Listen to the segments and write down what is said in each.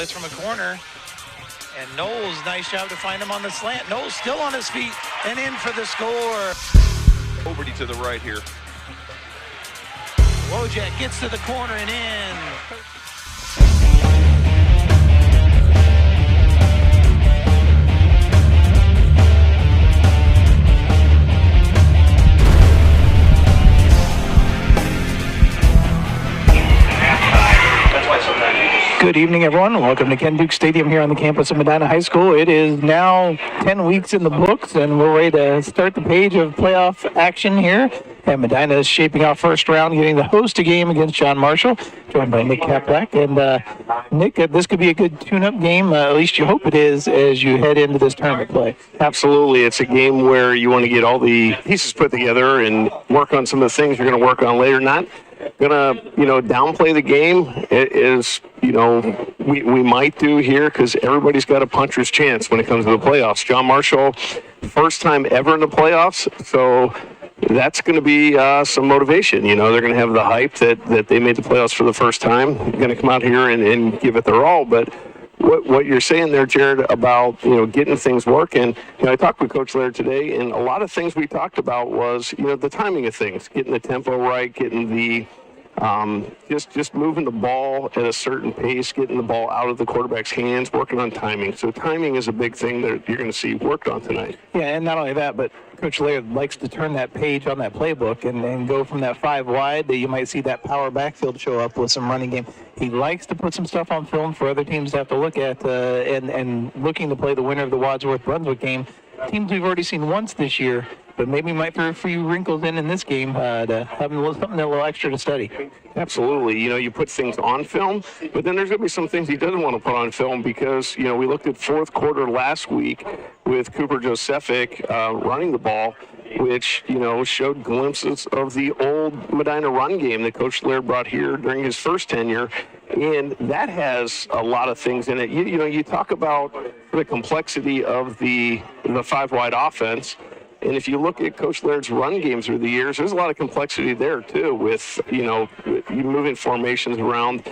Blitz from a corner. And Knowles, nice job to find him on the slant. Knowles still on his feet and in for the score. Overty to the right here. Wojak gets to the corner and in. Good evening, everyone. Welcome to Ken Duke Stadium here on the campus of Medina High School. It is now 10 weeks in the books, and we're ready to start the page of playoff action here. And Medina is shaping out first round, getting to host a game against John Marshall, joined by Nick Kaplak. And Nick, this could be a good tune-up game. At least you hope it is as you head into this tournament play. Absolutely. It's a game where you want to get all the pieces put together and work on some of the things you're going to work on later. Not gonna, downplay the game. It is, we might do here because everybody's got a puncher's chance when it comes to the playoffs. John Marshall, first time ever in the playoffs, so that's going to be some motivation. They're going to have the hype that they made the playoffs for the first time. They're going to come out here and give it their all, but what you're saying there, Jared, about getting things working. I talked with Coach Laird today, and a lot of things we talked about was the timing of things, getting the tempo right, getting the just moving the ball at a certain pace, getting the ball out of the quarterback's hands, working on timing. So timing is a big thing that you're going to see worked on tonight. Yeah, and not only that, but Coach Laird likes to turn that page on that playbook and go from that 5 wide that you might see that power backfield show up with some running game. He likes to put some stuff on film for other teams to have to look at and looking to play the winner of the Wadsworth-Brunswick game. Teams we've already seen once this year, but maybe might throw a few wrinkles in this game to have something a little extra to study. Absolutely. You put things on film, but then there's going to be some things he doesn't want to put on film because, we looked at fourth quarter last week with Cooper Josephic running the ball, which, showed glimpses of the old Medina run game that Coach Laird brought here during his first tenure. And that has a lot of things in it. You talk about the complexity of the 5 wide offense. And if you look at Coach Laird's run games through the years, there's a lot of complexity there, too, with, you moving formations around.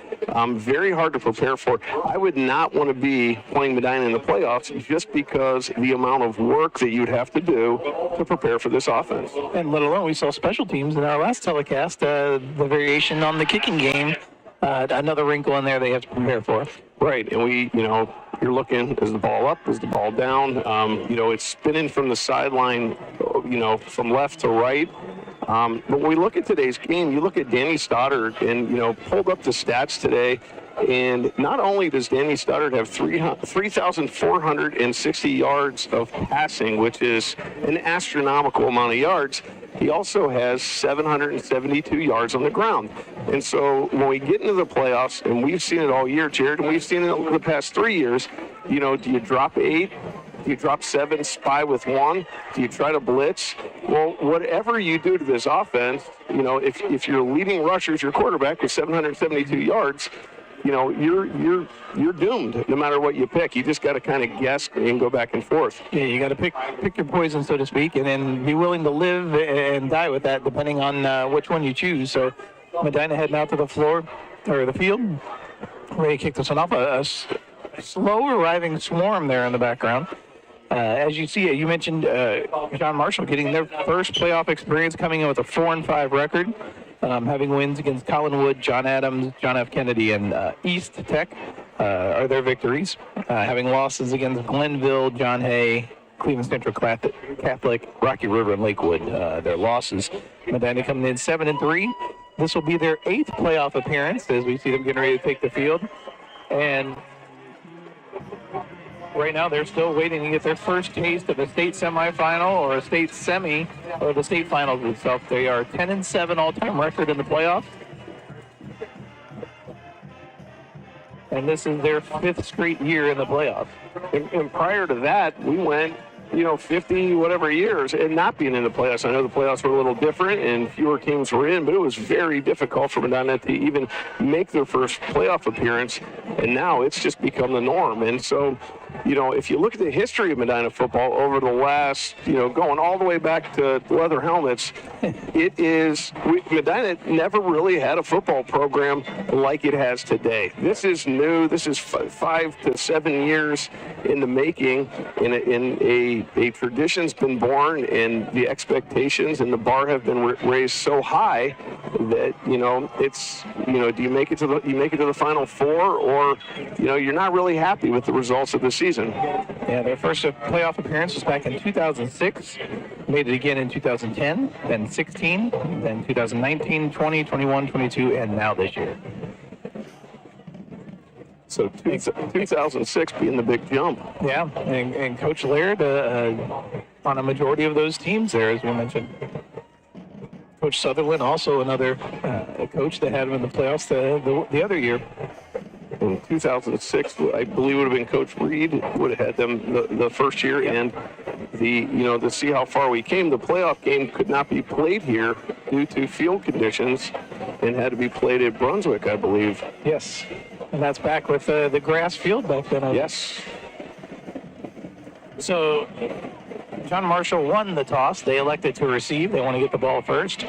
Very hard to prepare for. I would not want to be playing Medina in the playoffs just because the amount of work that you'd have to do to prepare for this offense. And let alone, we saw special teams in our last telecast, the variation on the kicking game. Another wrinkle in there they have to prepare for. Right, and you're looking, is the ball up, is the ball down? It's spinning from the sideline, from left to right. But when we look at today's game, you look at Danny Stoddard and, pulled up the stats today. And not only does Danny Stoddard have 3,460 yards of passing, which is an astronomical amount of yards, he also has 772 yards on the ground. And so when we get into the playoffs, and we've seen it all year, Jared, and we've seen it over the past 3 years, do you drop 8? Do you drop 7, spy with 1? Do you try to blitz? Well, whatever you do to this offense, if you're leading rushers, your quarterback with 772 yards, you're doomed no matter what you pick. You just got to kind of guess and go back and forth. Yeah, you got to pick your poison, so to speak, and then be willing to live and die with that depending on which one you choose. So Medina heading out to the field, ready to kick this one off. A slow arriving swarm there in the background. As you see, you mentioned John Marshall getting their first playoff experience, coming in with a 4-5 record. Having wins against Collinwood, John Adams, John F. Kennedy, and East Tech are their victories. Having losses against Glenville, John Hay, Cleveland Central Catholic, Rocky River, and Lakewood, their losses. Medina coming in 7-3. This will be their 8th playoff appearance as we see them getting ready to take the field. And right now, they're still waiting to get their first taste of a state semifinal or a state semi or the state finals itself. They are 10-7 all-time record in the playoffs. And this is their 5th straight year in the playoffs. And prior to that, we went, 50 whatever years and not being in the playoffs. I know the playoffs were a little different and fewer teams were in, but it was very difficult for Medina to even make their first playoff appearance. And now it's just become the norm. And so if you look at the history of Medina football over the last, going all the way back to leather helmets, Medina never really had a football program like it has today. This is new. This is 5 to 7 years in the making, and a tradition's been born, and the expectations and the bar have been raised so high that it's do you make it to the Final Four, or you're not really happy with the results of the season. Yeah, their first playoff appearance was back in 2006. Made it again in 2010, then 16, then 2019, 20, 21, 22, and now this year. So 2006 being the big jump. Yeah, and Coach Laird on a majority of those teams there, as we mentioned. Coach Sutherland, also another coach that had him in the playoffs the other year. In 2006, I believe would have been Coach Reed would have had them the first year, and to see how far we came. The playoff game could not be played here due to field conditions, and had to be played at Brunswick, I believe. Yes, and that's back with the grass field back then. Yes. So John Marshall won the toss. They elected to receive. They want to get the ball first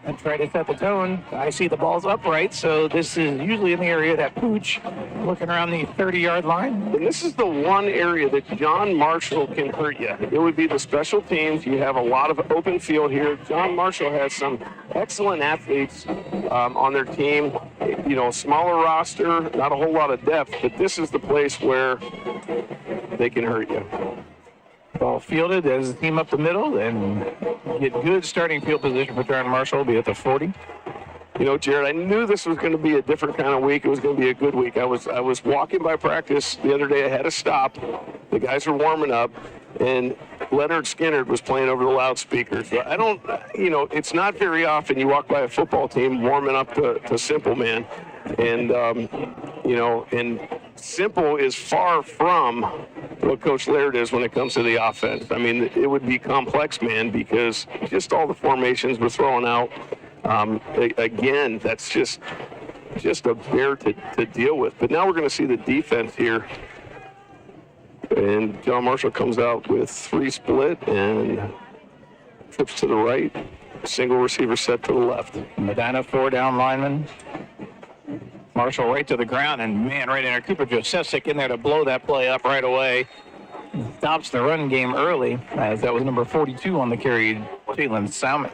and try to set the tone. I see the ball's upright, so this is usually in the area of that pooch, looking around the 30-yard line. And this is the one area that John Marshall can hurt you. It would be the special teams. You have a lot of open field here. John Marshall has some excellent athletes on their team. Smaller roster, not a whole lot of depth, but this is the place where they can hurt you. Ball fielded as the team up the middle, and get good starting field position for John Marshall, be at the 40. Jared, I knew this was going to be a different kind of week. It was going to be a good week. I was walking by practice the other day. I had a stop. The guys were warming up, and Leonard Skinner was playing over the loudspeakers. I don't, it's not very often you walk by a football team warming up to Simple, man. And, and Simple is far from what Coach Laird is when it comes to the offense. I mean, it would be complex, man, because just all the formations we're throwing out. Again, that's just a bear to deal with. But now we're going to see the defense here. And John Marshall comes out with 3 split and trips to the right. Single receiver set to the left. Medina 4 down lineman. Marshall right to the ground, and man, right in there. Cooper Josefsik in there to blow that play up right away. Stops the run game early, as that was number 42 on the carry, Jalen Salmon.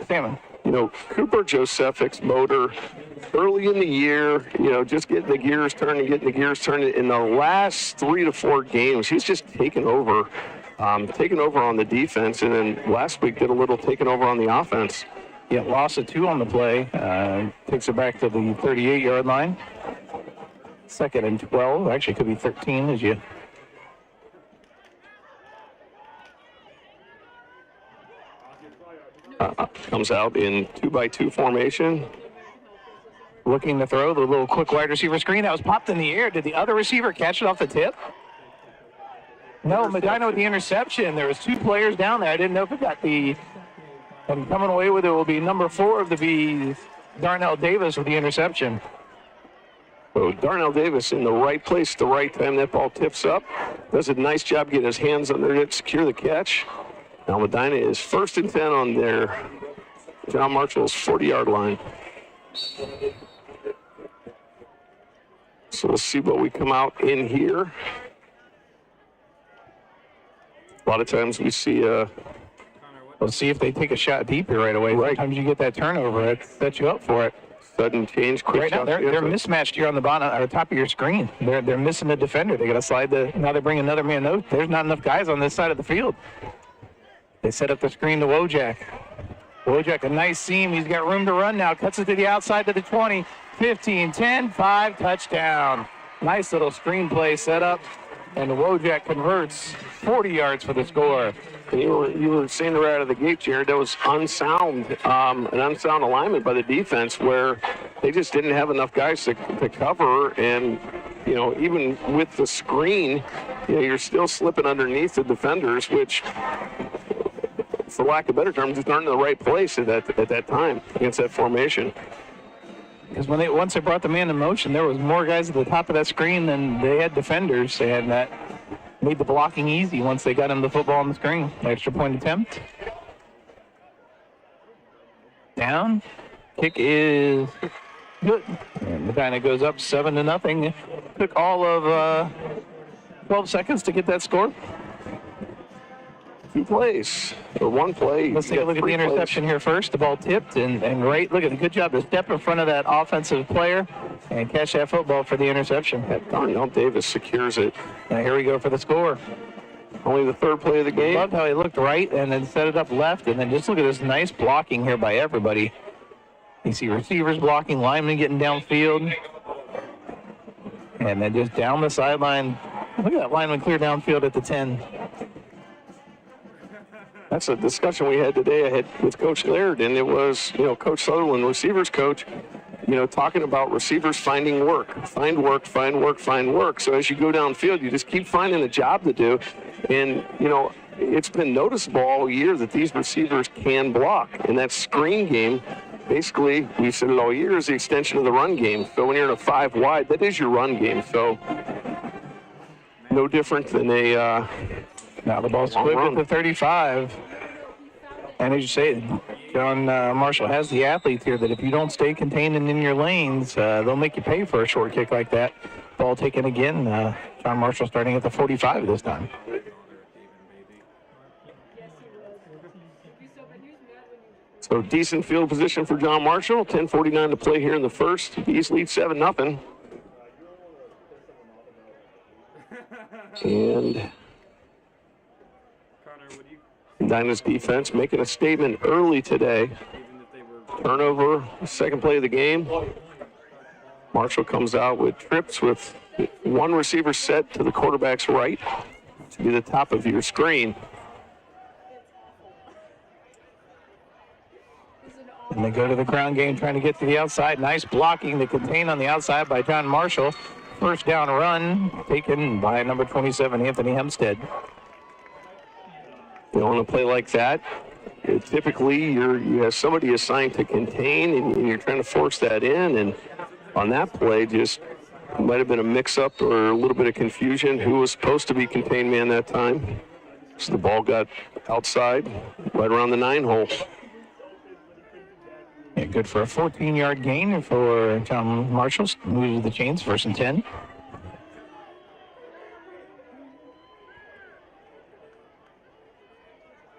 Cooper Josefsik's motor early in the year, just getting the gears turning. In the last 3 to 4 games, he's just taken over on the defense, and then last week did a little taking over on the offense. Yeah, loss of 2 on the play. Takes it back to the 38-yard line. 2nd and 12. Actually, could be 13 as you... Comes out in 2-by-2 formation. Looking to throw the little quick wide receiver screen. That was popped in the air. Did the other receiver catch it off the tip? No, Medina with the interception. There was 2 players down there. I didn't know if it got the... And coming away with it will be number 4 to be Darnell Davis with the interception. So Darnell Davis in the right place at the right time. That ball tips up. Does a nice job getting his hands under it, secure the catch. Now Medina is 1st and 10 on their John Marshall's 40-yard line. So we'll see what we come out in here. A lot of times we see... Let's see if they take a shot deep here right away. Right. Sometimes you get that turnover. It sets you up for it. Sudden change, quick right now, they're mismatched here on the bottom, or top of your screen. They're missing the defender. They got to slide now they bring another man. There's not enough guys on this side of the field. They set up the screen to Wojak. Wojak, a nice seam. He's got room to run now. Cuts it to the outside to the 20, 15, 10, 5, touchdown. Nice little screen play set up, and Wojak converts 40 yards for the score. You were saying right out of the gate, Jared, that was an unsound alignment by the defense where they just didn't have enough guys to cover. And, even with the screen, you're still slipping underneath the defenders, which, for lack of a better term, just aren't in the right place at that time against that formation. Because once they brought the man in motion, there was more guys at the top of that screen than they had defenders. They had that made the blocking easy once they got him the football on the screen. Extra point attempt. Down. Kick is good. And Medina goes up 7-0. Took all of 12 seconds to get that score. 2 plays, or 1 play. Let's take a look at the interception here first. The ball tipped and right. Look at the good job to step in front of that offensive player and catch that football for the interception. Darnell Davis secures it. Now here we go for the score. Only the 3rd play of the game. Loved how he looked right and then set it up left. And then just look at this nice blocking here by everybody. You see receivers blocking, linemen getting downfield. And then just down the sideline. Look at that lineman clear downfield at the 10. That's a discussion we had today. I had with Coach Laird, and it was, Coach Sutherland, receivers coach, talking about receivers finding work. Find work, find work, find work. So as you go downfield, you just keep finding a job to do. And, it's been noticeable all year that these receivers can block. And that screen game, basically, we've said it all year, is the extension of the run game. So when you're in a 5 wide, that is your run game. So no different than a... Now the ball's split at the 35. And as you say, John Marshall has the athletes here that if you don't stay contained and in your lanes, they'll make you pay for a short kick like that. Ball taken again. John Marshall starting at the 45 this time. So decent field position for John Marshall. 10:49 to play here in the first. Bees lead 7-0. And Medina's defense making a statement early today. Turnover, 2nd play of the game. Marshall comes out with trips with 1 receiver set to the quarterback's right to be the top of your screen. And they go to the ground game trying to get to the outside. Nice blocking to contain on the outside by John Marshall. First down run taken by number 27, Anthony Hempstead. On a play like that, typically you have somebody assigned to contain, and you're trying to force that in. And on that play, just might have been a mix-up or a little bit of confusion. Who was supposed to be contained man that time? So the ball got outside, right around the 9 hole. Yeah, good for a 14-yard gain for John Marshall. Moves the chains, 1st and 10.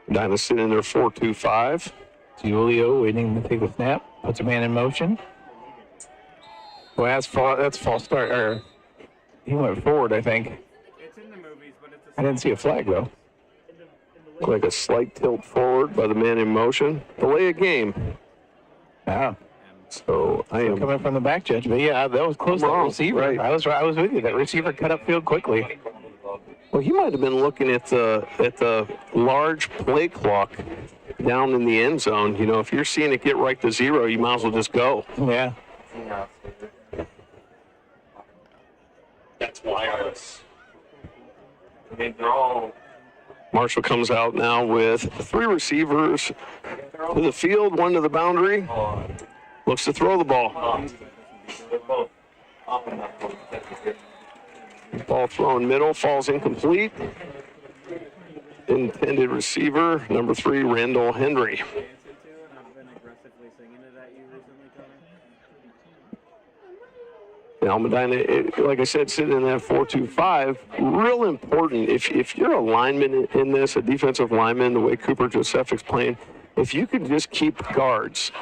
Medina sitting in their 4-2-5. Julio waiting to take the snap. Puts a man in motion. Well, that's false start. Or he went forward, I think. It's in the movies, but it's I didn't see a flag, though. Like a slight tilt forward by the man in motion. Delay a game. Yeah. So I am coming from the back, Judge. But yeah, that was close to the receiver. Right. I was with you. That receiver cut upfield quickly. Well, he might have been looking at the large play clock down in the end zone. If you're seeing it get right to 0, you might as well just go. Yeah. That's wireless. Marshall comes out now with 3 receivers to the field, 1 to the boundary. Looks to throw the ball. Ball thrown middle, falls incomplete. Intended receiver, number 3, Randall Henry. Now, Medina, like I said, sitting in that 4-2-5, real important. If you're a lineman in this, a defensive lineman, the way Cooper Josephic's playing, if you could just keep guards,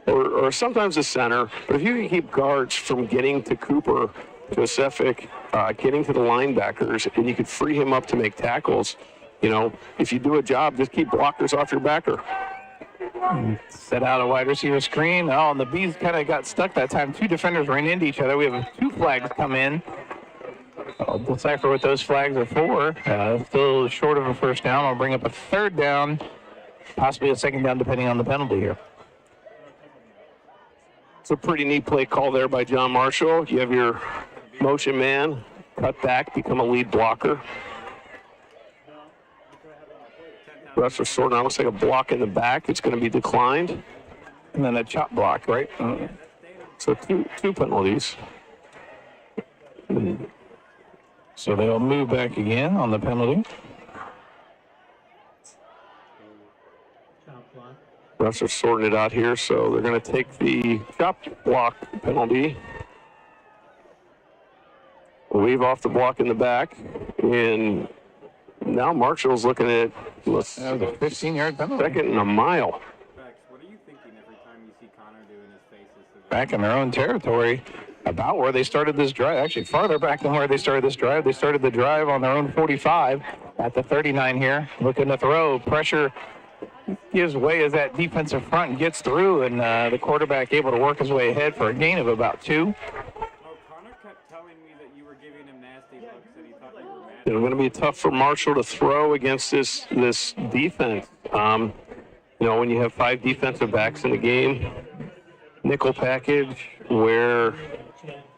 or sometimes a center, but if you can keep guards from getting to Cooper Josephic, getting to the linebackers, and you could free him up to make tackles, if you do a job, just keep blockers off your backer. Set out a wide receiver screen. Oh, and the Bees kind of got stuck that time. 2 defenders ran into each other. We have 2 flags come in. I'll decipher what those flags are for. Still short of a first down. I'll bring up a 3rd down, possibly a 2nd down, depending on the penalty here. It's a pretty neat play call there by John Marshall. You have your motion man, cut back, become a lead blocker. Wrestler sorting out, looks like a block in the back. It's going to be declined. And then a chop block, right? So two penalties. So they'll move back again on the penalty. Refs are sorting it out here, so they're going to take the chop block penalty. Weave off the block in the back, and now Marshall's looking at That was a 15-yard penalty. second and a mile. Bex, what are you thinking every time you see Connor doing his faces? Back in their own territory, about where they started this drive. Actually, farther back than where they started this drive. They started the drive on their own 45 at the 39 here. Looking to throw. Pressure gives way as that defensive front gets through, and the quarterback able to work his way ahead for a gain of about 2. Oh, Connor kept telling me that you were giving him nasty looks and he thought you were mad. It's going to be tough for Marshall to throw against this defense. When you have 5 defensive backs in the game, nickel package, where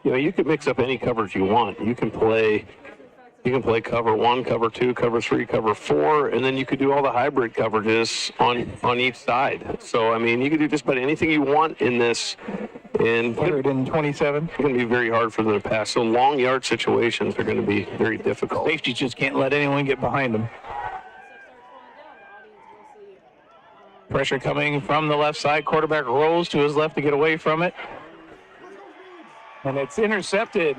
you can mix up any coverage you want. You can play cover 1, cover 2, cover 3, cover 4, and then you could do all the hybrid coverages on each side. So you can do just about anything you want in this. And 127. It's going to be very hard for them to pass. So long yard situations are going to be very difficult. Safety just can't let anyone get behind them. Pressure coming from the left side. Quarterback rolls to his left to get away from it. And it's intercepted.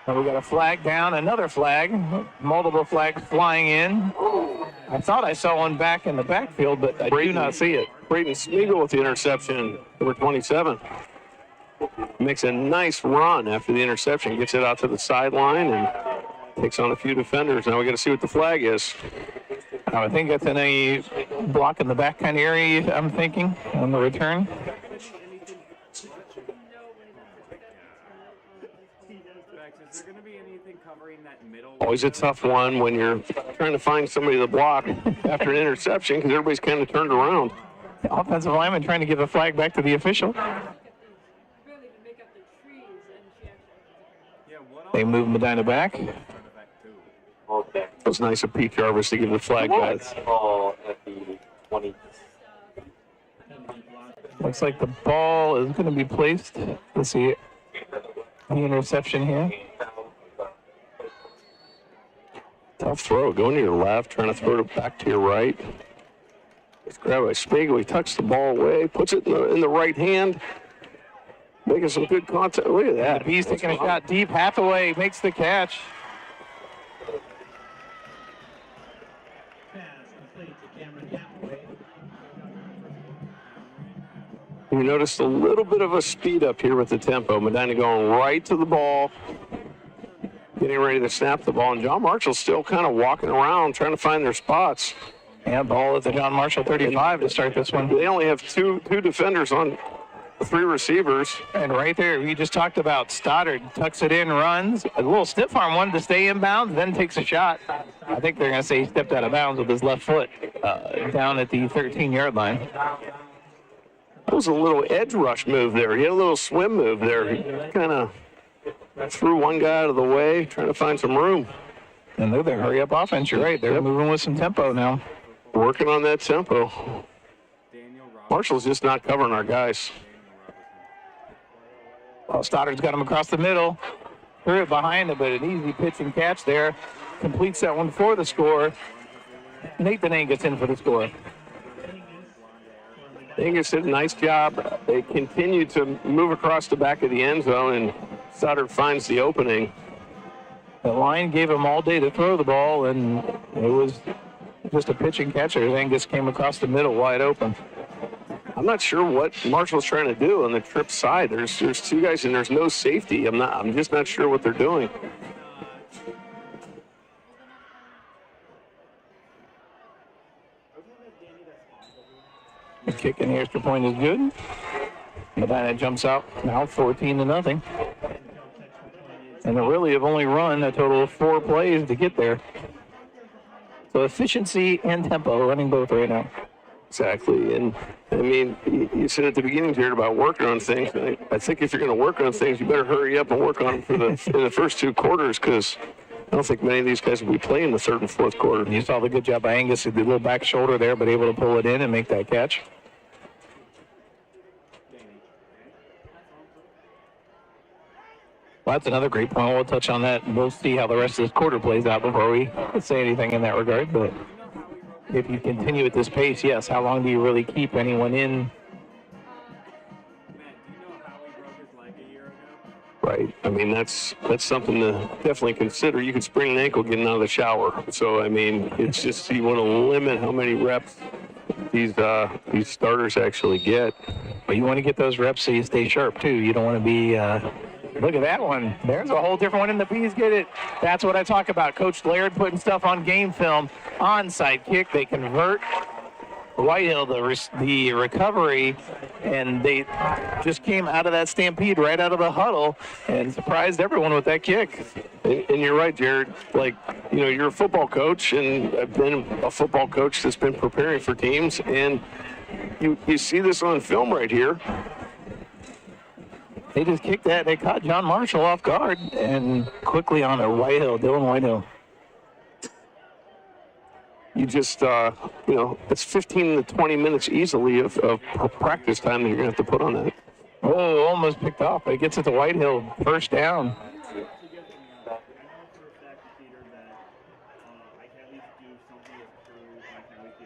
And we got a flag down, another flag. Multiple flags flying in. I thought I saw one back in the backfield, but I do not see it. Braden Smeagol with the interception, number 27. Makes a nice run after the interception, gets it out to the sideline and takes on a few defenders. Now we got to see what the flag is. I think that's in a block in the back kind of area, I'm thinking, on the return. Bex, is there going to be anything covering that middle? Always a tough one when you're trying to find somebody to block after an interception because everybody's kind of turned around. The offensive lineman trying to give a flag back to the official. They move Medina back. It was nice of Pete Jarvis to give the flag back. Looks like the ball is going to be placed. Let's see the interception here. Tough throw. Going to your left, trying to throw it back to your right. It's grabbed by Spiegel. He tucks the ball away, puts it in the right hand. Making some good contact. Look at that. The Bees taking a shot deep. Hathaway makes the catch. You noticed a little bit of a speed up here with the tempo. Medina going right to the ball, getting ready to snap the ball, and John Marshall's still kind of walking around trying to find their spots. And ball at the John Marshall 35 to start this one. They only have two defenders on 3 receivers. And right there, we just talked about Stoddard tucks it in, runs. A little stiff arm, wanted to stay inbounds, then takes a shot. I think they're going to say he stepped out of bounds with his left foot down at the 13-yard line. That was a little edge rush move there. He had a little swim move there. He kind of threw one guy out of the way, trying to find some room. And they're the hurry-up offense. You're right. They're moving with some tempo now. Working on that tempo. Marshall's just not covering our guys. Well, Stoddard's got him across the middle. Threw it behind him, but an easy pitch and catch there. Completes that one for the score. Nathan Angus in for the score. Angus did a nice job. They continue to move across the back of the end zone, and Stoddard finds the opening. The line gave him all day to throw the ball, and it was just a pitch and catch. Angus came across the middle wide open. I'm not sure what Marshall's trying to do on the trip side. There's 2 guys and there's no safety. I'm just not sure what they're doing. The kick and the extra point is good. Medina jumps out now 14-0. And they really have only run a total of 4 plays to get there. So efficiency and tempo running both right now. Exactly. And you said at the beginning, Jared, about working on things. I think if you're going to work on things, you better hurry up and work on them in the first 2 quarters, because I don't think many of these guys will be playing the 3rd and 4th quarter. You saw the good job by Angus. He did a little back shoulder there, but able to pull it in and make that catch. Well, that's another great point. We'll touch on that. We'll see how the rest of this quarter plays out before we say anything in that regard. But if you continue at this pace, yes, how long do you really keep anyone in? Matt, do you know how he broke his leg a year ago? Right. I mean, that's something to definitely consider. You could sprain an ankle getting out of the shower. So, I mean, it's just you want to limit how many reps these starters actually get. But you want to get those reps so you stay sharp, too. You don't want to be... look at that one. There's a whole different one, and the Bees get it. That's what I talk about. Coach Laird putting stuff on game film. Onside kick. They convert. Whitehill, the recovery, and they just came out of that stampede right out of the huddle and surprised everyone with that kick. And you're right, Jared. Like, you're a football coach, and I've been a football coach that's been preparing for teams, and you see this on film right here. They just kicked that. They caught John Marshall off guard and quickly on a Dylan Whitehill. You just, it's 15 to 20 minutes easily of practice time that you're going to have to put on that. Oh, almost picked off. It gets it to Whitehill. First down.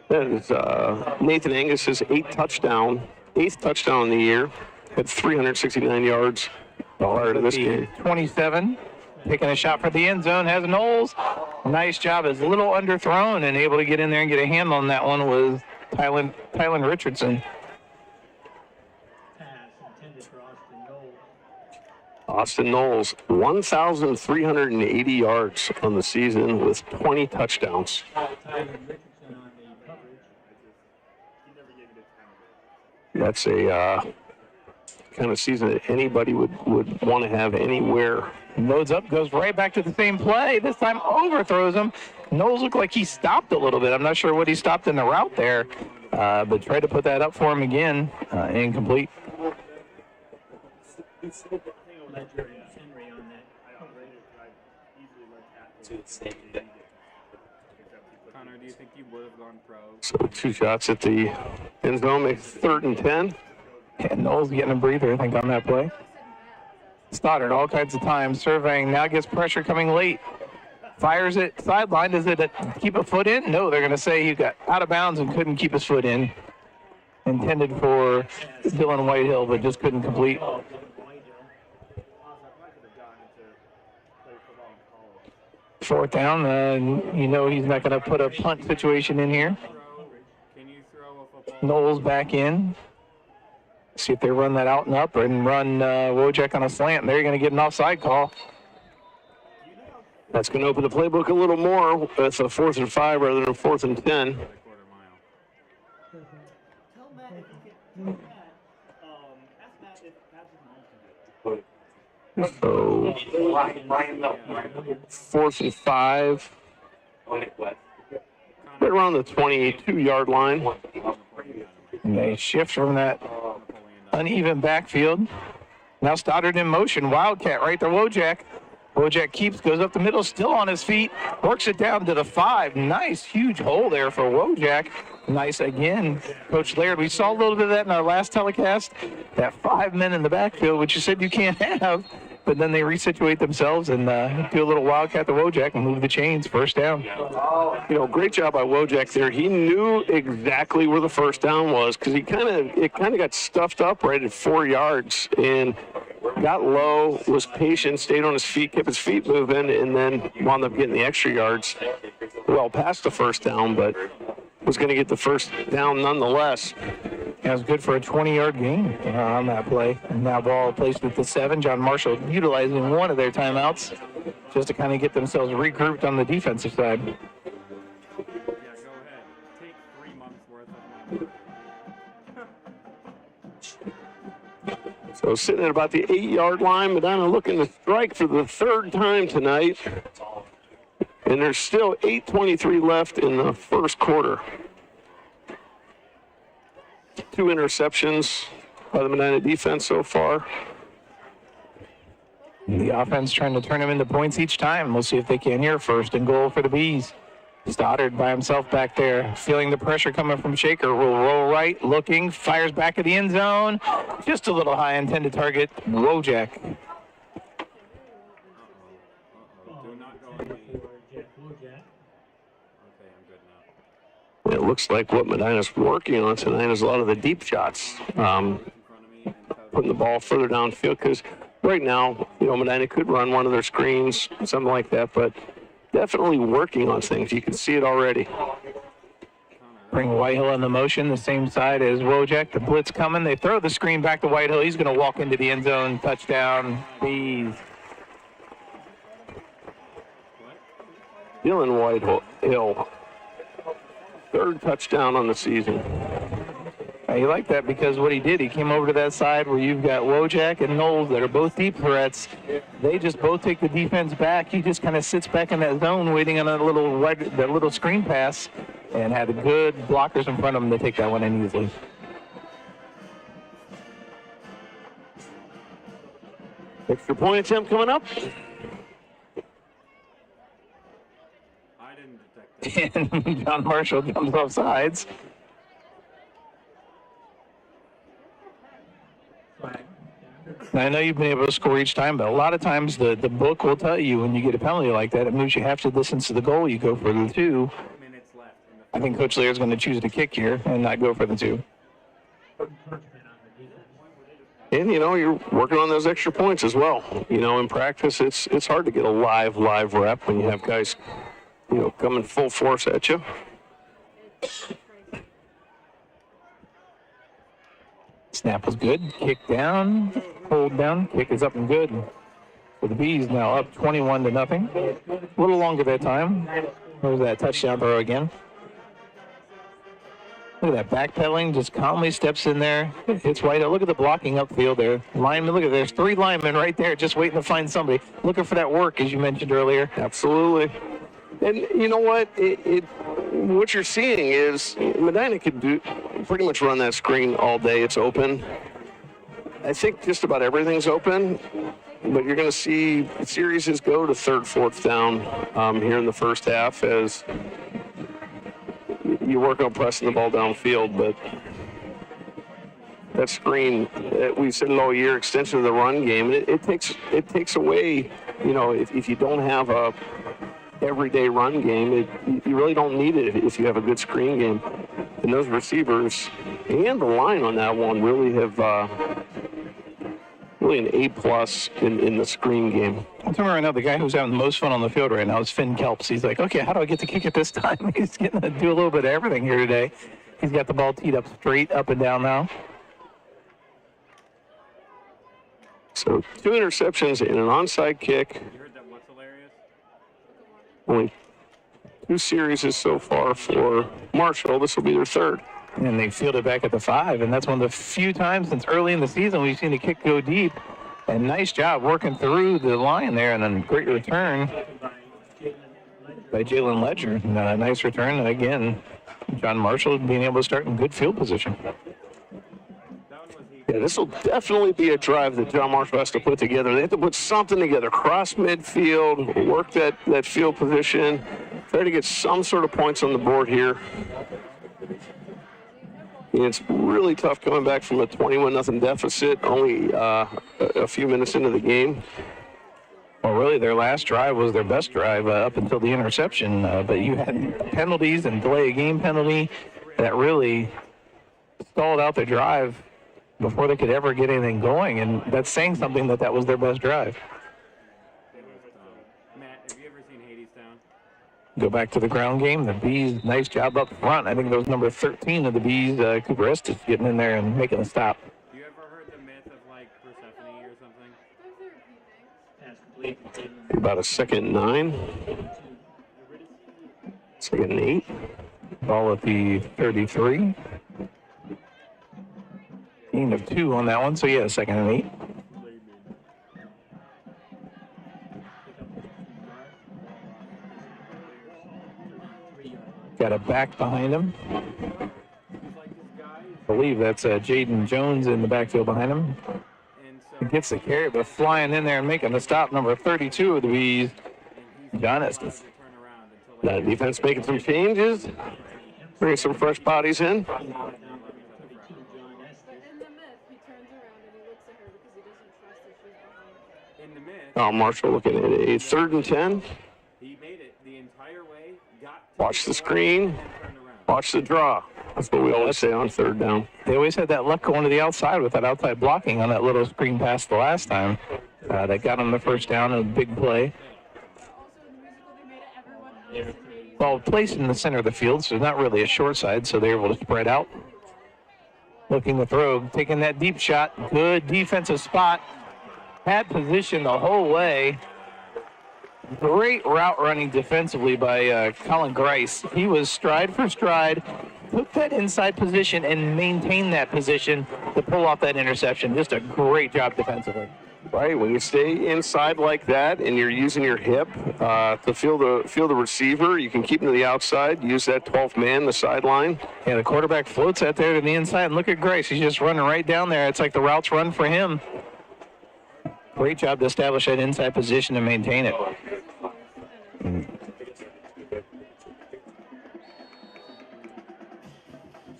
That is Nathan Angus's eighth touchdown of the year. Had 369 yards prior to this game. 27, taking a shot for the end zone, has Knowles. Nice job. Is a little underthrown and able to get in there and get a handle on that one was Tylen Richardson. Austin Knowles, 1,380 yards on the season with 20 touchdowns. That's a kind of season that anybody would want to have anywhere. Loads up, goes right back to the same play. This time overthrows him. Knowles looked like he stopped a little bit. I'm not sure what he stopped in the route there, but tried to put that up for him again. Incomplete. Connor, do you think you would have gone pro? So 2 shots at the end zone, makes 3rd and 10. And Knowles getting a breather, I think, on that play. Stoddard, all kinds of time, surveying, now gets pressure coming late. Fires it, sideline, does it keep a foot in? No, they're going to say he got out of bounds and couldn't keep his foot in. Intended for Dylan Whitehill, but just couldn't complete. Fourth down, he's not going to put a punt situation in here. Can you throw a football? Knowles back in. See if they run that out and up and run Wojak on a slant. They're going to get an offside call. That's going to open the playbook a little more. It's a 4th and 5 rather than a 4th and 10. So 4th and 5. Right around the 22-yard line. And they shift from that uneven backfield. Now Stoddard in motion. Wildcat right to Wojak. Wojak keeps, goes up the middle, still on his feet. Works it down to the 5. Nice, huge hole there for Wojak. Nice again. Coach Laird, we saw a little bit of that in our last telecast. That 5 men in the backfield, which you said you can't have. But then they resituate themselves and do a little wildcat to Wojak and move the chains. First down. Great job by Wojak there. He knew exactly where the first down was because it kind of got stuffed up right at 4 yards and got low, was patient, stayed on his feet, kept his feet moving, and then wound up getting the extra yards. Well past the first down, but was going to get the first down nonetheless. That was good for a 20-yard gain on that play. And now ball placed at the 7. John Marshall utilizing one of their timeouts just to kind of get themselves regrouped on the defensive side. Yeah, go ahead. Take 3 months worth of my. So sitting at about the 8-yard line, Medina looking to strike for the 3rd time tonight. And there's still 8:23 left in the first quarter. 2 interceptions by the Medina defense so far. The offense trying to turn them into points each time. We'll see if they can here. 1st and goal for the Bees. Stoddard by himself back there, feeling the pressure coming from Shaker. Will roll right, looking, fires back at the end zone. Just a little high, intended target, Wojak. looks like what Medina's working on tonight is a lot of the deep shots, putting the ball further downfield, because right now, Medina could run one of their screens, something like that, but definitely working on things. You can see it already. Bring Whitehill in the motion, the same side as Wojak. The blitz coming. They throw the screen back to Whitehill. He's going to walk into the end zone. Touchdown. Bees. Dylan Whitehill, third touchdown on the season. You like that because what he did, he came over to that side where you've got Wojak and Knowles that are both deep threats. They just both take the defense back. He just kind of sits back in that zone waiting on that little screen pass and had good blockers in front of him to take that one in easily. Extra point attempt coming up. I didn't detect that. And John Marshall comes off sides. Now, I know you've been able to score each time, but a lot of times the book will tell you when you get a penalty like that, it moves you half the distance to the goal, you go for the 2. Minutes left. I think Coach Lear is going to choose to kick here and not go for the 2. And, you're working on those extra points as well. In practice, it's hard to get a live rep when you have guys, coming full force at you. Snap was good. Kick down. Hold down. Kick is up and good. So the Bees now up 21-0. A little longer that time. There's that touchdown throw again. Look at that backpedaling. Just calmly steps in there. Hits Whitehill. Look at the blocking upfield there. Lineman, look at there's 3 linemen right there just waiting to find somebody. Looking for that work, as you mentioned earlier. Absolutely. And you know what? What you're seeing is Medina could pretty much run that screen all day. It's open. I think just about everything's open, but you're going to see series go to third, fourth down here in the first half as you work on pressing the ball downfield. But that screen, we've said it all year, extension of the run game. It takes away, if you don't have a everyday run game, you really don't need it if you have a good screen game. And those receivers and the line on that one really have really an A+ in the screen game. I'm telling you right now, the guy who's having the most fun on the field right now is Finn Kelps. He's like, okay, how do I get to kick it this time? He's getting to do a little bit of everything here today. He's got the ball teed up straight up and down now. So 2 interceptions and an onside kick. You heard that what's hilarious? Only 2 series so far for Marshall. This will be their 3rd. And they fielded back at the 5, and that's one of the few times since early in the season we've seen the kick go deep. And nice job working through the line there, and then great return by Jalen Ledger. And a nice return, and again, John Marshall being able to start in good field position. Yeah, this will definitely be a drive that John Marshall has to put together. They have to put something together, cross midfield, work that field position, try to get some sort of points on the board here. And it's really tough coming back from a 21-0 deficit, only a few minutes into the game. Well, really, their last drive was their best drive up until the interception. But you had penalties and delay of game penalty that really stalled out the drive before they could ever get anything going. And that's saying something that was their best drive. Matt, have you ever seen Hadestown? Go back to the ground game. The Bees, nice job up front. I think that was number 13 of the Bees, Cooper Estes, getting in there and making a stop. You ever heard the myth of like Persephone or something? About a 2nd and 9. 2nd and 8. Ball at the 33. Gain of 2 on that one, so yeah, 2nd and 8. Got a back behind him. I believe that's Jaden Jones in the backfield behind him. He gets the carry, but flying in there and making the stop, number 32 of the Bees, John Estes. That defense making some changes, bringing some fresh bodies in. Oh, Marshall looking at a 3rd and 10. He made it the entire way. Watch the screen. Watch the draw. That's what we always say on third down. They always had that luck going to the outside with that outside blocking on that little screen pass the last time. That got them the first down and a big play. Well, placed in the center of the field, so not really a short side, so they're able to spread out. Looking to throw, taking that deep shot. Good defensive spot. Had position the whole way. Great route running defensively by Colin Grice. He was stride for stride, took that inside position and maintained that position to pull off that interception. Just a great job defensively. Right, when you stay inside like that and you're using your hip to feel the receiver, you can keep him to the outside, use that 12th man, the sideline. Yeah, the quarterback floats out there to the inside, and look at Grice. He's just running right down there. It's like the routes run for him. Great job to establish that inside position and maintain it.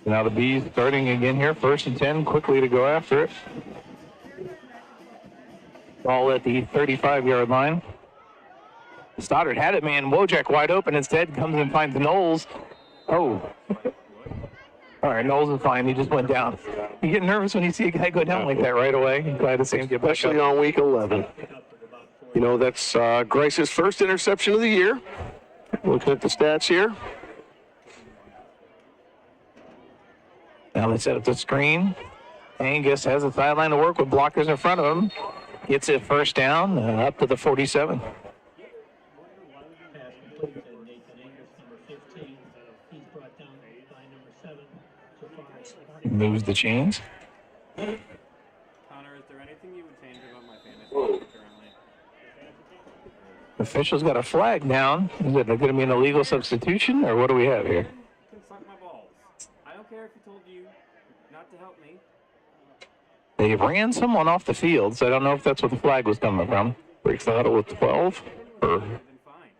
So now the Bees starting again here, 1st and 10, quickly to go after it. Ball at the 35-yard line. Stoddard had it, man. Wojak wide open. Instead, comes and finds Knowles. Oh. All right, Knowles is fine. He just went down. You get nervous when you see a guy go down like that right away. Glad to see him get back up. Especially on week 11. You know, that's Grice's first interception of the year. Looking at the stats here. Now they set up the screen. Angus has a sideline to work with blockers in front of him. Gets it first down, up to the 47. Moves the chains. Connor, is there anything you would change about my fantasy currently? Official's got a flag down. Is it going to be an illegal substitution, or what do we have here? You can suck my balls. I don't care if he told you not to help me. They ran someone off the field, so I don't know if that's what the flag was coming from. Breaks the huddle with 12. Or Then fine.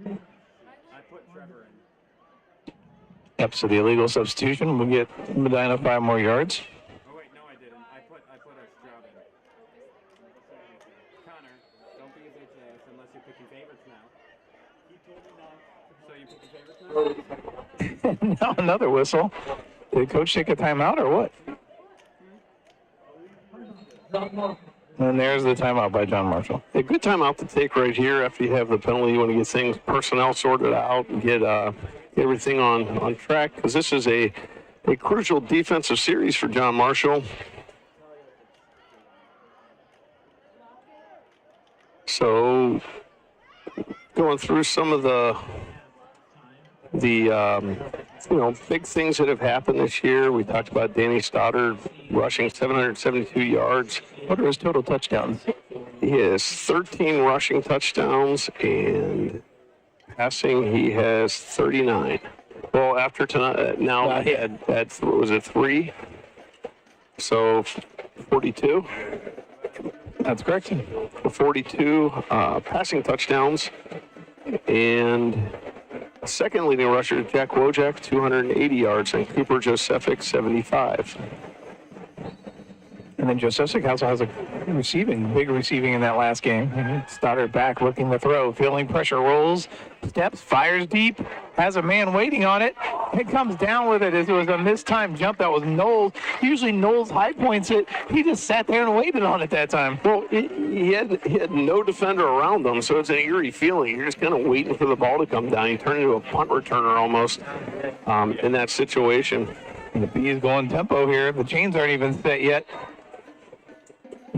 I put Trevor in. Yep, so the illegal substitution will get Medina 5 more yards. Oh wait, no I didn't. I put a Stroud in. Connor, don't be a bitch ass unless you're picking favorites now. So you picking favorites now? Now another whistle. Did Coach take a timeout or what? And there's the timeout by John Marshall. a good timeout to take right here after you have the penalty. You want to get things personnel sorted out and get everything on track, because this is a crucial defensive series for John Marshall. So going through some of the big things that have happened this year. We talked about Danny Stoddard rushing 772 yards. What are his total touchdowns? He has 13 rushing touchdowns, and passing he has 39. Well, after tonight, now he had what was it, 3? So 42. That's correct. 42 passing touchdowns, and second leading rusher, Jack Wojak, 280 yards, and Cooper Josephic, 75. And then Josephic also has a big receiving in that last game. Stoddard back, looking to throw, feeling pressure, rolls, steps, fires deep, has a man waiting on it. It comes down with it as it was a mistimed jump. That was Knowles. Usually Knowles high points it. He just sat there and waited on it that time. Well, he had no defender around him, so it's an eerie feeling. You're just kind of waiting for the ball to come down. You turn into a punt returner almost in that situation. And the Bees going tempo here. The chains aren't even set yet.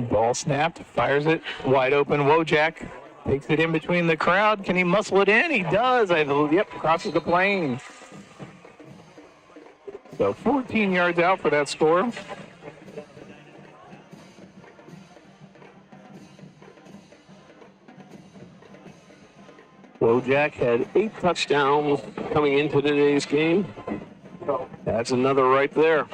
Ball snapped, fires it wide open. Wojak takes it in between the crowd. Can he muscle it in? He does. Yep, crosses the plane. So 14 yards out for that score. Wojak had 8 touchdowns coming into today's game. That's another right there.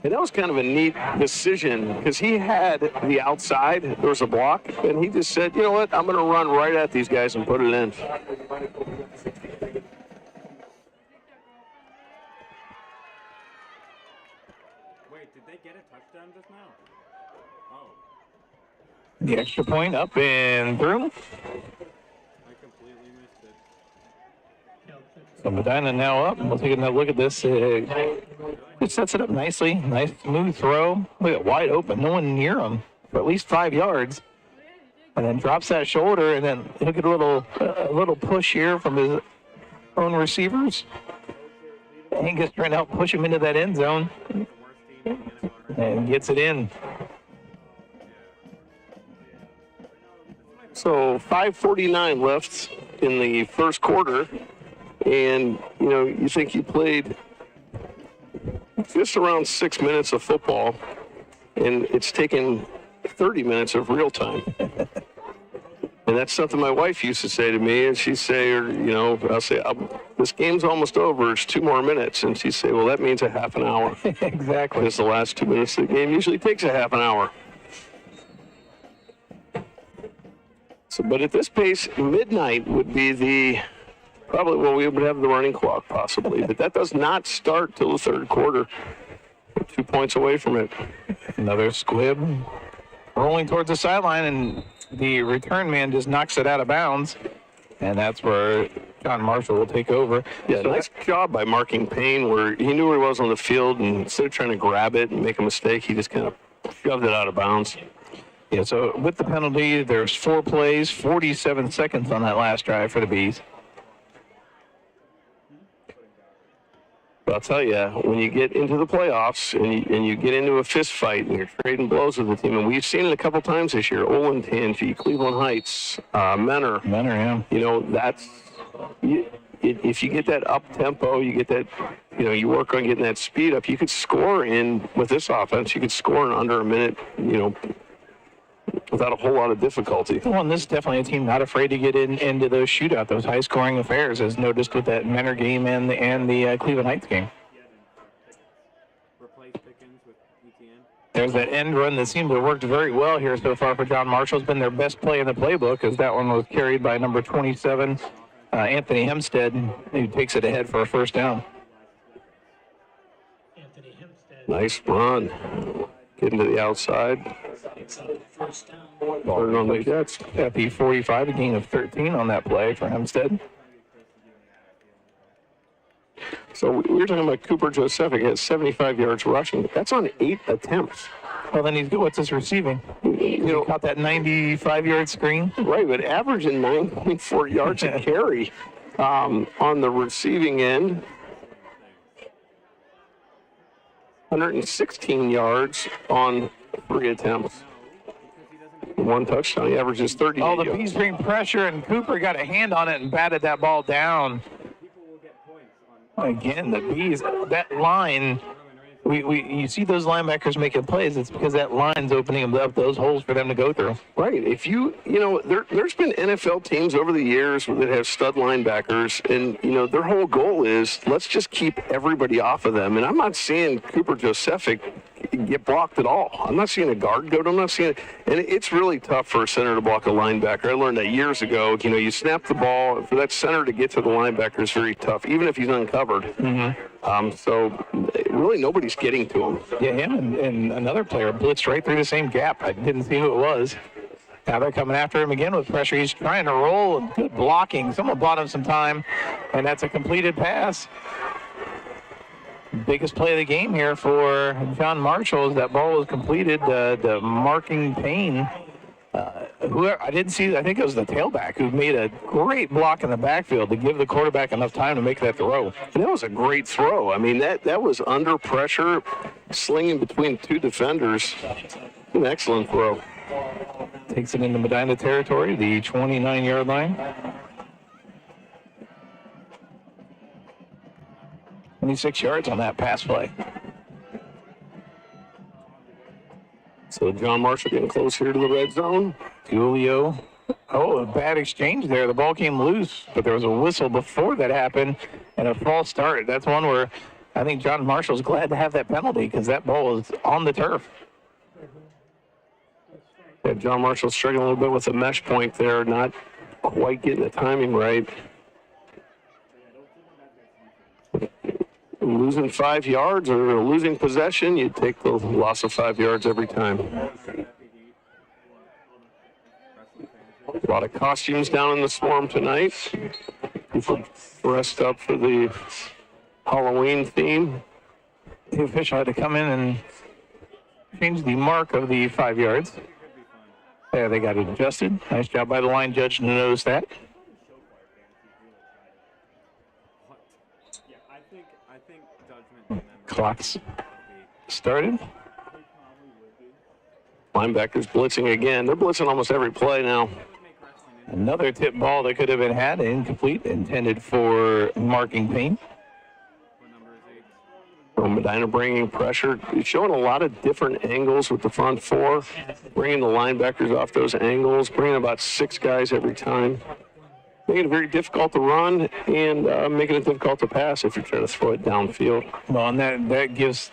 And that was kind of a neat decision, because he had the outside. There was a block, and he just said, you know what, I'm going to run right at these guys and put it in. Wait, did they get a touchdown just now? Oh. The extra point up and through. I completely missed it. So Medina now up. We'll take another look at this. It sets it up nicely. Nice smooth throw. Look at wide open. No one near him for at least 5 yards. And then drops that shoulder, and then he'll get a little push here from his own receivers. Angus trying to help push him into that end zone. And gets it in. So 5:49 left in the first quarter. And, you think you played just around 6 minutes of football, and it's taken 30 minutes of real time. And that's something my wife used to say to me, and she'd say, I'll say, this game's almost over, it's 2 more minutes. And she'd say, well, that means a half an hour. Exactly. Because the last 2 minutes of the game usually takes a half an hour. So, but at this pace, midnight would be probably, we would have the running clock possibly, but that does not start till the third quarter. We're 2 points away from it. Another squib rolling towards the sideline, and the return man just knocks it out of bounds, and that's where John Marshall will take over. Yeah, so nice job by marking Payne, where he knew where he was on the field, and instead of trying to grab it and make a mistake, he just kind of shoved it out of bounds. Yeah, so with the penalty, there's 4 plays, 47 seconds on that last drive for the Bees. But I'll tell you, when you get into the playoffs and you get into a fist fight and you're trading blows with the team, and we've seen it a couple times this year, Olentangy, Cleveland Heights, Menor, yeah. That's if you get that up tempo, you get that, you work on getting that speed up. You could score with this offense. You could score in under a minute, without a whole lot of difficulty. Well, and this is definitely a team not afraid to get into those shootout, those high-scoring affairs, as noticed with that Menor game and the Cleveland Heights game. There's that end run that seems to have worked very well here so far for John Marshall. It's been their best play in the playbook, as that one was carried by number 27, Anthony Hempstead, who takes it ahead for a first down. Nice run. Getting to the outside. Ball on the Jets. At the 45, a gain of 13 on that play for Hempstead. So we were talking about Cooper Josephic has 75 yards rushing. That's on 8 attempts. Well, then what's his receiving? He caught that 95-yard screen. Right, but averaging 9.4 yards a carry on the receiving end. 116 yards on 3 attempts. 1 touchdown. He averages 30. Oh, the Bees bring pressure, and Cooper got a hand on it and batted that ball down. Again, the Bees, that line, you see those linebackers making plays, it's because that line's opening up those holes for them to go through. Right. If there's been NFL teams over the years that have stud linebackers, and, their whole goal is let's just keep everybody off of them. And I'm not seeing Cooper Josephic get blocked at all. I'm not seeing a guard go to him. I'm not seeing it. And it's really tough for a center to block a linebacker. I learned that years ago. You snap the ball. For that center to get to the linebacker is very tough, even if he's uncovered. Mm-hmm. So really nobody's getting to him. Yeah, him and another player blitzed right through the same gap. I didn't see who it was. Now they're coming after him again with pressure. He's trying to roll. Good blocking. Someone bought him some time, and that's a completed pass. Biggest play of the game here for John Marshall as that ball was completed. The marking Payne, I didn't see, I think it was the tailback who made a great block in the backfield to give the quarterback enough time to make that throw. And that was a great throw. I mean, that was under pressure, slinging between 2 defenders. An excellent throw. Takes it into Medina territory, the 29-yard line. 26 yards on that pass play. So John Marshall getting close here to the red zone. Julio. Oh, a bad exchange there. The ball came loose, but there was a whistle before that happened and a false start. That's one where I think John Marshall's glad to have that penalty because that ball is on the turf. Yeah, John Marshall struggling a little bit with the mesh point there, not quite getting the timing right. Losing 5 yards or losing possession, you take the loss of 5 yards every time. A lot of costumes down in the Swarm tonight. People dressed up for the Halloween theme. The official had to come in and change the mark of the 5 yards. There, they got it adjusted. Nice job by the line judge to notice that. Yeah, I think judgment. Clocks started. Linebackers blitzing again. They're blitzing almost every play now. Another tip ball that could have been had, incomplete, intended for marking Payne. What number is 8? Well, Medina bringing pressure. He's showing a lot of different angles with the front four, bringing the linebackers off those angles, bringing about 6 guys every time. Making it very difficult to run and making it difficult to pass if you're trying to throw it downfield. Well, and that gives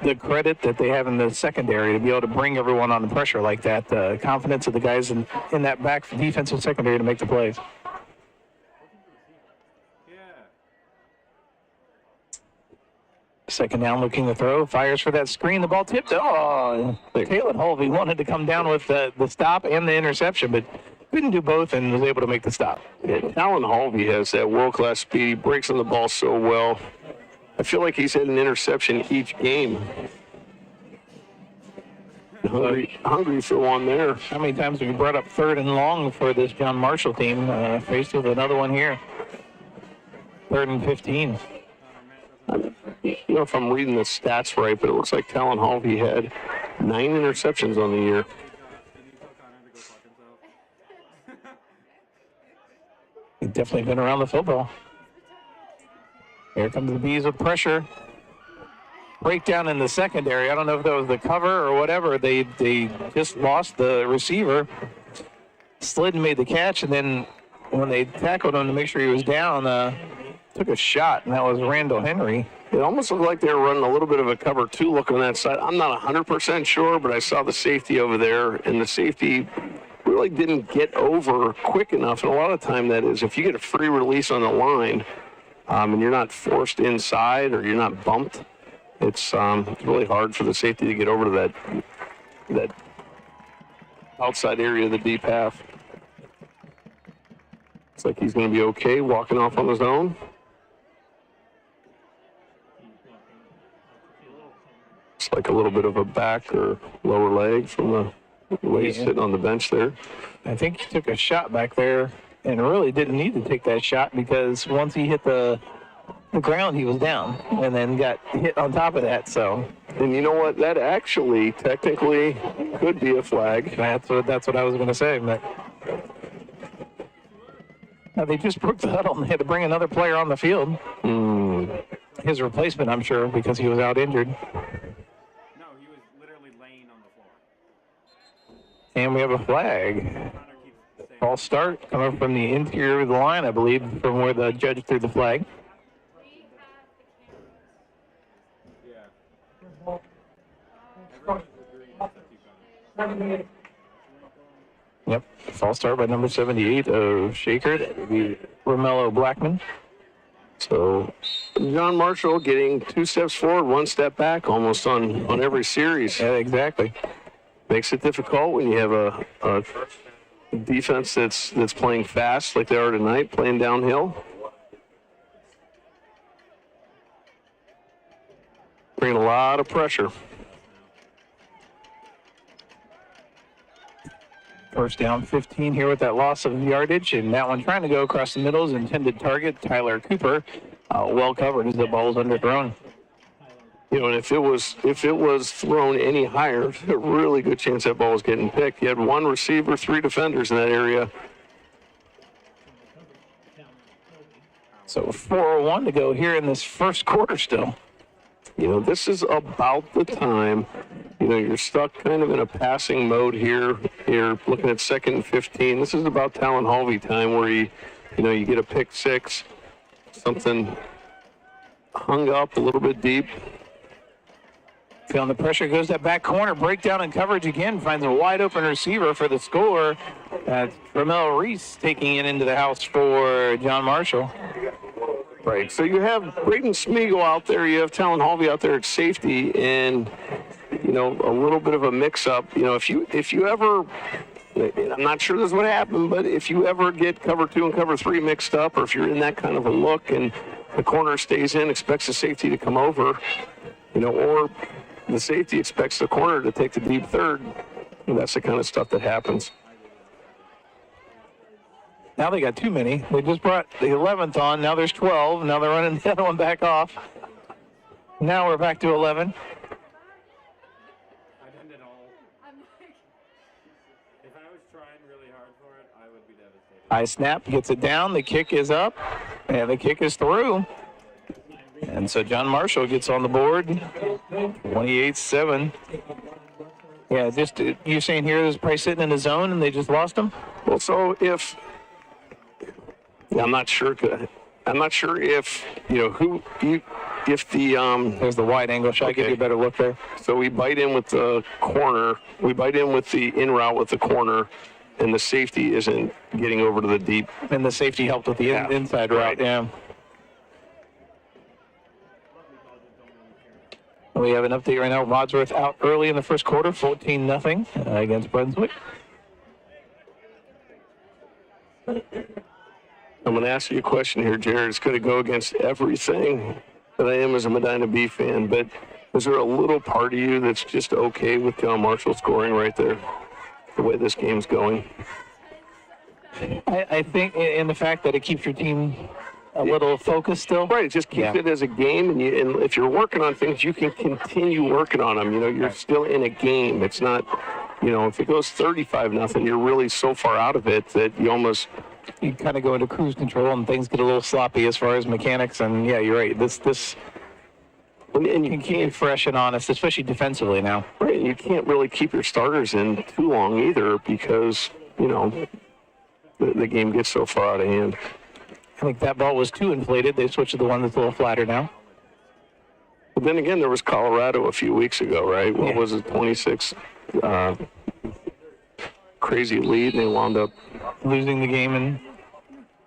the credit that they have in the secondary to be able to bring everyone on the pressure like that. The confidence of the guys in that back defensive secondary to make the plays. Yeah. Second down, looking to throw, fires for that screen. The ball tipped. Oh, Taylor Holvey wanted to come down with the stop and the interception, but couldn't do both and was able to make the stop. Yeah, Talon Holvey has that world-class speed. He breaks on the ball so well. I feel like he's had an interception each game. Hungry for one there. How many times have we brought up 3rd and long for this John Marshall team? Faced with another one here. 3rd and 15. I don't know if I'm reading the stats right, but it looks like Talon Holvey had 9 interceptions on the year. He's definitely been around the football. Here comes the Bees with pressure. Breakdown in the secondary. I don't know if that was the cover or whatever. They just lost the receiver. Slid and made the catch, and then when they tackled him to make sure he was down, took a shot, and that was Randall Henry. It almost looked like they were running a little bit of a cover 2 look on that side. I'm not 100% sure, but I saw the safety over there, and the safety really didn't get over quick enough. And a lot of time that is, if you get a free release on the line, and you're not forced inside or you're not bumped, it's really hard for the safety to get over to that outside area of the deep half. Looks like he's going to be okay walking off on his own. It's like a little bit of a back or lower leg from the way he's sitting on the bench there. I think he took a shot back there and really didn't need to take that shot because once he hit the ground, he was down and then got hit on top of that. So, and you know what? That actually technically could be a flag. That's what I was going to say. But now they just broke the huddle and they had to bring another player on the field. His replacement, I'm sure, because he was out injured. No, he was literally laying on the floor. And we have a flag. False start coming from the interior of the line, I believe, from where the judge threw the flag. Yep, false start by number 78 of Shaker. That would be Romello Blackman. So John Marshall getting 2 steps forward, 1 step back almost on every series. Yeah, exactly. Makes it difficult when you have a defense that's playing fast like they are tonight, playing downhill. Bringing a lot of pressure. First down 15 here with that loss of yardage, and that one trying to go across the middle is intended target, Tyler Cooper. Well covered as the ball is underthrown. You know, and if it was thrown any higher, there's a really good chance that ball was getting picked. You had 1 receiver, 3 defenders in that area. So 4:01 to go here in this first quarter still. You know, this is about the time, you know, you're stuck kind of in a passing mode here. You're looking at 2nd and 15. This is about Talon Holvey time where you get a pick 6, something hung up a little bit deep. Feeling the pressure, goes that back corner, breakdown and coverage again, finds a wide open receiver for the score. That's Ramel Reese taking it into the house for John Marshall. Right, so you have Braden Smeagol out there, you have Talon Holvey out there at safety, and, you know, a little bit of a mix-up. You know, if you ever, I'm not sure this is what happened, but if you ever get cover 2 and cover 3 mixed up, or if you're in that kind of a look and the corner stays in, expects the safety to come over, or the safety expects the corner to take the deep third, that's the kind of stuff that happens. Now they got too many. They just brought the 11th on. Now there's 12. Now they're running the other one back off. Now we're back to 11. I'd end it all. If I was trying really hard for it, I would be devastated. High snap, gets it down. The kick is up, and the kick is through. And so John Marshall gets on the board, 28-7. Yeah, just you're saying here is probably sitting in the zone and they just lost him? Well, so I'm not sure if if the There's the wide angle shot. Okay. Give you a better look there. So we bite in with the corner. We bite in with the in route with the corner, and the safety isn't getting over to the deep. And the safety helped with the inside route. Right. Yeah. We have an update right now. Wadsworth out early in the first quarter, 14-0 against Brunswick. I'm going to ask you a question here, Jared. It's going to go against everything that I am as a Medina Bee fan, but is there a little part of you that's just okay with John Marshall scoring right there, the way this game's going? I think in the fact that it keeps your team a little focused still. Right, it just keeps it as a game, and if you're working on things, you can continue working on them. You're still in a game. It's not, if it goes 35-0, you're really so far out of it that you kind of go into cruise control and things get a little sloppy as far as mechanics. And yeah, you're right. And you can't be fresh and honest, especially defensively now. Right, and you can't really keep your starters in too long either because the game gets so far out of hand. I think that ball was too inflated. They switched to the one that's a little flatter now. But then again, there was Colorado a few weeks ago, right? What was it, 26 crazy lead, and they wound up losing the game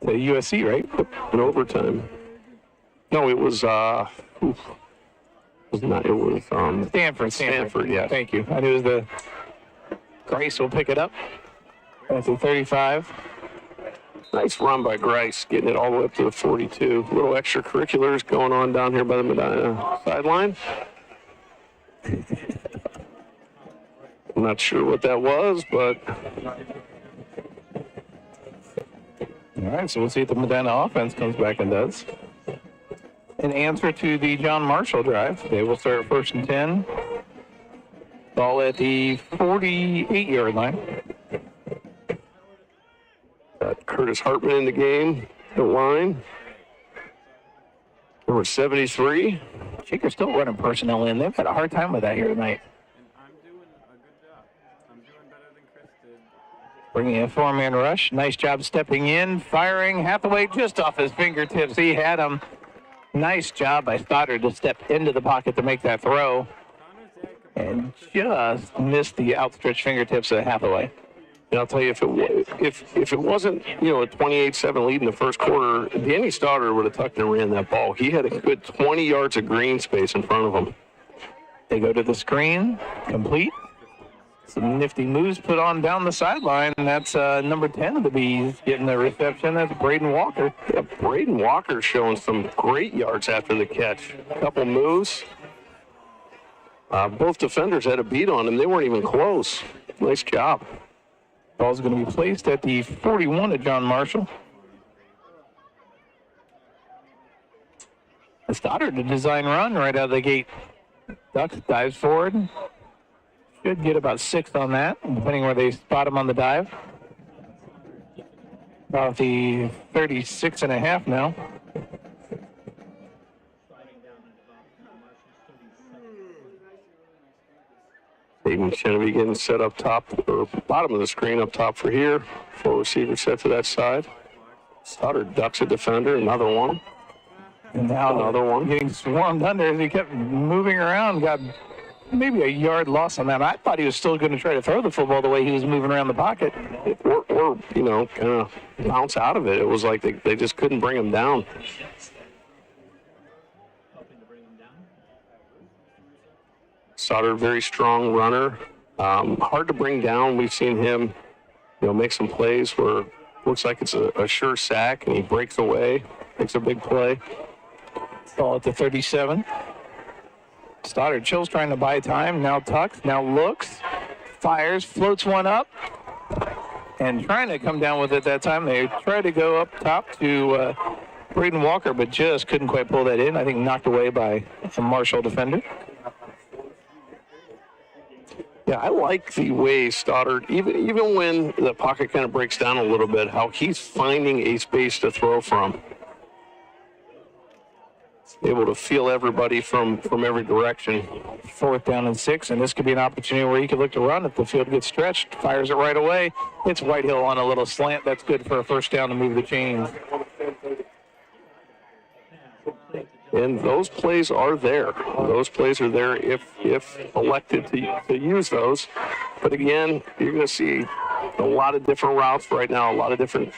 to USC, right? In overtime. No, it was it was not. It was Stanford. Yeah. Thank you. I knew it was Grace will pick it up. That's a 35. Nice run by Grice, getting it all the way up to the 42. Little extracurriculars going on down here by the Medina sideline. I'm not sure what that was, but... All right, so we'll see if the Medina offense comes back and does. In answer to the John Marshall drive, they will start first and 10. Ball at the 48-yard line. Got Curtis Hartman in the game, the line. Number 73. Shaker's still running personnel in. They've had a hard time with that here tonight. And I'm doing a good job. I'm doing better than Chris did. Bringing a four-man rush. Nice job stepping in, firing. Hathaway just off his fingertips. He had him. Nice job by Stoddard to step into the pocket to make that throw. And just missed the outstretched fingertips of Hathaway. And I'll tell you, if it wasn't, a 28-7 lead in the first quarter, Danny Stoddard would have tucked and ran that ball. He had a good 20 yards of green space in front of him. They go to the screen, complete. Some nifty moves put on down the sideline, and that's number 10 of the Bees getting the reception. That's Braden Walker. Yeah, Braden Walker showing some great yards after the catch. A couple moves. Both defenders had a beat on him. They weren't even close. Nice job. Ball's going to be placed at the 41 of John Marshall. Stoddard, a design run right out of the gate. Ducks, dives forward. Should get about 6 on that, depending where they spot him on the dive. About the 36.5 now. Aiden Chenevy getting set up top, or bottom of the screen up top for here. 4 receivers set to that side. Stoddard ducks a defender, another one. And now another one. Getting swarmed under as he kept moving around. Got maybe a yard loss on that. I thought he was still going to try to throw the football the way he was moving around the pocket. Or kind of bounce out of it. It was like they just couldn't bring him down. Stoddard, very strong runner. Hard to bring down. We've seen him make some plays where looks like it's a sure sack, and he breaks away, makes a big play. Ball at the 37. Stoddard Chill's trying to buy time. Now tucks, now looks, fires, floats one up, and trying to come down with it that time. They tried to go up top to Braden Walker, but just couldn't quite pull that in. I think knocked away by a Marshall defender. Yeah, I like the way Stoddard, even when the pocket kind of breaks down a little bit, how he's finding a space to throw from. Able to feel everybody from every direction. 4th down and 6, and this could be an opportunity where he could look to run if the field gets stretched. Fires it right away. It's Whitehill on a little slant. That's good for a first down to move the chains. And those plays are there. Those plays are there if elected to use those. But again, you're going to see a lot of different routes right now, a lot of different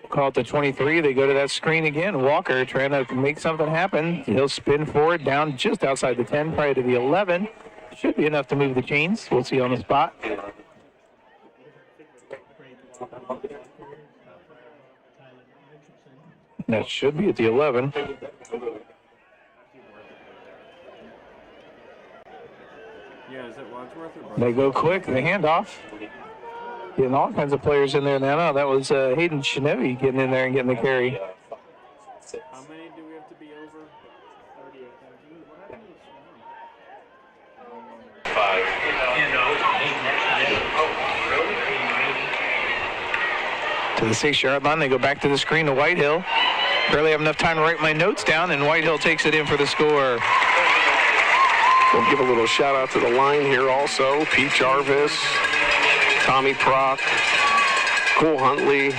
Call it the 23. They go to that screen again. Walker trying to make something happen. He'll spin forward down just outside the 10, probably to the 11. Should be enough to move the chains. We'll see on the spot. That should be at the 11. Yeah, is it Wadsworth or They go quick. The handoff. Getting all kinds of players in there now. No, that was Hayden Chenevy getting in there and getting the carry. How many do we have to be over? 5. To the 6-yard line, they go back to the screen to Whitehill. Barely have enough time to write my notes down, and Whitehill takes it in for the score. We'll give a little shout out to the line here also. Pete Jarvis, Tommy Prock, Cole Huntley,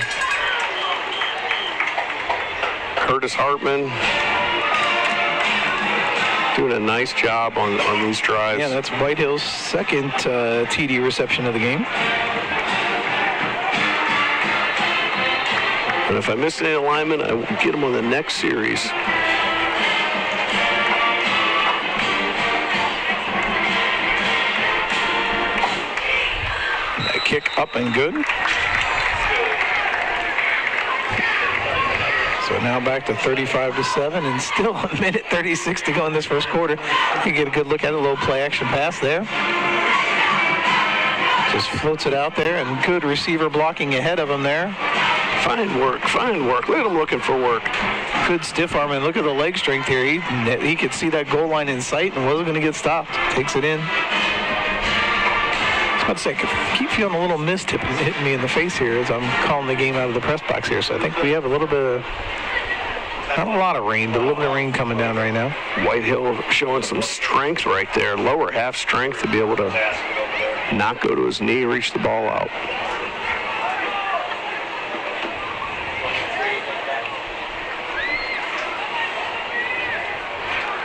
Curtis Hartman. Doing a nice job on these drives. Yeah, that's Whitehill's second TD reception of the game. And if I miss any alignment, I will get them on the next series. A kick up and good. So now back to 35-7, and still a minute 36 to go in this first quarter. You get a good look at a little play action pass there. Just floats it out there, and good receiver blocking ahead of him there. Fine work, fine work. Look at him looking for work. Good stiff arm, and look at the leg strength here. He could see that goal line in sight and wasn't going to get stopped. Takes it in. I'd say I keep feeling a little mist hitting me in the face here as I'm calling the game out of the press box here. So I think we have a little bit of, not a lot of rain, but a little bit of rain coming down right now. Whitehill showing some strength right there. Lower half strength to be able to not go to his knee, reach the ball out.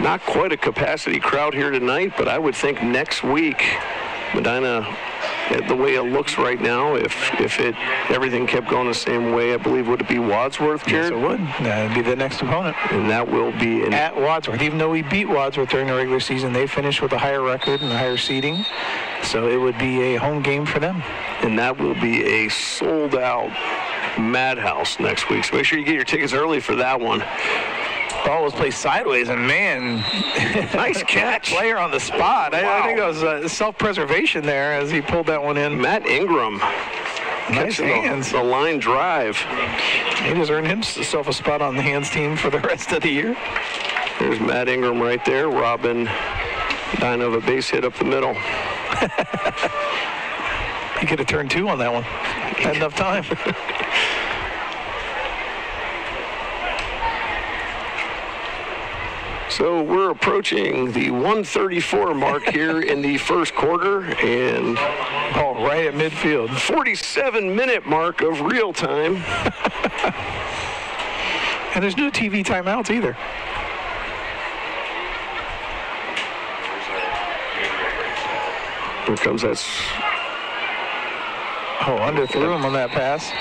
Not quite a capacity crowd here tonight, but I would think next week, Medina, the way it looks right now, if everything kept going the same way, I believe, would it be Wadsworth, Jared? Yes, it would. That would be the next opponent. And that will be at Wadsworth. Even though we beat Wadsworth during the regular season, they finished with a higher record and a higher seeding. So it would be a home game for them. And that will be a sold-out madhouse next week. So make sure you get your tickets early for that one. Ball was placed sideways, and man, nice catch. Player on the spot. Wow. I think it was self-preservation there as he pulled that one in. Matt Ingram. Nice hands. The line drive. He just earned himself a spot on the hands team for the rest of the year. There's Matt Ingram right there, robbing Dinah of a base hit up the middle. He could have turned 2 on that one. Had enough time. So we're approaching the 1:34 mark here in the first quarter, and right at midfield. 47-minute mark of real time. And there's no TV timeouts either. Here comes that. Underthrew him on that pass.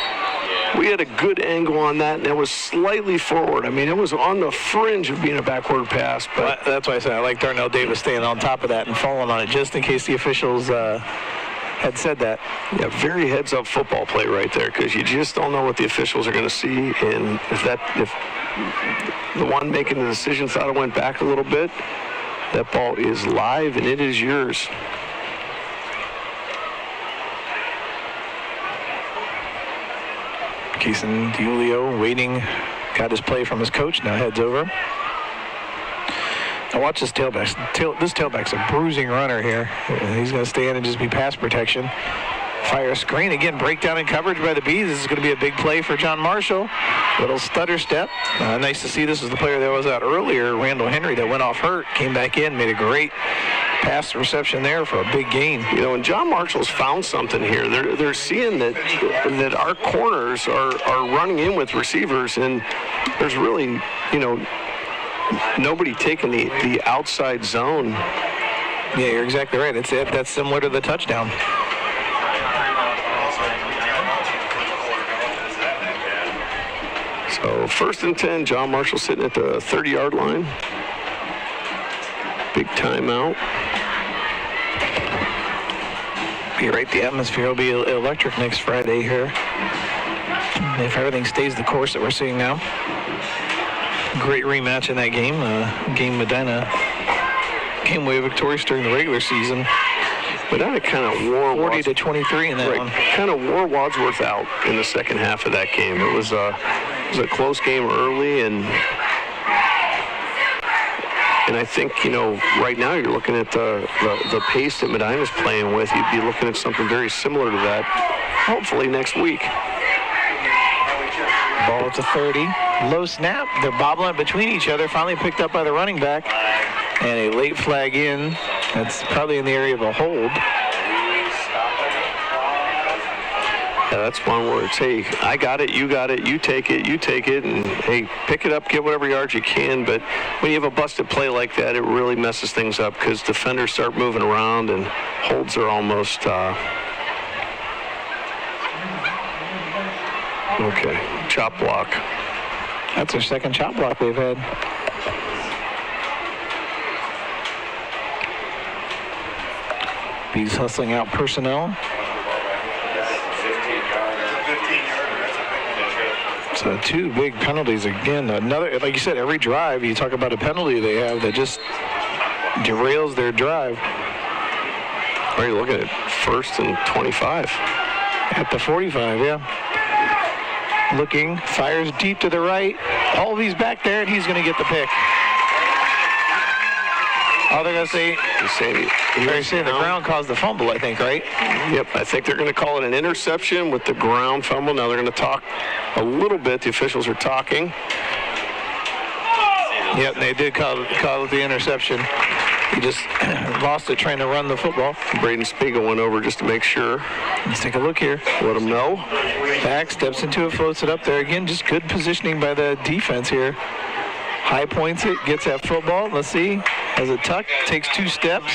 We had a good angle on that, and it was slightly forward. I mean, it was on the fringe of being a backward pass. But that's why I said I like Darnell Davis staying on top of that and falling on it just in case the officials had said that. Yeah, very heads-up football play right there, because you just don't know what the officials are going to see, and if the one making the decision thought it went back a little bit, that ball is live and it is yours. Keeson DiUlio waiting, got his play from his coach, now heads over. Now watch this tailback. This tailback's a bruising runner here. He's going to stand and just be pass protection. Fire a screen. Again, breakdown in coverage by the Bees. This is going to be a big play for John Marshall. Little stutter step. Nice to see. This is the player that was out earlier, Randall Henry, that went off hurt, came back in, made a great pass reception there for a big gain. You know, and John Marshall's found something here. They're seeing that our corners are running in with receivers, and there's really, nobody taking the outside zone. Yeah, you're exactly right. That's similar to the touchdown. So 1st and 10, John Marshall sitting at the 30-yard line. Big timeout. You're right, the atmosphere will be electric next Friday here. If everything stays the course that we're seeing now. Great rematch in that game. Medina came away victorious during the regular season. Medina kind of wore 40-23 in that one. Kind of wore Wadsworth out in the second half of that game. It was a close game early, and I think, right now you're looking at the pace that Medina's playing with. You'd be looking at something very similar to that, hopefully next week. Ball to 30. Low snap. They're bobbling between each other. Finally picked up by the running back. And a late flag in. That's probably in the area of a hold. Yeah, that's one where it's, hey, I got it, you take it, and hey, pick it up, get whatever yards you can. But when you have a busted play like that, it really messes things up, because defenders start moving around and holds are almost okay. Chop block. That's their second chop block they've had. Bees hustling out personnel. So 2 big penalties again. Another, like you said, every drive you talk about a penalty they have that just derails their drive. Are you looking at 1st and 25? At the 45, yeah. Looking, fires deep to the right. Alvey's back there, and he's going to get the pick. Oh, they're going to say, they're saying the ground caused the fumble, I think, right? Yep, I think they're going to call it an interception with the ground fumble. Now they're going to talk a little bit. The officials are talking. Yep, they did call it the interception. He just lost it trying to run the football. Braden Spiegel went over just to make sure. Let's take a look here. Let him know. Back, steps into it, floats it up there. Again, just good positioning by the defense here. High points it, gets that football. Let's see. Has it tucked, takes 2 steps.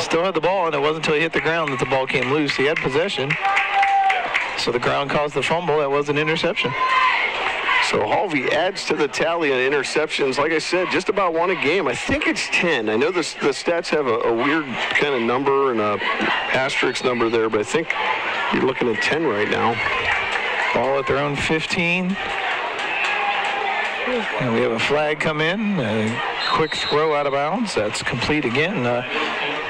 Still had the ball, and it wasn't until he hit the ground that the ball came loose. He had possession. So the ground caused the fumble. That was an interception. So Halvey adds to the tally of interceptions. Like I said, just about one a game. I think it's 10. I know the stats have a weird kind of number and a asterisk number there, but I think you're looking at 10 right now. Ball at their own 15. And we have a flag come in. A quick throw out of bounds. That's complete again.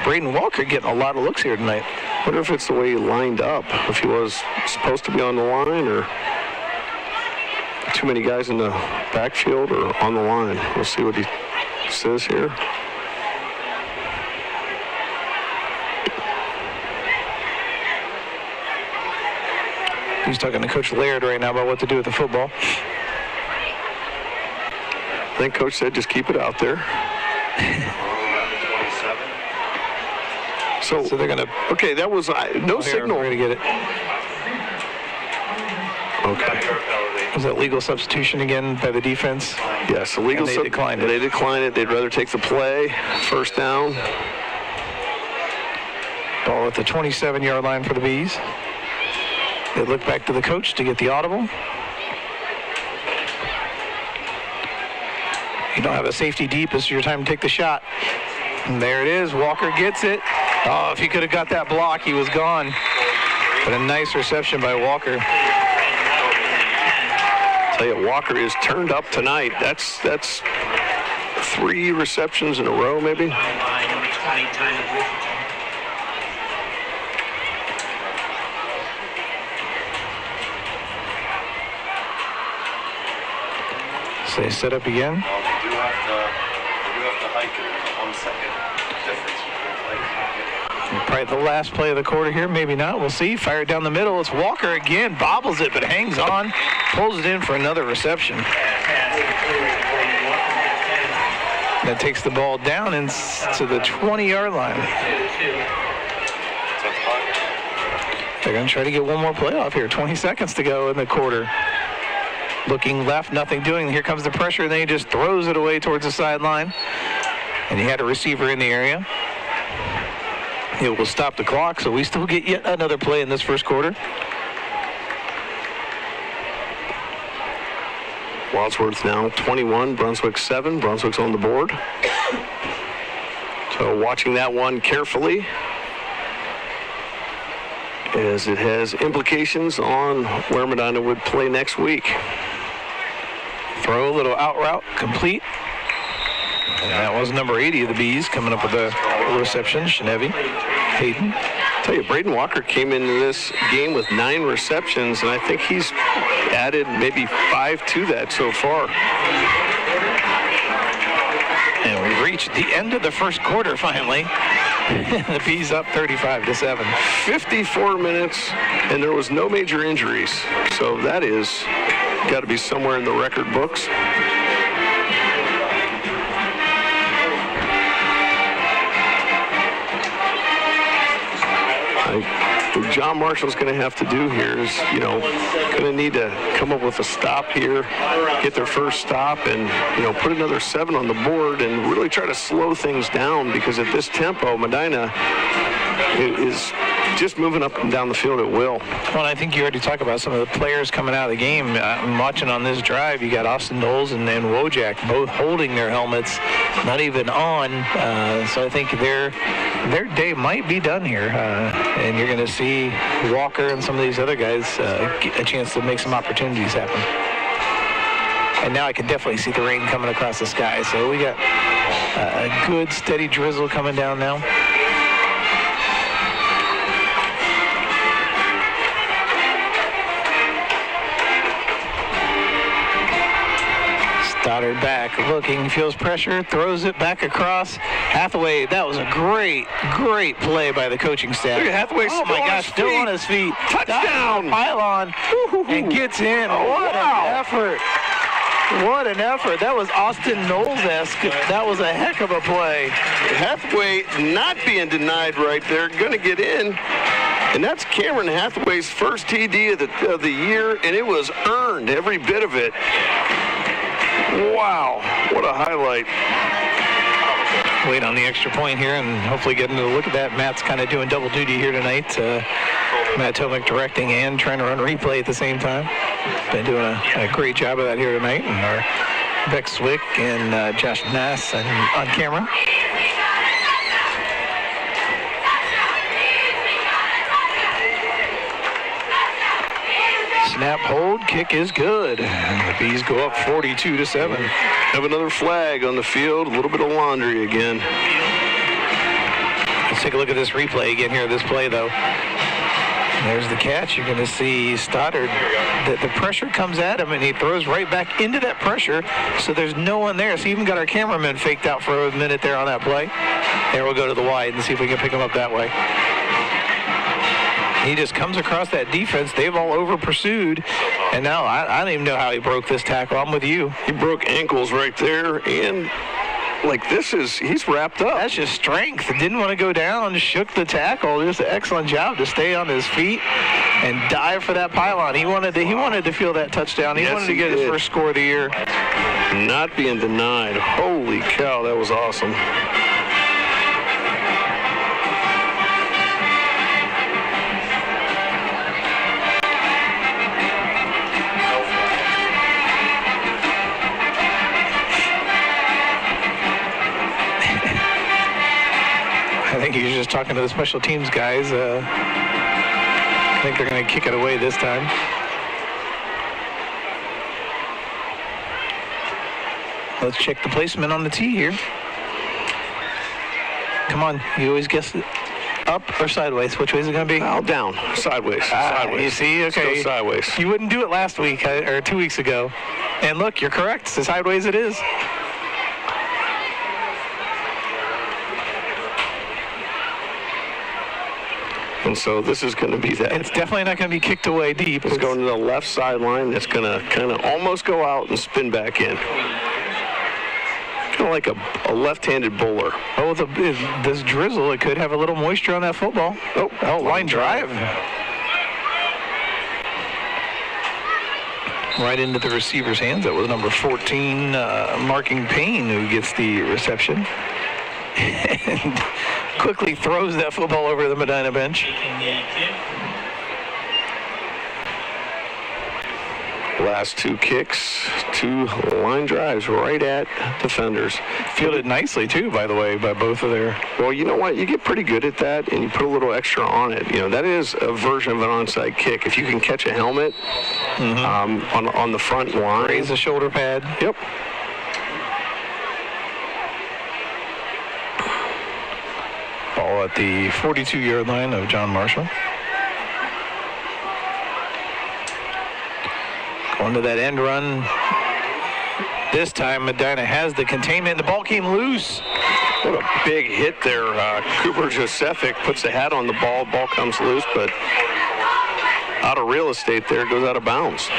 Braden Walker getting a lot of looks here tonight. I wonder if it's the way he lined up. If he was supposed to be on the line, or too many guys in the backfield, or on the line. We'll see what he says here. He's talking to Coach Laird right now about what to do with the football. I think Coach said just keep it out there. So they're going to... Okay, that was no signal. We're going to get it. Okay. Was that legal substitution again by the defense? Yes, illegal. They declined it. They declined it. They'd rather take the play. 1st down. Ball at the 27-yard line for the Bees. They look back to the coach to get the audible. You don't have a safety deep. This is your time to take the shot. And there it is. Walker gets it. Oh, if he could have got that block, he was gone. But a nice reception by Walker. Tell you, Walker is turned up tonight. That's 3 receptions in a row, maybe. So they set up again. They do have to hike it. 1 second difference between Probably the last play of the quarter here. Maybe not. We'll see. Fired down the middle. It's Walker again. Bobbles it, but hangs on. Pulls it in for another reception. That takes the ball down to the 20-yard line. They're going to try to get one more play off here. 20 seconds to go in the quarter. Looking left, nothing doing. Here comes the pressure, and then he just throws it away towards the sideline. And he had a receiver in the area. It will stop the clock, so we still get yet another play in this first quarter. Wadsworth now 21, Brunswick 7. Brunswick's on the board. So watching that one carefully, as it has implications on where Medina would play next week. Throw a little out route, complete. And that was number 80 of the Bees coming up with a reception, Shinevi Hayden. Tell you, Braden Walker came into this game with 9 receptions, and I think he's added maybe 5 to that so far. And we've reached the end of the first quarter finally. The Bees up 35-7. 54 minutes, and there was no major injuries. So that is got to be somewhere in the record books. What John Marshall's going to have to do here is, going to need to come up with a stop here, get their first stop, and, put another 7 on the board and really try to slow things down, because at this tempo, Medina is just moving up and down the field at will. Well, I think you already talked about some of the players coming out of the game. I'm watching on this drive, you got Austin Knowles and Wojak both holding their helmets, not even on. So I think their day might be done here. And you're going to see Walker and some of these other guys get a chance to make some opportunities happen. And now I can definitely see the rain coming across the sky. So we got a good steady drizzle coming down now. Stoddard back, looking, feels pressure, throws it back across. Hathaway, that was a great play by the coaching staff. Look at Hathaway, oh my gosh, still on his feet. Touchdown! Pylon, and gets in. What an effort. What an effort. That was Austin Knowles-esque. That was a heck of a play. Hathaway not being denied right there, going to get in. And that's Cameron Hathaway's first TD of the year, and it was earned, every bit of it. Wow, what a highlight. Wait on the extra point here and hopefully getting a look at that. Matt's kind of doing double duty here tonight. Matt Tomic directing and trying to run replay at the same time. Been doing a great job of that here tonight. And our Beck Swick and Josh Nass on camera. Snap, hold, kick is good. And the Bees go up 42-7. Have another flag on the field. A little bit of laundry again. Let's take a look at this replay again here, this play though. There's the catch. You're going to see Stoddard. The pressure comes at him, and he throws right back into that pressure, so there's no one there. So we even got our cameraman faked out for a minute there on that play. There, we'll go to the wide and see if we can pick him up that way. He just comes across that defense. They've all over-pursued, and now I don't even know how he broke this tackle. I'm with you. He broke ankles right there, and he's wrapped up. That's just strength. Didn't want to go down, just shook the tackle. Just an excellent job to stay on his feet and dive for that pylon. He wanted to feel that touchdown. He wanted to get his first score of the year. Not being denied. Holy cow, that was awesome. I think he's just talking to the special teams guys. I think they're going to kick it away this time. Let's check the placement on the tee here. Come on, you always guess it. Up or sideways? Which way is it going to be? Oh, down. Sideways. Sideways. You see? Okay. Let's go sideways. You wouldn't do it last week or 2 weeks ago. And look, you're correct. It's sideways it is. And so this is going to be that. It's definitely not going to be kicked away deep. It's going to the left sideline. It's going to kind of almost go out and spin back in. Kind of like a left-handed bowler. Oh, this drizzle, it could have a little moisture on that football. Oh, line drive. Right into the receiver's hands. That was number 14, Marking Payne, who gets the reception. And quickly throws that football over the Medina bench. Last 2 kicks, 2 line drives right at defenders. Fielded nicely, too, by the way, by both of their... Well, you know what? You get pretty good at that, and you put a little extra on it. You know, that is a version of an onside kick. If you can catch a helmet on the front line. Raise the shoulder pad. Yep. Ball at the 42-yard line of John Marshall. Going to that end run. This time, Medina has the containment. The ball came loose. What a big hit there. Cooper Josefic puts the hat on the ball. Ball comes loose, but out of real estate there. Goes out of bounds.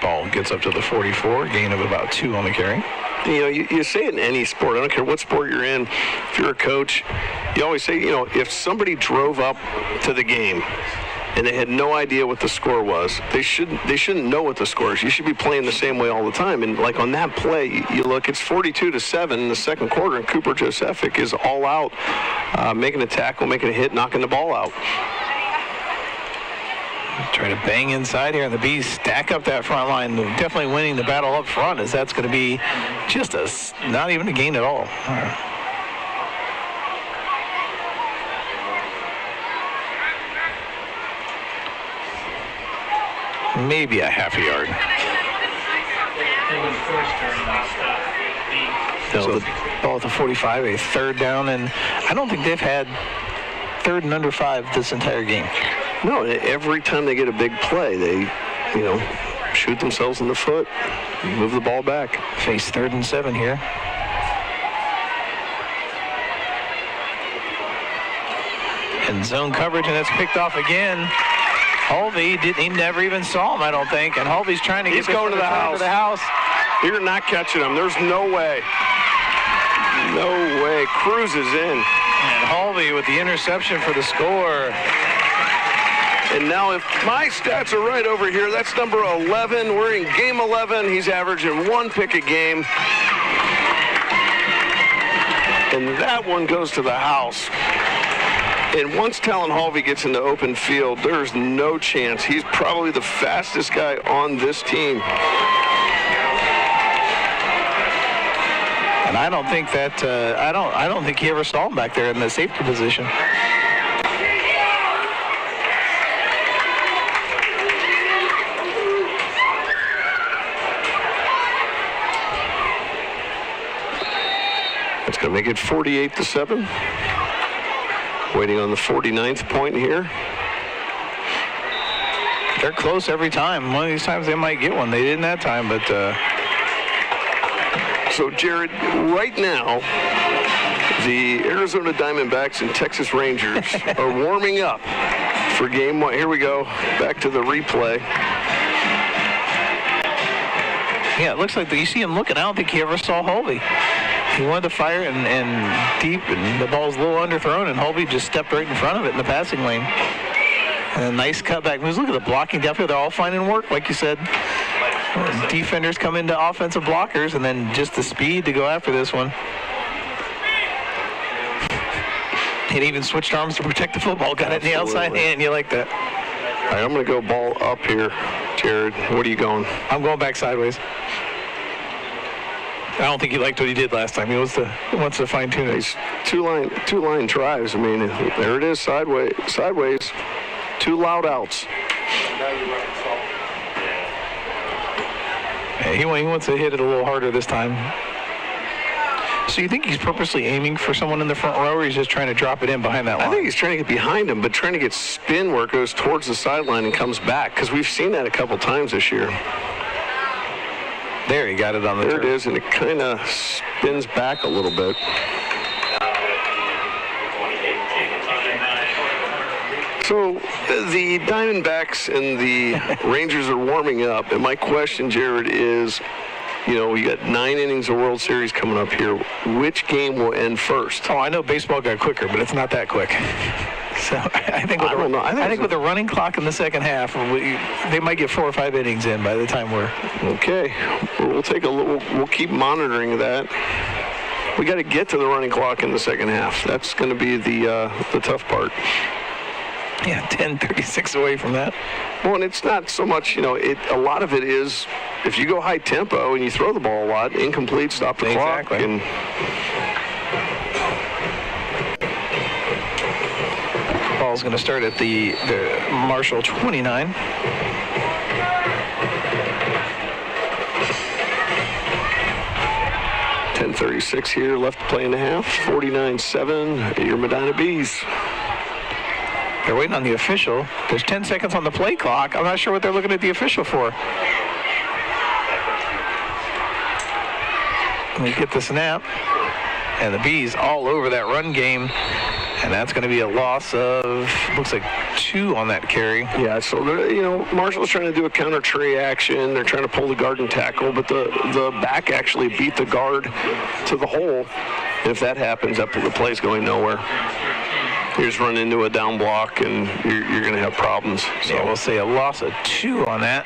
Ball gets up to the 44. Gain of about 2 on the carry. You know, you say it in any sport. I don't care what sport you're in. If you're a coach, you always say, you know, if somebody drove up to the game and they had no idea what the score was, they shouldn't know what the score is. You should be playing the same way all the time. And like on that play, you look, it's 42-7 in the second quarter, and Cooper Josefic is all out, making a tackle, making a hit, knocking the ball out. Try to bang inside here, and the Bees stack up that front line. Definitely winning the battle up front, as that's going to be just not even a gain at all. Maybe a half a yard. So the ball at the 45, a third down, and I don't think they've had 3rd and under 5 this entire game. No, every time they get a big play, they, you know, shoot themselves in the foot, move the ball back. Face 3rd and 7 here. And zone coverage, and it's picked off again. Hulvey he never even saw him, I don't think. And Hulvey's trying to get going to the house. You're not catching him. There's no way. No way. Cruises in. And Hulvey with the interception for the score. And now if my stats are right over here, that's number 11. We're in game 11. He's averaging 1 pick a game. And that one goes to the house. And once Talon Hulvey gets into open field, there's no chance. He's probably the fastest guy on this team. And I don't think that I don't think he ever saw him back there in the safety position. It's going to make it 48-7. Waiting on the 49th point here. They're close every time. One of these times they might get one. They didn't that time, but... So, Jared, right now, the Arizona Diamondbacks and Texas Rangers are warming up for game 1. Here we go. Back to the replay. Yeah, it looks like you see him looking. I don't think he ever saw Hulvey. He wanted to fire and deep, and the ball's a little underthrown, and Hulvey just stepped right in front of it in the passing lane. And a nice cutback moves. Look at the blocking down here. They're all finding work, like you said. Defenders come into offensive blockers, and then just the speed to go after this one. It even switched arms to protect the football. Got it in the outside hand. You like that. All right, I'm going to go ball up here. Jared, what are you going? I'm going back sideways. I don't think he liked what he did last time. He wants to fine tune it. He's two line drives. I mean, there it is, sideways. 2 loud outs. Yeah, he wants to hit it a little harder this time. So you think he's purposely aiming for someone in the front row, or he's just trying to drop it in behind that line? I think he's trying to get behind him, but trying to get spin where it goes towards the sideline and comes back, because we've seen that a couple times this year. There, he got it on the There turf. it is, and it kind of spins back a little bit. So the Diamondbacks and the Rangers are warming up, and my question, Jared, is, you know, we got 9 innings of World Series coming up here. Which game will end first? Oh, I know baseball got quicker, but it's not that quick. So I think with the running clock in the second half, they might get 4 or 5 innings in by the time we're. Okay, we'll keep monitoring that. We got to get to the running clock in the second half. That's going to be the tough part. Yeah, 10:36 away from that. Well, and it's not so much, you know, a lot of it is if you go high tempo and you throw the ball a lot, incomplete, stop the clock. And ball's going to start at the Marshall 29. .36 here, left to play in the half. 49-7, your Medina Bees. They're waiting on the official. There's 10 seconds on the play clock. I'm not sure what they're looking at the official for. Let me get the snap. And the Bees all over that run game. And that's going to be a loss of, looks like 2 on that carry. Yeah, so, you know, Marshall's trying to do a counter tree action. They're trying to pull the guard and tackle, but the back actually beat the guard to the hole. And if that happens, the play's going nowhere. You just run into a down block, and you're going to have problems. So yeah, we'll say a loss of 2 on that.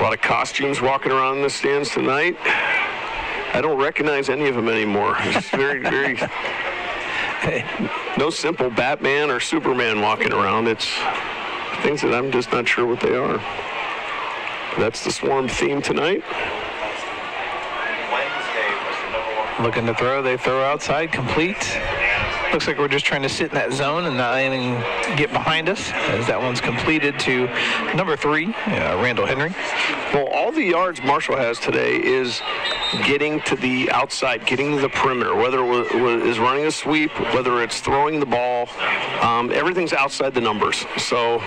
A lot of costumes walking around in the stands tonight. I don't recognize any of them anymore. It's very, very... No simple Batman or Superman walking around. It's things that I'm just not sure what they are. That's the Swarm theme tonight. Looking to throw. They throw outside, complete. Looks like we're just trying to sit in that zone and not even get behind us, as that one's completed to number 3, Randall Henry. Well, all the yards Marshall has today is getting to the outside, getting to the perimeter, whether it is running a sweep, whether it's throwing the ball. Everything's outside the numbers. So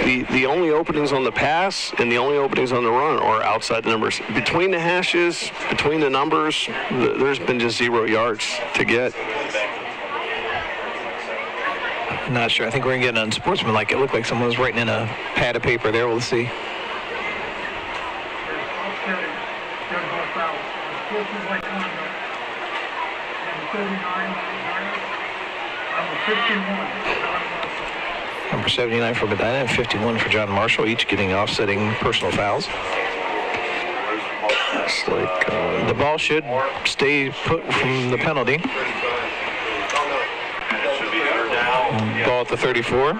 the only openings on the pass and the only openings on the run are outside the numbers. Between the hashes, between the numbers, there's been just 0 yards to get. Not sure. I think we're going to get unsportsmanlike. It looked like someone was writing in a pad of paper there. We'll see. Number 79 for Medina and 51 for John Marshall, each getting offsetting personal fouls. It's like the ball should stay put from the penalty. Ball at the 34. 34,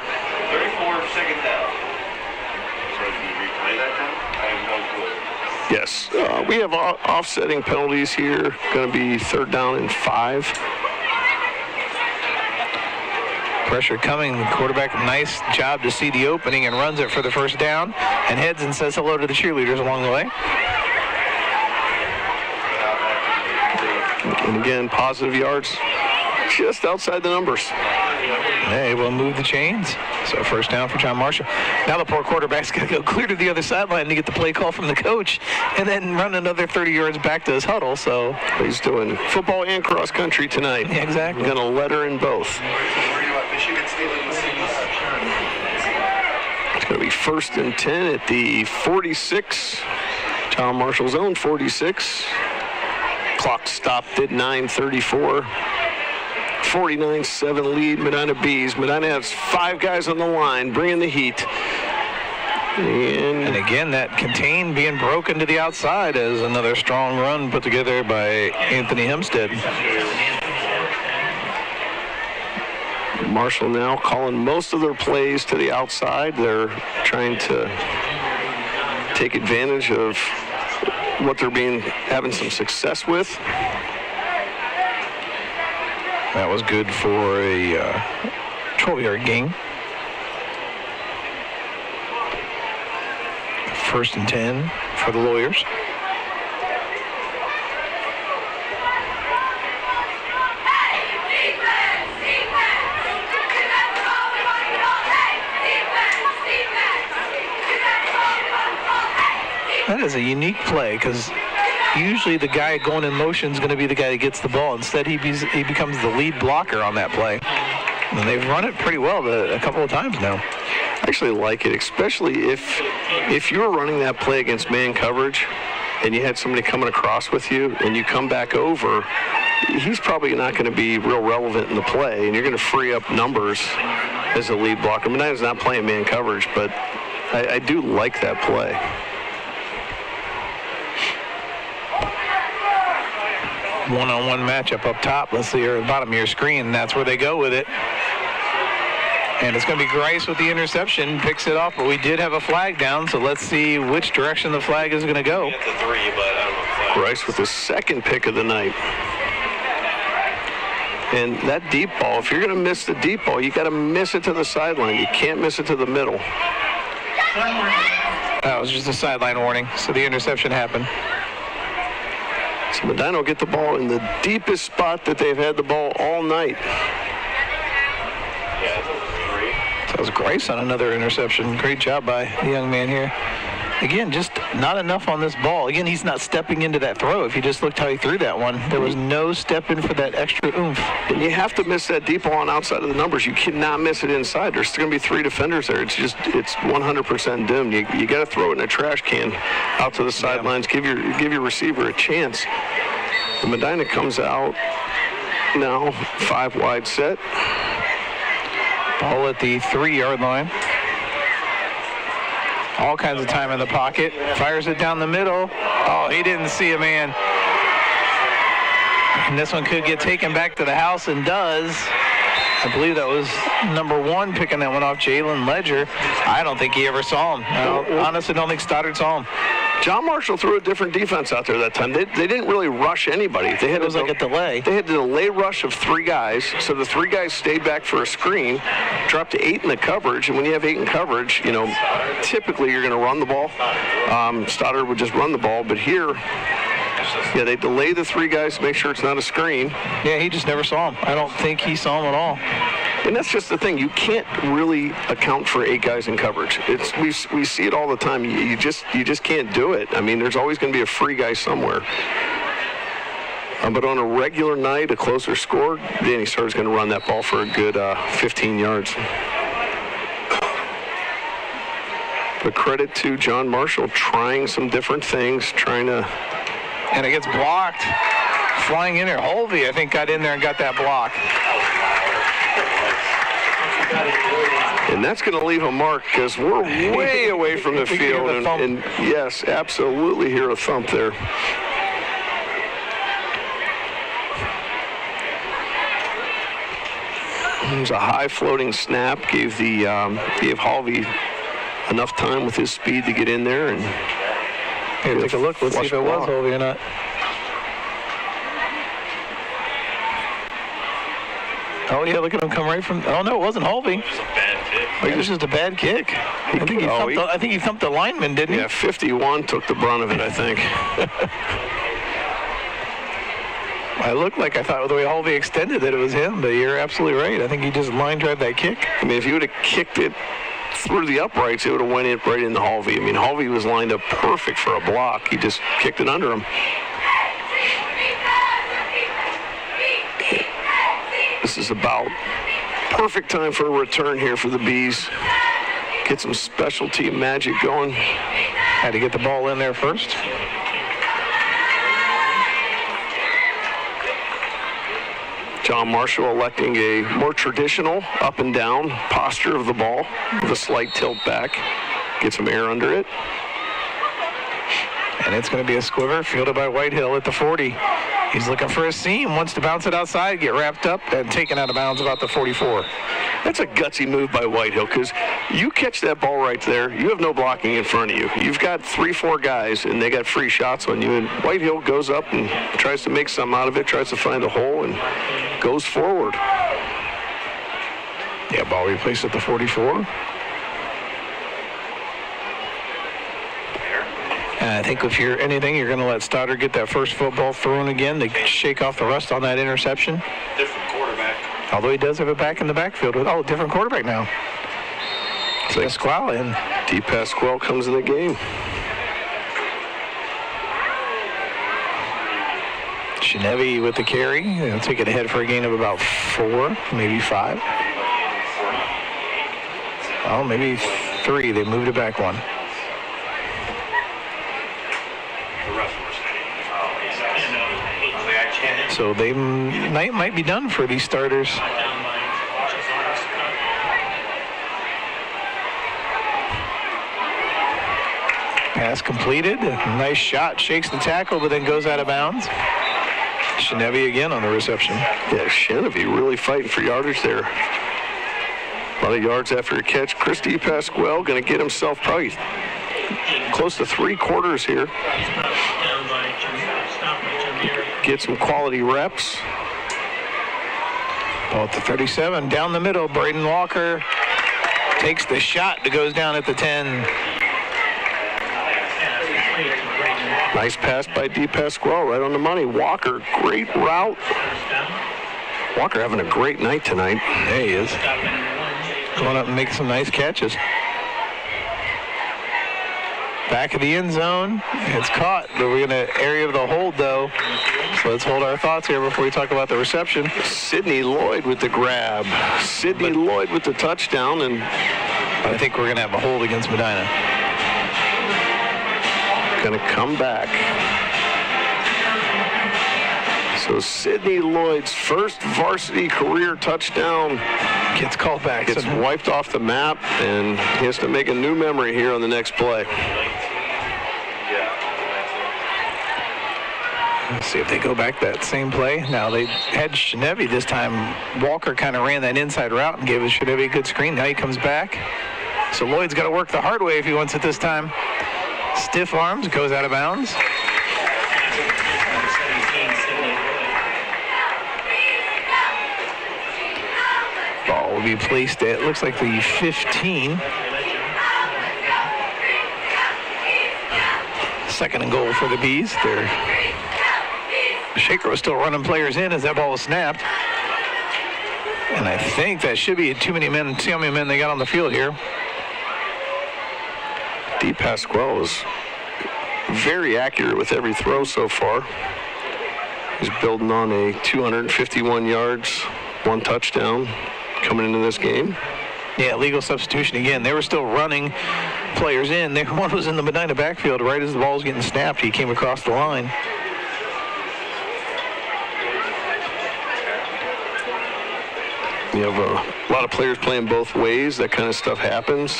second down. Yes, we have offsetting penalties here. Going to be 3rd down and 5. Pressure coming. The quarterback, nice job to see the opening and runs it for the first down and heads and says hello to the cheerleaders along the way. And again, positive yards just outside the numbers. Hey, we'll move the chains. So first down for John Marshall. Now the poor quarterback's got to go clear to the other sideline to get the play call from the coach and then run another 30 yards back to his huddle. So he's doing football and cross country tonight. Yeah, exactly. Going to let her in both. It's going to be 1st and 10 at the 46. John Marshall's own 46. Clock stopped at 9:34. 49-7 lead, Medina Bees. Medina has 5 guys on the line, bringing the heat. And again, that contain being broken to the outside as another strong run put together by Anthony Hempstead. Marshall now calling most of their plays to the outside. They're trying to take advantage of what they're having some success with. That was good for a 12-yard gain. 1st and 10 for the Lawyers. That is a unique play because usually the guy going in motion is going to be the guy that gets the ball. Instead, he becomes the lead blocker on that play. And they've run it pretty well a couple of times now. I actually like it, especially if you were running that play against man coverage and you had somebody coming across with you and you come back over, he's probably not going to be real relevant in the play, and you're going to free up numbers as a lead blocker. Medina's not playing man coverage, but I do like that play. One-on-one matchup up top. Let's see, or bottom of your screen. That's where they go with it. And it's going to be Grice with the interception. Picks it off, but we did have a flag down, so let's see which direction the flag is going to go. It's a 3, but I don't know. Grice with the second pick of the night. And that deep ball, if you're going to miss the deep ball, you got to miss it to the sideline. You can't miss it to the middle. That was just a sideline warning, so the interception happened. So Medina will get the ball in the deepest spot that they've had the ball all night. Yeah, it's a 3. That was Grice on another interception. Great job by the young man here. Again, just not enough on this ball. Again, he's not stepping into that throw. If you just looked how he threw that one, there was no step in for that extra oomph. And you have to miss that deep ball on outside of the numbers. You cannot miss it inside. There's going to be 3 defenders there. It's 100% doomed. You got to throw it in a trash can out to the sidelines. Give your receiver a chance. And Medina comes out now, 5 wide set. Ball at the 3-yard line. All kinds of time in the pocket. Fires it down the middle. Oh, he didn't see a man. And this one could get taken back to the house, and does. I believe that was number 1 picking that one off, Jalen Ledger. I don't think he ever saw him. I honestly don't think Stoddard saw him. John Marshall threw a different defense out there that time. They didn't really rush anybody. It was like a delay. They had a delay rush of 3 guys, so the 3 guys stayed back for a screen, dropped to 8 in the coverage, and when you have 8 in coverage, typically you're going to run the ball. Stoddard would just run the ball, but here, they delay the 3 guys to make sure it's not a screen. Yeah, he just never saw him. I don't think he saw him at all. And that's just the thing. You can't really account for 8 guys in coverage. We see it all the time. You just can't do it. I mean, there's always going to be a free guy somewhere. But on a regular night, a closer score, Danny Starr's going to run that ball for a good 15 yards. But credit to John Marshall trying some different things, And it gets blocked. Flying in there. Holvey, I think, got in there and got that block. And that's going to leave a mark because we're way away from the field. And yes, absolutely hear a thump there. It was a high floating snap. Gave Holvey enough time with his speed to get in there. And here, take a look. Let's see if it was Holvey or not. Oh, yeah, look at him come right from... Oh, no, it wasn't Holvey. It was a bad kick. It was just a bad kick. I think he thumped the lineman, didn't he? Yeah, 51 took the brunt of it, I think. I looked like I thought the way Holvey extended that it was him, but you're absolutely right. I think he just line drive that kick. I mean, if he would have kicked it through the uprights, it would have went in right into Holvey. I mean, Holvey was lined up perfect for a block. He just kicked it under him. This is about perfect time for a return here for the Bees. Get some special team magic going. Had to get the ball in there first. John Marshall electing a more traditional up and down posture of the ball with a slight tilt back. Get some air under it. And it's going to be a squiver fielded by Whitehill at the 40. He's looking for a seam, wants to bounce it outside, get wrapped up, and taken out of bounds about the 44. That's a gutsy move by Whitehill, because you catch that ball right there, you have no blocking in front of you. You've got 3-4 guys, and they got free shots on you, and Whitehill goes up and tries to make something out of it, tries to find a hole, and goes forward. Yeah, ball replaced at the 44. I think if you're anything, you're going to let Stoddard get that first football thrown again to shake off the rust on that interception. Different quarterback. Although he does have it back in the backfield with different quarterback now. Pasquale in. DePasquale comes in the game. Shinevi with the carry. They'll take it ahead for a gain of about 4, maybe 5. Oh, maybe 3. They moved it back 1. So they might be done for these starters. Pass completed. Nice shot. Shakes the tackle, but then goes out of bounds. Shinevi again on the reception. Yeah, Shinevi really fighting for yardage there. A lot of yards after a catch. Chris DePasquale going to get himself probably close to 3 quarters here. Get some quality reps. Ball at the 37, down the middle. Braden Walker takes the shot that goes down at the 10. Nice pass by DePasquale, right on the money. Walker, great route. Walker having a great night tonight. Yeah, he is. Going up and making some nice catches. Back of the end zone. It's caught, but we're in an area of the hold, though. So let's hold our thoughts here before we talk about the reception. Sidney Lloyd with the grab. Sidney Lloyd with the touchdown, and I think we're going to have a hold against Medina. Going to come back. So Sidney Lloyd's first varsity career touchdown gets called back. Gets wiped off the map, and he has to make a new memory here on the next play. Let's see if they go back that same play. Now they had Shinevi this time. Walker kind of ran that inside route and gave Shinevi a good screen. Now he comes back. So Lloyd's got to work the hard way if he wants it this time. Stiff arms, goes out of bounds. Ball will be placed at, looks like the 15. Second and goal for the Bees. Shaker was still running players in as that ball was snapped. And I think that should be too many men. See how many men they got on the field here. DePasquale is very accurate with every throw so far. He's building on a 251 yards, 1 touchdown coming into this game. Yeah, legal substitution again. They were still running players in. One was in the Medina backfield right as the ball was getting snapped. He came across the line. You have a lot of players playing both ways. That kind of stuff happens.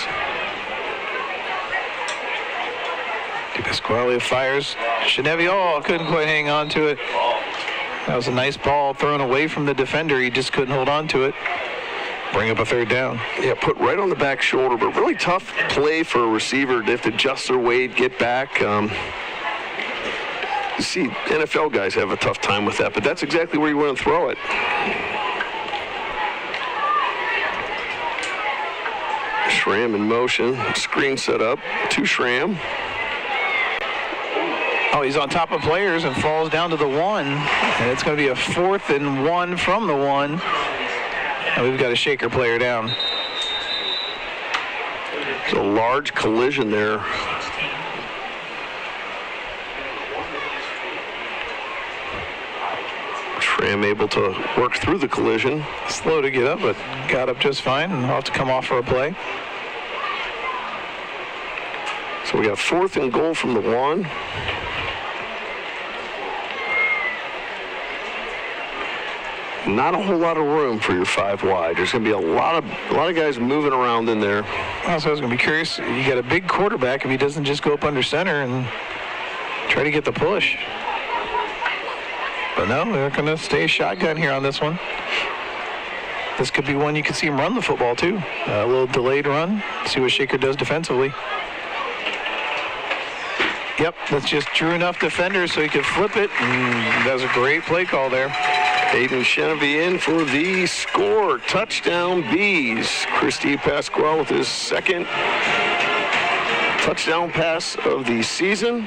Pasquale fires. Shinevi, couldn't quite hang on to it. That was a nice ball thrown away from the defender. He just couldn't hold on to it. Bring up a 3rd down. Yeah, put right on the back shoulder, but really tough play for a receiver. They have to adjust their weight, get back. You see, NFL guys have a tough time with that, but that's exactly where you want to throw it. Schramm in motion. Screen set up to Schramm. He's on top of players and falls down to the 1. And it's going to be a 4th and 1 from the 1. And we've got a Shaker player down. It's a large collision there. Schramm able to work through the collision. Slow to get up, but got up just fine, and I'll have to come off for a play. So we got 4th and goal from the 1. Not a whole lot of room for your 5 wide. There's going to be a lot of guys moving around in there. So I was going to be curious. You got a big quarterback if he doesn't just go up under center and try to get the push. But But no, they're going to stay shotgun here on this one. This could be one you could see him run the football, too. A little delayed run. See what Shaker does defensively. Yep, that's just true enough defender so he could flip it. And that was a great play call there. Aiden Chenevy in for the score. Touchdown Bees. Christy Pasquale with his second touchdown pass of the season.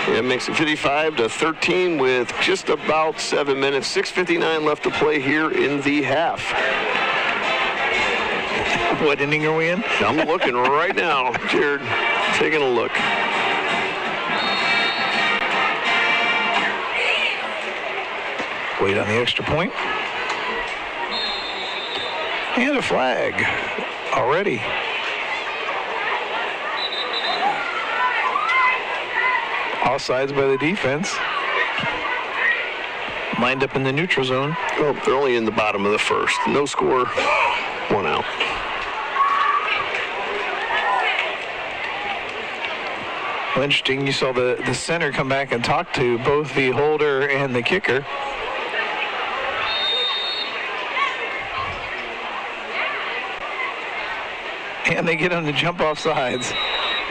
It makes it 55-13 with just about 7 minutes. 6:59 left to play here in the half. What inning are we in? I'm looking right now, Jared. Taking a look. Wait on the extra point. And a flag already. Offsides by the defense. Lined up in the neutral zone. Well, they're only in the bottom of the first. No score, 1 out. Well, interesting, you saw the center come back and talk to both the holder and the kicker. And they get him to jump off sides.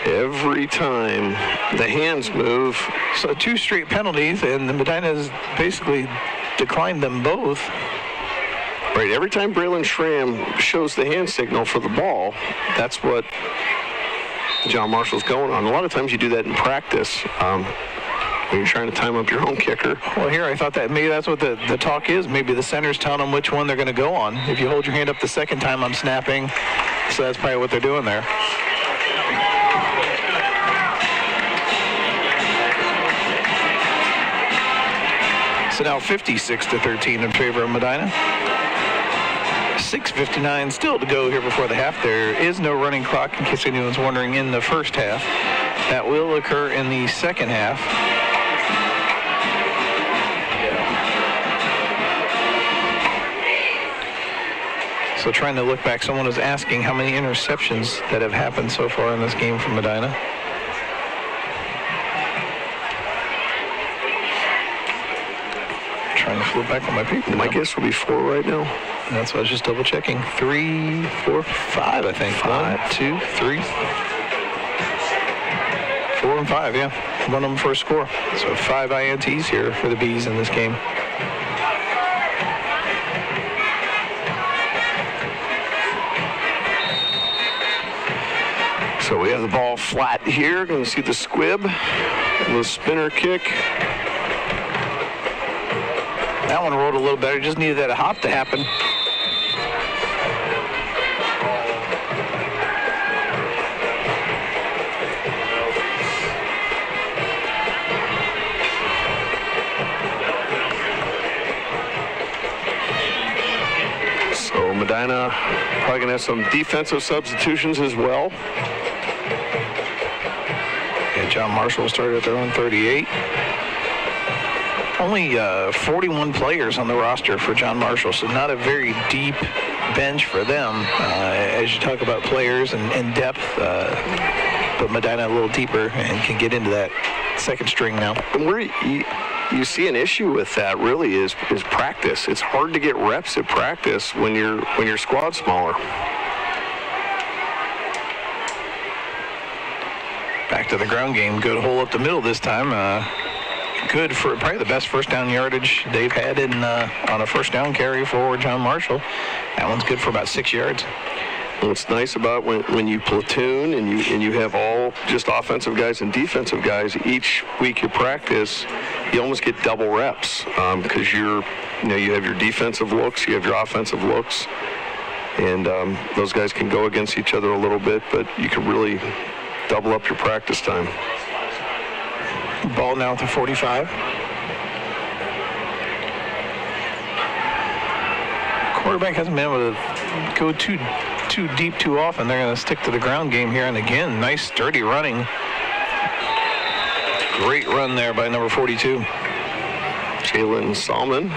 Every time the hands move. So 2 straight penalties, and the Medina's basically declined them both. Right, every time Braylon Schramm shows the hand signal for the ball, that's what John Marshall's going on. A lot of times you do that in practice when you're trying to time up your own kicker. Well, here I thought that maybe that's what the talk is. Maybe the center's telling them which one they're going to go on. If you hold your hand up the second time, I'm snapping. So that's probably what they're doing there. So now 56-13 in favor of Medina. 6:59 still to go here before the half. There is no running clock, in case anyone's wondering, in the first half. That will occur in the second half. So trying to look back, someone was asking how many interceptions that have happened so far in this game from Medina. Trying to flip back on my paper. My guess will be 4 right now. That's what I was just double checking. 3, 4, 5, I think. 5. 1, 2, 3. 4 and 5, yeah. One of them for a score. So 5 INTs here for the Bees in this game. So we have the ball flat here. Going to see the squib. The spinner kick. That one rolled a little better. Just needed that hop to happen. So Medina probably going to have some defensive substitutions as well. Yeah, John Marshall started at their own 38. Only 41 players on the roster for John Marshall, so not a very deep bench for them as you talk about players and depth. But Medina a little deeper and can get into that second string now. And where you see an issue with that really is practice. It's hard to get reps at practice when your squad's smaller. Back to the ground game. Good hole up the middle this time. Good for probably the best first down yardage they've had on a first down carry for John Marshall. That one's good for about 6 yards. What's nice about when you platoon and you have all just offensive guys and defensive guys, each week you practice, you almost get double reps because you have your defensive looks, you have your offensive looks, and those guys can go against each other a little bit, but you can really double up your practice time. Ball now at the 45. Quarterback hasn't been able to go too deep too often. They're going to stick to the ground game here. And again, nice sturdy running. Great run there by number 42. Jalen Salmon.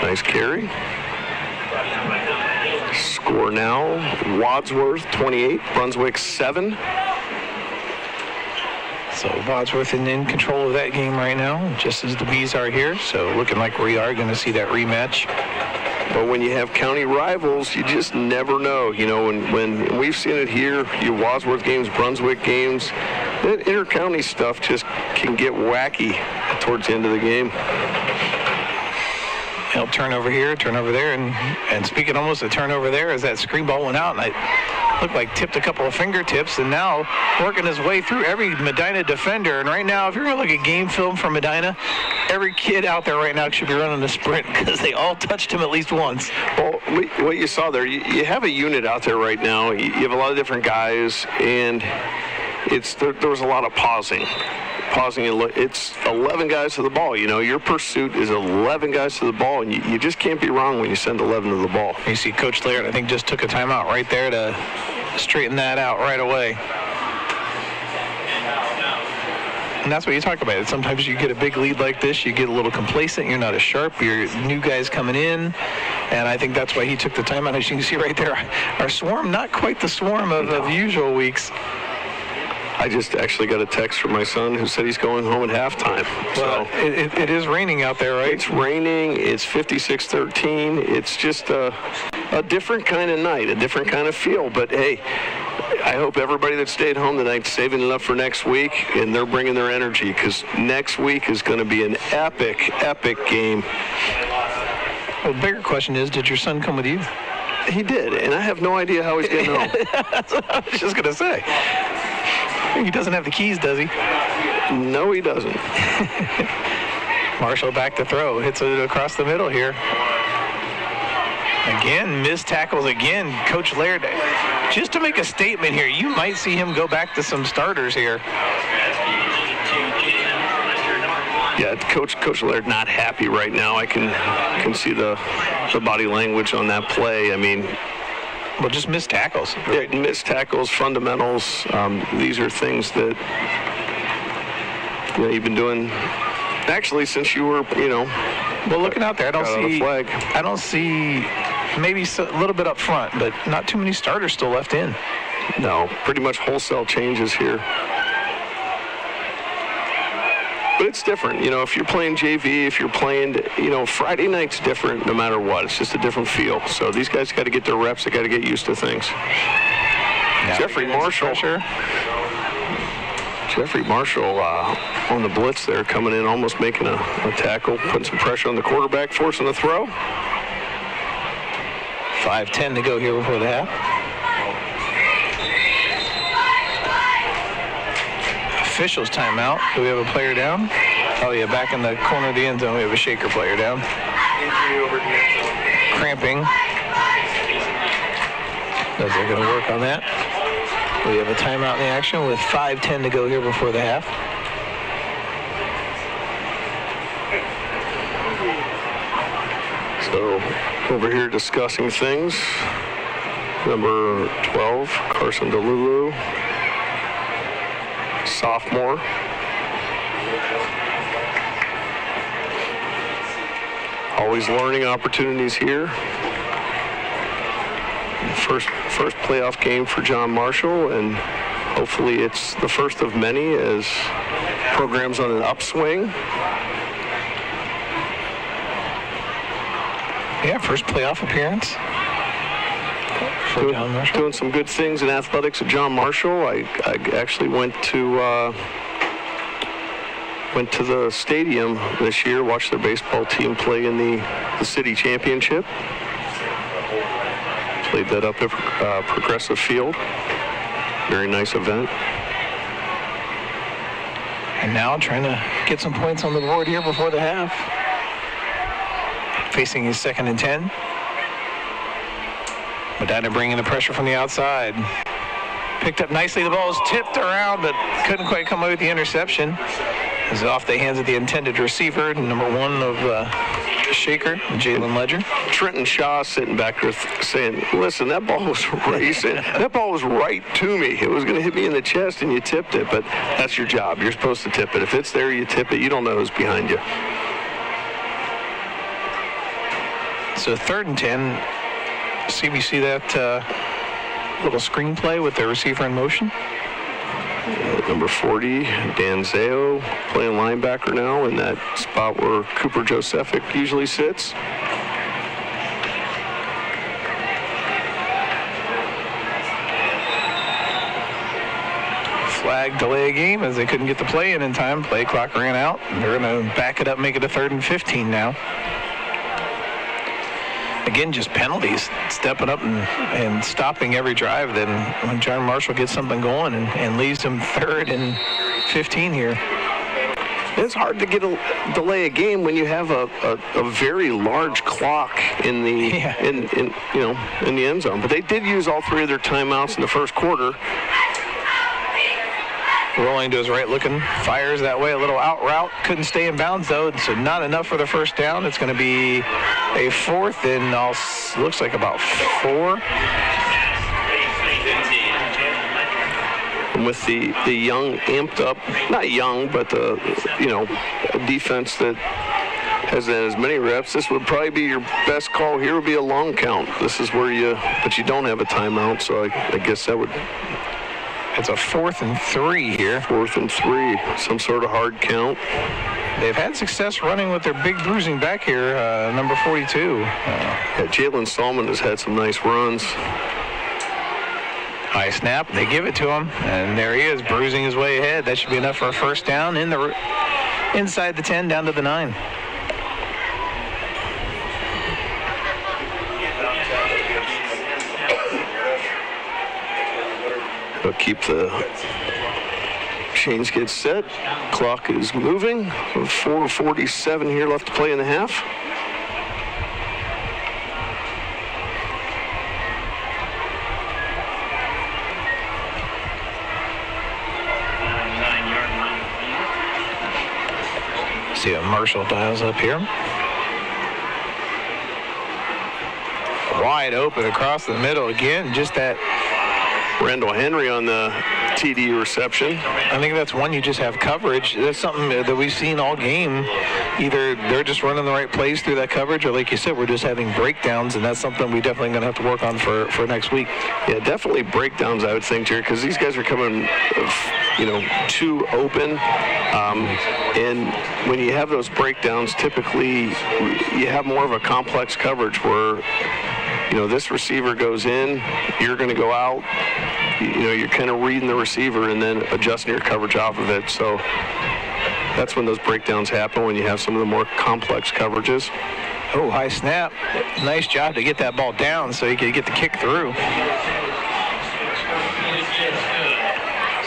Nice carry. Score now, Wadsworth 28, Brunswick 7. So Wadsworth in control of that game right now, just as the Bees are here. So looking like we are going to see that rematch. But when you have county rivals, you just never know. You know, when we've seen it here, your Wadsworth games, Brunswick games, that inter-county stuff just can get wacky towards the end of the game. He'll turn over here, turn over there, and speaking almost of turnover there, as that screen ball went out, and I looked like tipped a couple of fingertips, and now working his way through every Medina defender. And right now, if you're going to look at game film for Medina, every kid out there right now should be running a sprint because they all touched him at least once. Well, what you saw there, you have a unit out there right now. You have a lot of different guys, and there was a lot of pausing. It's 11 guys to the ball. You know, your pursuit is 11 guys to the ball, and you just can't be wrong when you send 11 to the ball. You see Coach Laird, I think, just took a timeout right there to straighten that out right away. And that's what you talk about. Sometimes you get a big lead like this, you get a little complacent, you're not as sharp, you're new guys coming in, and I think that's why he took the timeout. As you can see right there, our swarm, not quite the swarm of usual weeks. I just actually got a text from my son who said he's going home at halftime. Well, so it is raining out there, right? It's raining. It's 56-13. It's just a different kind of night, a different kind of feel. But, hey, I hope everybody that stayed home tonight saving enough for next week, and they're bringing their energy because next week is going to be an epic, epic game. Well, the bigger question is, did your son come with you? He did, and I have no idea how he's getting home. That's what I was just going to say. He doesn't have the keys, does he? No, he doesn't. Marshall back to throw. Hits it across the middle here. Again, missed tackles again. Coach Laird, just to make a statement here, you might see him go back to some starters here. Yeah, Coach Laird not happy right now. I can see the body language on that play. I mean, well, just missed tackles. Yeah, missed tackles, fundamentals. These are things that you've been doing actually since you were, Well, looking out there, I don't see maybe a little bit up front, but not too many starters still left in. No, pretty much wholesale changes here. But it's different, if you're playing JV, if you're playing, Friday night's different no matter what. It's just a different feel. So these guys got to get their reps. They got to get used to things. Yeah, Jeffrey Marshall on the blitz there, coming in, almost making a tackle, putting some pressure on the quarterback, forcing the throw. 5:10 to go here before the half. Officials timeout. Do we have a player down? Oh yeah, back in the corner of the end zone, we have a shaker player down. Cramping. They're going to work on that. We have a timeout in the action with 5:10 to go here before the half. So over here discussing things. Number 12, Carson DeLulu. Sophomore. Always learning opportunities here. First playoff game for John Marshall, and hopefully it's the first of many as programs on an upswing. Yeah, first playoff appearance. Doing some good things in athletics at John Marshall. I actually went to the stadium this year, watched their baseball team play in the city championship. Played that up at Progressive Field. Very nice event. And now trying to get some points on the board here before the half. Facing his 2nd and 10. Medina bringing the pressure from the outside. Picked up nicely. The ball was tipped around, but couldn't quite come away with the interception. It was off the hands of the intended receiver, number 1 of Shaker, Jalen Ledger. Trenton Shaw sitting back there saying, listen, that ball was racing. That ball was right to me. It was going to hit me in the chest, and you tipped it, but that's your job. You're supposed to tip it. If it's there, you tip it. You don't know who's behind you. So 3rd and 10. See that little screenplay with the receiver in motion? Number 40, Dan Zao, playing linebacker now in that spot where Cooper Josephic usually sits. Flag delay game as they couldn't get the play in time. Play clock ran out. They're going to back it up, make it a 3rd and 15 now. Again, just penalties, stepping up and stopping every drive. Then when John Marshall gets something going and leaves him 3rd and 15 here. It's hard to delay a game when you have a very large clock in the in the end zone. But they did use all 3 of their timeouts in the first quarter. Rolling to his right, looking, fires that way, a little out route. Couldn't stay in bounds, though, so not enough for the first down. It's going to be a 4th and looks like about 4. And with the young, amped up, not young, but a defense that has as many reps, this would probably be your best call here would be a long count. This is where but you don't have a timeout, so I guess that would... It's a 4th and 3 here. 4th and 3, some sort of hard count. They've had success running with their big bruising back here, number 42. Jalen Stallman has had some nice runs. High snap, they give it to him, and there he is, bruising his way ahead. That should be enough for a first down inside the 10, down to the 9. But keep the chains get set. Clock is moving. 4:47 here left to play in the half. See what Marshall dials up here. Wide open across the middle again. Just that. Randall Henry on the TD reception. I think that's one you just have coverage. That's something that we've seen all game. Either they're just running the right plays through that coverage, or like you said, we're just having breakdowns, and that's something we definitely going to have to work on for next week. Yeah, definitely breakdowns, I would think, Jerry, because these guys are coming, too open. And when you have those breakdowns, typically you have more of a complex coverage where, this receiver goes in, you're going to go out. You're kind of reading the receiver and then adjusting your coverage off of it. So that's when those breakdowns happen, when you have some of the more complex coverages. Oh, high snap. Nice job to get that ball down so you could get the kick through.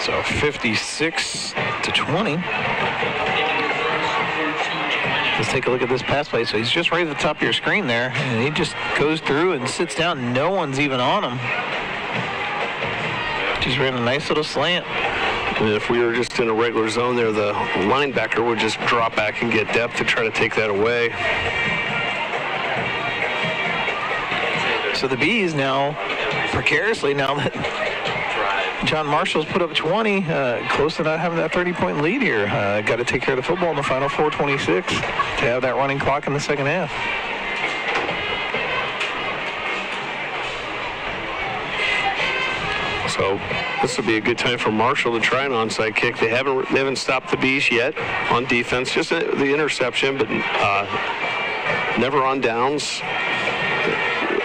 So 56-20. Let's take a look at this pass play. So he's just right at the top of your screen there, and he just goes through and sits down. No one's even on him. Just ran a nice little slant. And if we were just in a regular zone there, the linebacker would just drop back and get depth to try to take that away. So the Bees now, precariously now that John Marshall's put up 20, close to not having that 30-point lead here. Got to take care of the football in the final 4:26 to have that running clock in the second half. So this would be a good time for Marshall to try an onside kick. They haven't stopped the Bees yet on defense. Just the interception, but never on downs.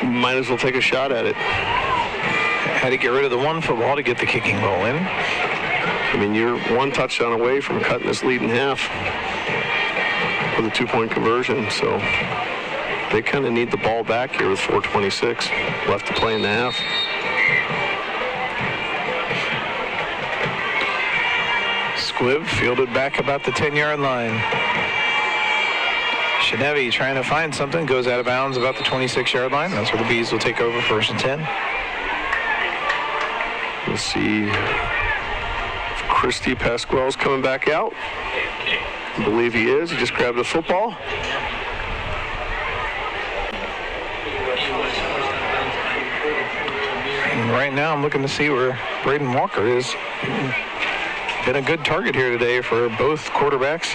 Might as well take a shot at it. Had to get rid of the one football to get the kicking ball in. I mean, you're one touchdown away from cutting this lead in half with a 2-point conversion. So they kind of need the ball back here with 4:26 left to play in the half. Squibb fielded back about the 10-yard line. Shinevi trying to find something, goes out of bounds about the 26-yard line. That's where the Bees will take over 1st and 10. Let's see if Christy Pasquale's coming back out. I believe he is. He just grabbed the football. And right now I'm looking to see where Braden Walker is. Been a good target here today for both quarterbacks.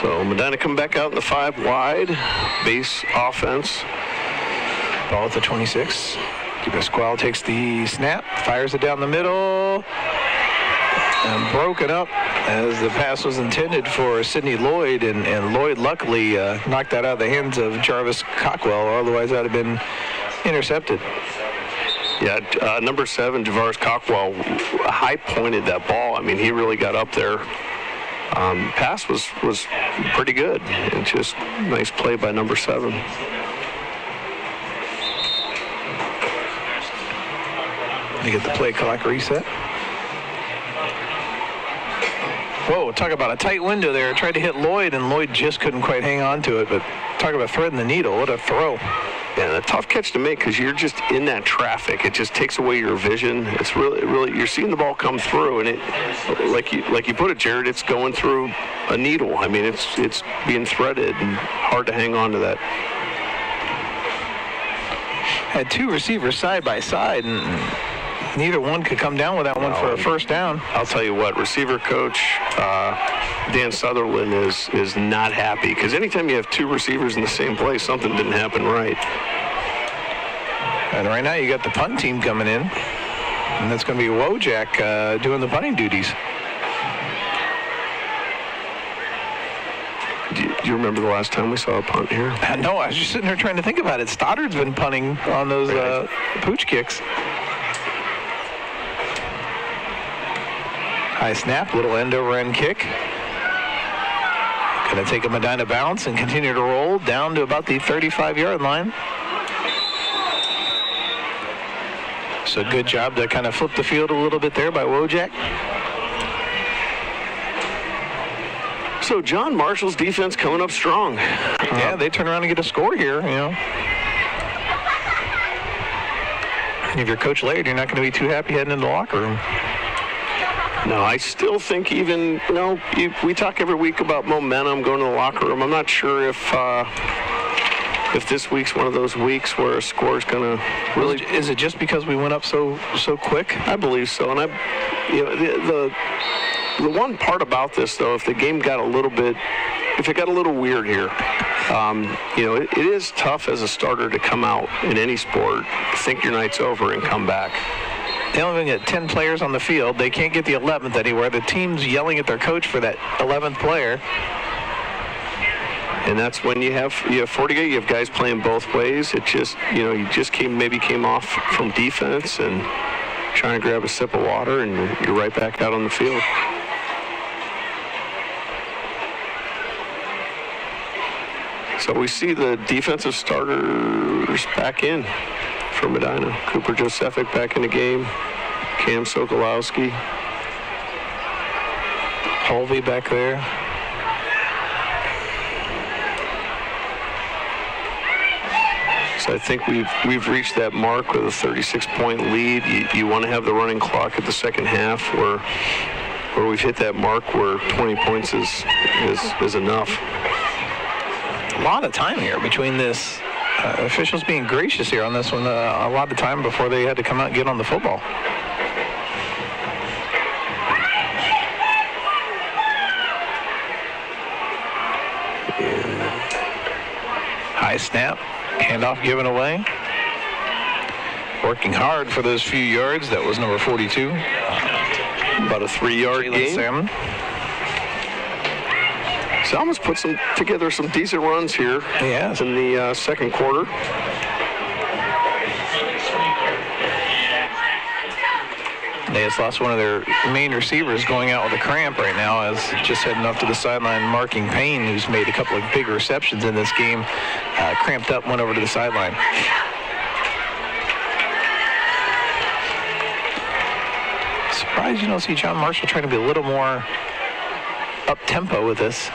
So Medina come back out in the 5 wide, base offense. Ball at the 26. Pasquale takes the snap, fires it down the middle, and broken up as the pass was intended for Sidney Lloyd, and Lloyd luckily knocked that out of the hands of Jarvis Cockwell, otherwise that would have been intercepted. Yeah, number 7, Javaris Cockwell, high-pointed that ball. I mean, he really got up there. Pass was pretty good, and just nice play by number 7. They get the play clock reset. Whoa, talk about a tight window there. Tried to hit Lloyd, and Lloyd just couldn't quite hang on to it, but talk about threading the needle. What a throw. Yeah, a tough catch to make because you're just in that traffic. It just takes away your vision. It's really you're seeing the ball come through, and it, like you put it, Jared, it's going through a needle. I mean, it's being threaded and hard to hang on to that. Had 2 receivers side by side, and neither one could come down with that one for a first down. I'll tell you what, receiver coach Dan Sutherland is not happy because anytime you have 2 receivers in the same place, something didn't happen right. And right now you got the punt team coming in, and that's going to be Wojak doing the punting duties. Do you remember the last time we saw a punt here? No, I was just sitting here trying to think about it. Stoddard's been punting on those pooch kicks. High snap, little end-over-end kick. Going to take a Medina bounce and continue to roll down to about the 35-yard line. So good job to kind of flip the field a little bit there by Wojak. So John Marshall's defense coming up strong. Yeah, they turn around and get a score here, you know. And if you're Coach Laird, you're not going to be too happy heading into the locker room. No, I still think even, we talk every week about momentum going to the locker room. I'm not sure if this week's one of those weeks where a score is going to really... Is it just because we went up so quick? I believe so. And the one part about this, though, if the game got a little bit... If it got a little weird here, it is tough as a starter to come out in any sport, think your night's over, and come back. They only get 10 players on the field. They can't get the 11th anywhere. The team's yelling at their coach for that 11th player. And that's when you have 40 guys. You have guys playing both ways. It just, you just came off from defense and trying to grab a sip of water, and you're right back out on the field. So we see the defensive starters back in for Medina. Cooper Josephic back in the game. Cam Sokolowski. Holvey back there. So I think we've reached that mark with a 36-point lead. You want to have the running clock at the second half where we've hit that mark where 20 points is enough. A lot of time here between this. Officials being gracious here on this one. A lot of time before they had to come out and get on the football. High snap. Handoff given away. Working hard for those few yards. That was number 42. About a 3-yard gain. Salmon. Salmon's put together some decent runs here in the second quarter. They just lost one of their main receivers going out with a cramp right now, as just heading up to the sideline, marking Payne, who's made a couple of big receptions in this game, cramped up, went over to the sideline. Surprised you don't see John Marshall trying to be a little more up-tempo with this.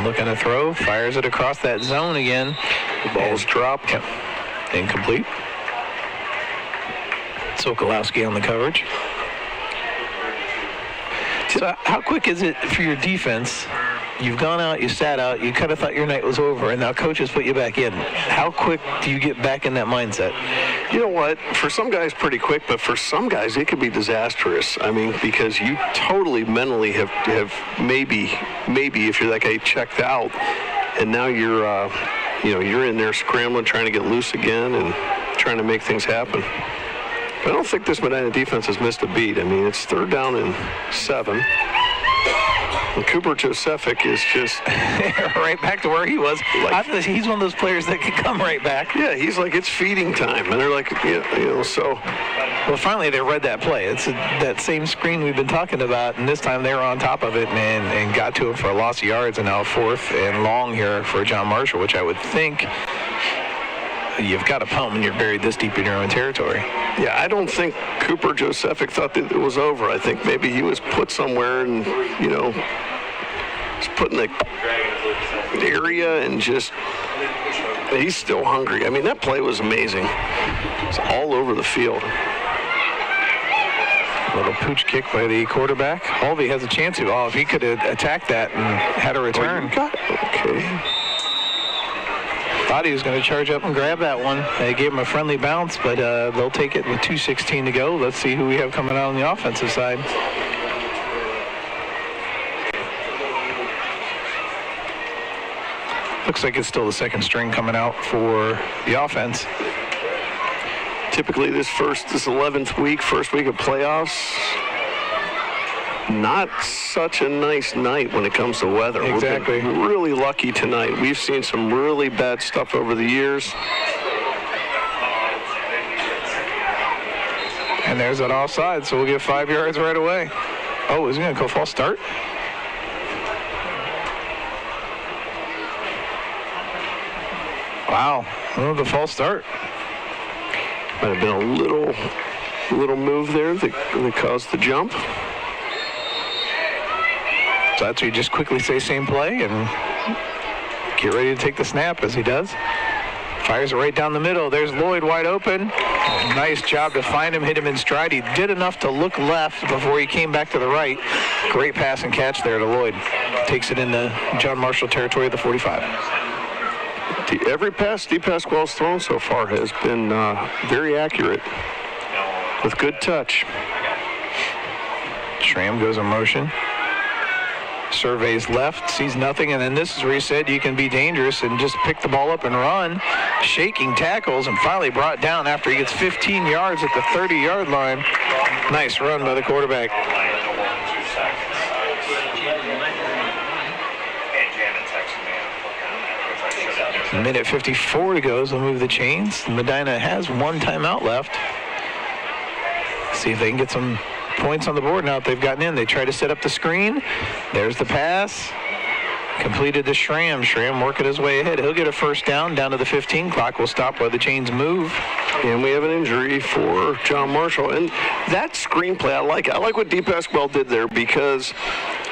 Looking to throw, fires it across that zone again. The ball's dropped. Yep. Incomplete. Sokolowski on the coverage. So how quick is it for your defense? You've gone out, you sat out, you kind of thought your night was over, and now coaches put you back in. How quick do you get back in that mindset? You know what? For some guys, pretty quick, but for some guys, it could be disastrous. I mean, because you totally mentally have maybe if you're that guy, checked out, and now you're you're in there scrambling, trying to get loose again, and trying to make things happen. But I don't think this Medina defense has missed a beat. I mean, it's 3rd down and 7. And Cooper Josephic is just right back to where he was. He's one of those players that can come right back. Yeah, he's like, it's feeding time. And they're like, so. Well, finally they read that play. It's that same screen we've been talking about, and this time they were on top of it and got to him for a loss of yards, and now 4th and long here for John Marshall, which I would think you've got to punt when you're buried this deep in your own territory. Yeah, I don't think Cooper Josephic thought that it was over. I think maybe he was put somewhere and, was put in the area and just, he's still hungry. I mean, that play was amazing. It's all over the field. A little pooch kick by the quarterback. Holvey has a chance to. If he could have attacked that and had a return. Okay. Thought he was going to charge up and grab that one. They gave him a friendly bounce, but they'll take it with 2:16 to go. Let's see who we have coming out on the offensive side. Looks like it's still the second string coming out for the offense. Typically this 11th week, first week of playoffs, not such a nice night when it comes to weather. Exactly. We've been really lucky tonight. We've seen some really bad stuff over the years. And there's that offside, so we'll get 5 yards right away. Oh, is he going to go false start? Wow, the false start. Might have been a little move there that caused the jump. So that's where you just quickly say same play and get ready to take the snap as he does. Fires it right down the middle. There's Lloyd wide open. Nice job to find him, hit him in stride. He did enough to look left before he came back to the right. Great pass and catch there to Lloyd. Takes it into John Marshall territory at the 45. Every pass Steve Pasquale's thrown so far has been very accurate with good touch. Schramm goes in motion. Surveys left, sees nothing, and then this is where he said you can be dangerous and just pick the ball up and run. Shaking tackles and finally brought down after he gets 15 yards at the 30-yard line. Nice run by the quarterback. Minute 54 to go, so they'll move the chains. Medina has one timeout left. See if they can get some points on the board now that they've gotten in. They try to set up the screen. There's the pass. Completed to Schramm. Schramm working his way ahead. He'll get a first down to the 15. Clock will stop while the chains move. And we have an injury for John Marshall. And that screenplay, I like it. I like what D. Pasquale did there because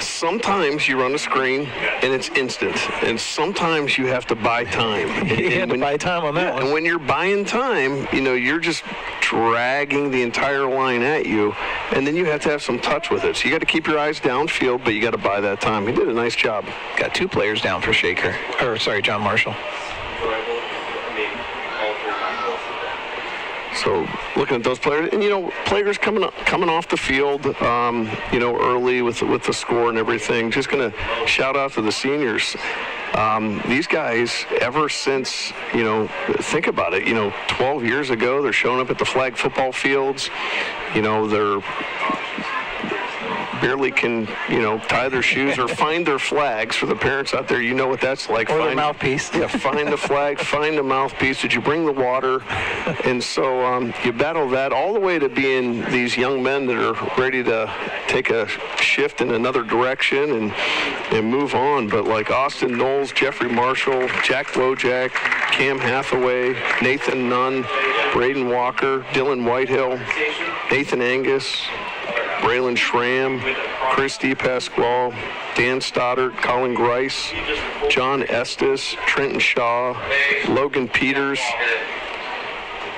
sometimes you run a screen and it's instant. And sometimes you have to buy time. You had to buy time on that one. And when you're buying time, you're just dragging the entire line at you. And then you have to have some touch with it. So you got to keep your eyes downfield, but you got to buy that time. He did a nice job. Got 2 players down for John Marshall. So looking at those players, and players coming off the field, early with the score and everything. Just gonna shout out to the seniors. These guys, ever since think about it. 12 years ago, they're showing up at the flag football fields. They're barely can, tie their shoes or find their flags. For the parents out there, you know what that's like. Or their mouthpiece. Yeah, find the flag, find the mouthpiece. Did you bring the water? And so you battle that all the way to being these young men that are ready to take a shift in another direction and move on. But like Austin Knowles, Jeffrey Marshall, Jack Wojak, Cam Hathaway, Nathan Nunn, Braden Walker, Dylan Whitehill, Nathan Angus, Braylon Schramm, Chris D. Pasquale, Dan Stoddard, Colin Grice, John Estes, Trenton Shaw, Logan Peters,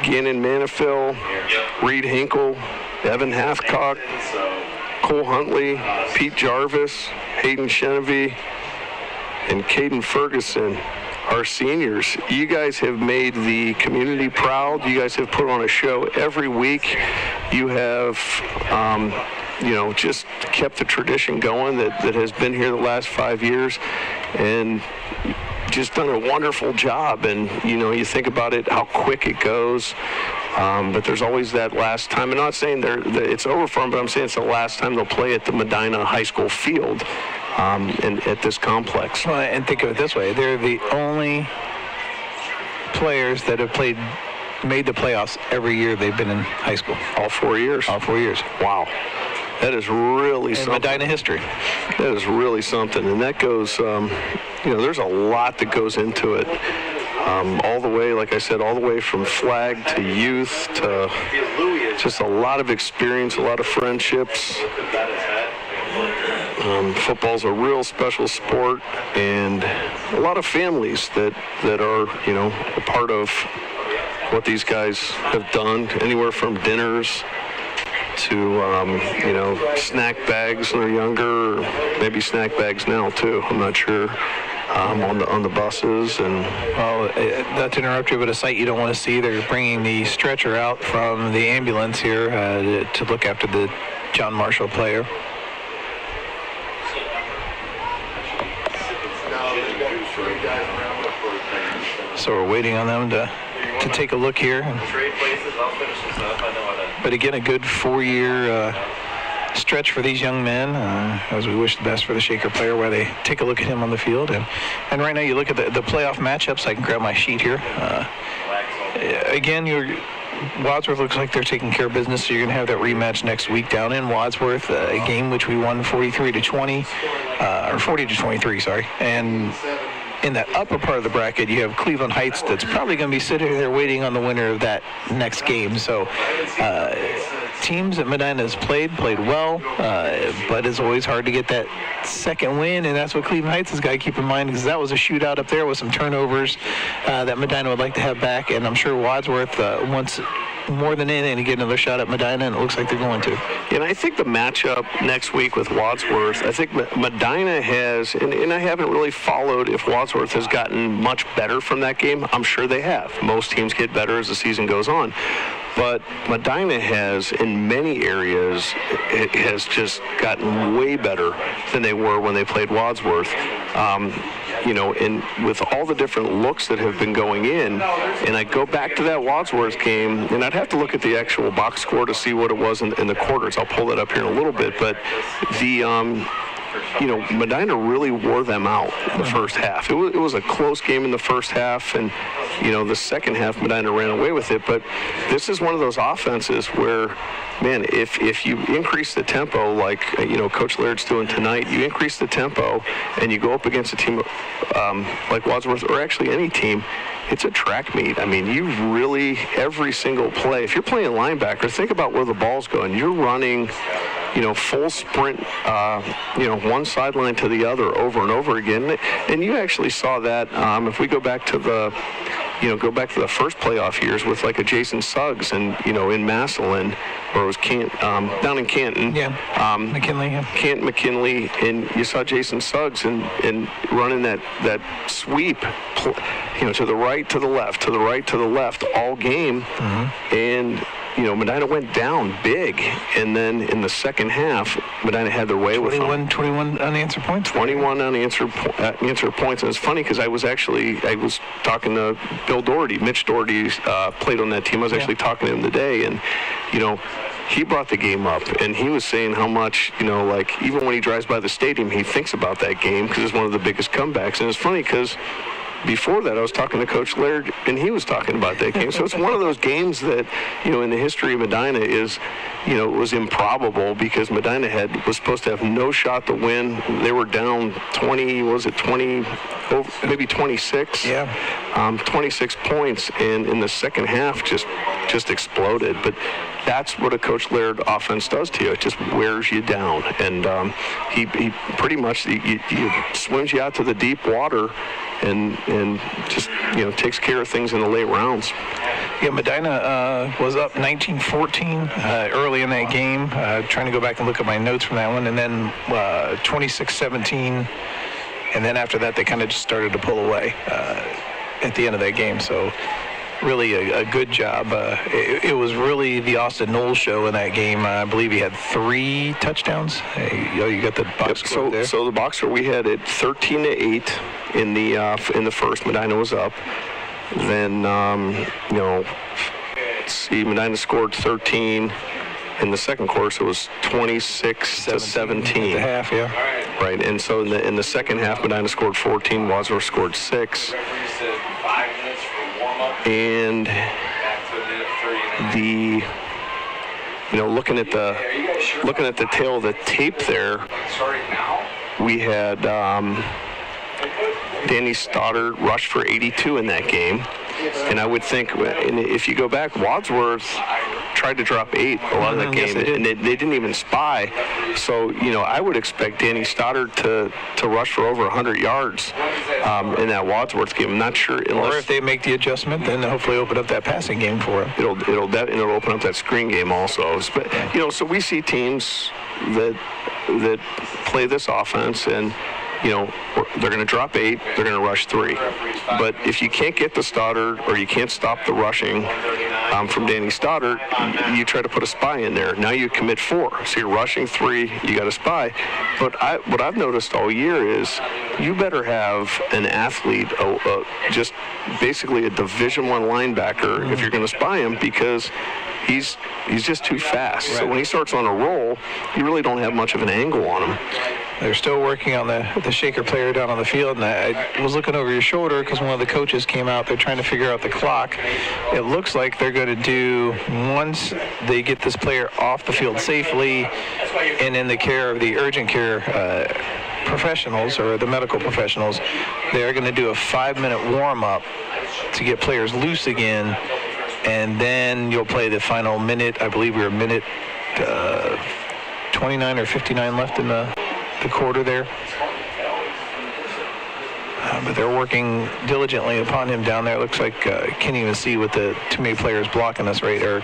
Gannon Manifil, Reed Hinkle, Evan Hathcock, Cole Huntley, Pete Jarvis, Hayden Chenevy, and Caden Ferguson. our seniors. You guys have made the community proud. You guys have put on a show every week. You have, just kept the tradition going that has been here the last 5 years, and just done a wonderful job. And, you think about it, how quick it goes. But there's always that last time. I'm not saying it's over for them, but I'm saying it's the last time they'll play at the Medina High School field and at this complex. Well, and think of it this way. They're the only players that have made the playoffs every year they've been in high school. All 4 years? All 4 years. Wow. That is really something. Medina history. That is really something. And that goes, there's a lot that goes into it. All the way, like I said, all the way from flag to youth to just a lot of experience, a lot of friendships. Football's a real special sport, and a lot of families that are, a part of what these guys have done, anywhere from dinners to, snack bags when they're younger, or maybe snack bags now too, I'm not sure. On the buses. And well, not to interrupt you, but a sight you don't want to see. They're bringing the stretcher out from the ambulance here to look after the John Marshall player. So we're waiting on them to take a look here. But again, a good 4-year stretch for these young men, as we wish the best for the Shaker player, where they take a look at him on the field. And right now you look at the playoff matchups. I can grab my sheet here. Again, Wadsworth looks like they're taking care of business, so you're going to have that rematch next week down in Wadsworth, a game which we won 43-20, or 40-23, sorry. And in that upper part of the bracket, you have Cleveland Heights that's probably going to be sitting there waiting on the winner of that next game. So teams that Medina has played well, but it's always hard to get that second win, and that's what Cleveland Heights has got to keep in mind, because that was a shootout up there with some turnovers that Medina would like to have back, and I'm sure Wadsworth wants more than anything to get another shot at Medina, and it looks like they're going to. And I think the matchup next week with Wadsworth, I think Medina has, and I haven't really followed if Wadsworth has gotten much better from that game. I'm sure they have. Most teams get better as the season goes on. But Medina has, in many areas, it has just gotten way better than they were when they played Wadsworth. And with all the different looks that have been going in, and I go back to that Wadsworth game, and I'd have to look at the actual box score to see what it was in the quarters. I'll pull that up here in a little bit, but Medina really wore them out in the first half. It was a close game in the first half, and, the second half, Medina ran away with it. But this is one of those offenses where, man, if you increase the tempo like, Coach Laird's doing tonight, you increase the tempo and you go up against a team like Wadsworth, or actually any team, it's a track meet. I mean, you really, every single play, if you're playing linebacker, think about where the ball's going. You're running, full sprint, one sideline to the other over and over again. And you actually saw that if we go back to the first playoff years with like a Jason Suggs and, in Massillon, or it was down in Canton. Yeah, McKinley. Yeah. Canton, McKinley, and you saw Jason Suggs and running that sweep, to the right, to the left, to the right, to the left all game. Mm-hmm. And Medina went down big, and then in the second half, Medina had their way with them. 21 unanswered points? 21 unanswered points. And it's funny because I was talking to Bill Doherty. Mitch Doherty played on that team. I was actually talking to him today, and, he brought the game up, and he was saying how much, even when he drives by the stadium, he thinks about that game because it's one of the biggest comebacks. And it's funny because before that, I was talking to Coach Laird, and he was talking about that game. So it's one of those games that, in the history of Medina is, it was improbable because Medina was supposed to have no shot to win. They were down 20, maybe 26? Yeah. 26 points, and in the second half just exploded. But that's what a Coach Laird offense does to you. It just wears you down. And he pretty much he swims you out to the deep water and just, takes care of things in the late rounds. Yeah, Medina was up 19-14 early in that game. Trying to go back and look at my notes from that one. And then 26-17 and then after that, they kind of just started to pull away at the end of that game. So really a good job. It was really the Austin Knowles show in that game. I believe he had 3 touchdowns. You got the box score there. So the box score, we had it 13-8 in the first. Medina was up. Then let's see, Medina scored 13 in the second quarter, so it was 26-17 at the half, yeah. Right, and so in the second half, Medina scored 14, Wadsworth scored 6. And looking at the tail of the tape there, we had Danny Stoddard rushed for 82 in that game. And I would think, and if you go back, Wadsworth tried to drop 8 a lot of that game, and they didn't even spy. So, I would expect Danny Stoddard to rush for over 100 yards in that Wadsworth game. I'm not sure. Or if they make the adjustment, then hopefully open up that passing game for him. It'll open up that screen game also. But, so we see teams that play this offense, and they're going to drop 8, they're going to rush 3. But if you can't get the Stoddard or you can't stop the rushing from Danny Stoddard, you try to put a spy in there. Now you commit 4. So you're rushing 3, you got a spy. But what I've noticed all year is you better have an athlete, just basically a Division I linebacker if you're going to spy him, because he's just too fast. Right. So when he starts on a roll, you really don't have much of an angle on him. They're still working on the shaker player down on the field, and I was looking over your shoulder because one of the coaches came out. They're trying to figure out the clock. It looks like they're going to do, once they get this player off the field safely and in the care of the urgent care professionals or the medical professionals, they're going to do a 5-minute warm-up to get players loose again, and then you'll play the final minute. I believe we're a minute 29 or 59 left in the quarter there. But they're working diligently upon him down there. It looks like can't even see with the too many players blocking us, right? Or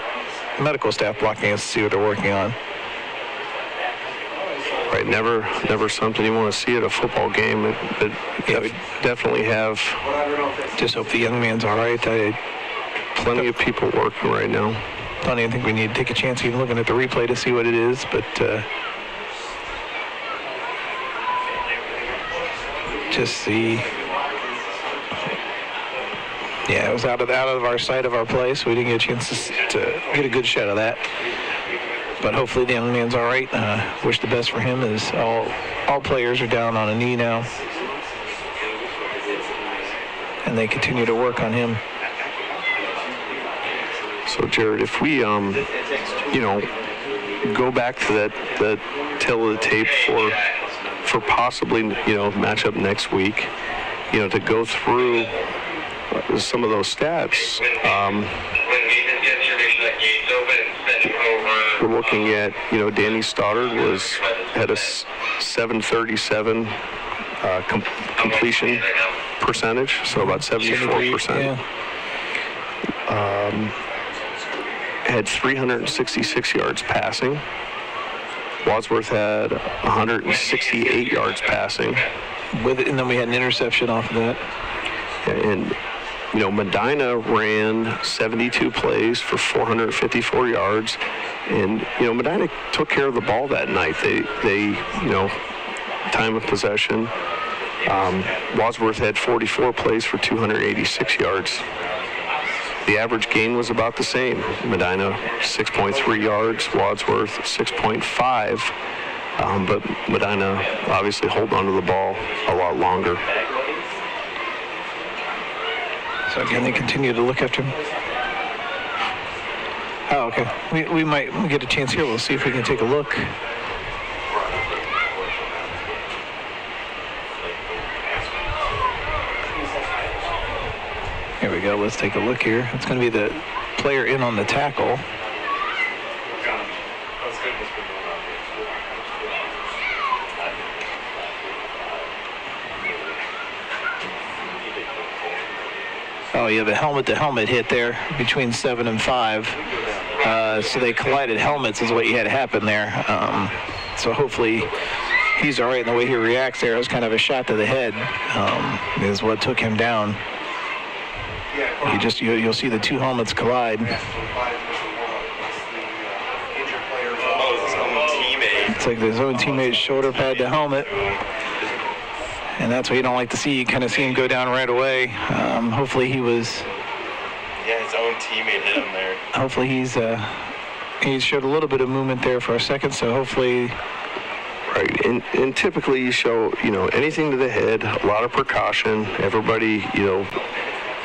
medical staff blocking us to see what they're working on. Right, never something you want to see at a football game. We definitely have. Just hope the young man's all right. Plenty of people working right now. I don't even think we need to take a chance even looking at the replay to see what it is, but just see. Yeah, it was out of our sight of our play, so we didn't get a chance to get a good shot of that. But hopefully the young man's all right. Wish the best for him, as all players are down on a knee now, and they continue to work on him. So Jared, if we go back to that tail of the tape for possibly matchup next week, to go through some of those stats. We're looking at Danny Stoddard had a 737 completion percentage, so about 74%. Had 366 yards passing. Wadsworth had 168 yards passing. And then we had an interception off of that. And, Medina ran 72 plays for 454 yards. And, Medina took care of the ball that night. They time of possession. Wadsworth had 44 plays for 286 yards. The average gain was about the same. Medina 6.3 yards, Wadsworth 6.5. But Medina obviously hold on to the ball a lot longer. So again, they continue to look after him. Oh, okay. We might get a chance here. We'll see if we can take a look. Here we go. Let's take a look here. It's going to be the player in on the tackle. Oh, yeah, the helmet-to-helmet hit there between 7 and 5. So they collided helmets is what you had happen there. So hopefully he's all right. And the way he reacts there is kind of a shot to the head is what took him down. You'll see the two helmets collide. It's like his own teammate's shoulder pad to helmet. And that's what you don't like to see. You kind of see him go down right away. Hopefully he was... Yeah, his own teammate hit him there. Hopefully he showed a little bit of movement there for a second, so hopefully... Right, and typically you show, anything to the head, a lot of precaution. Everybody,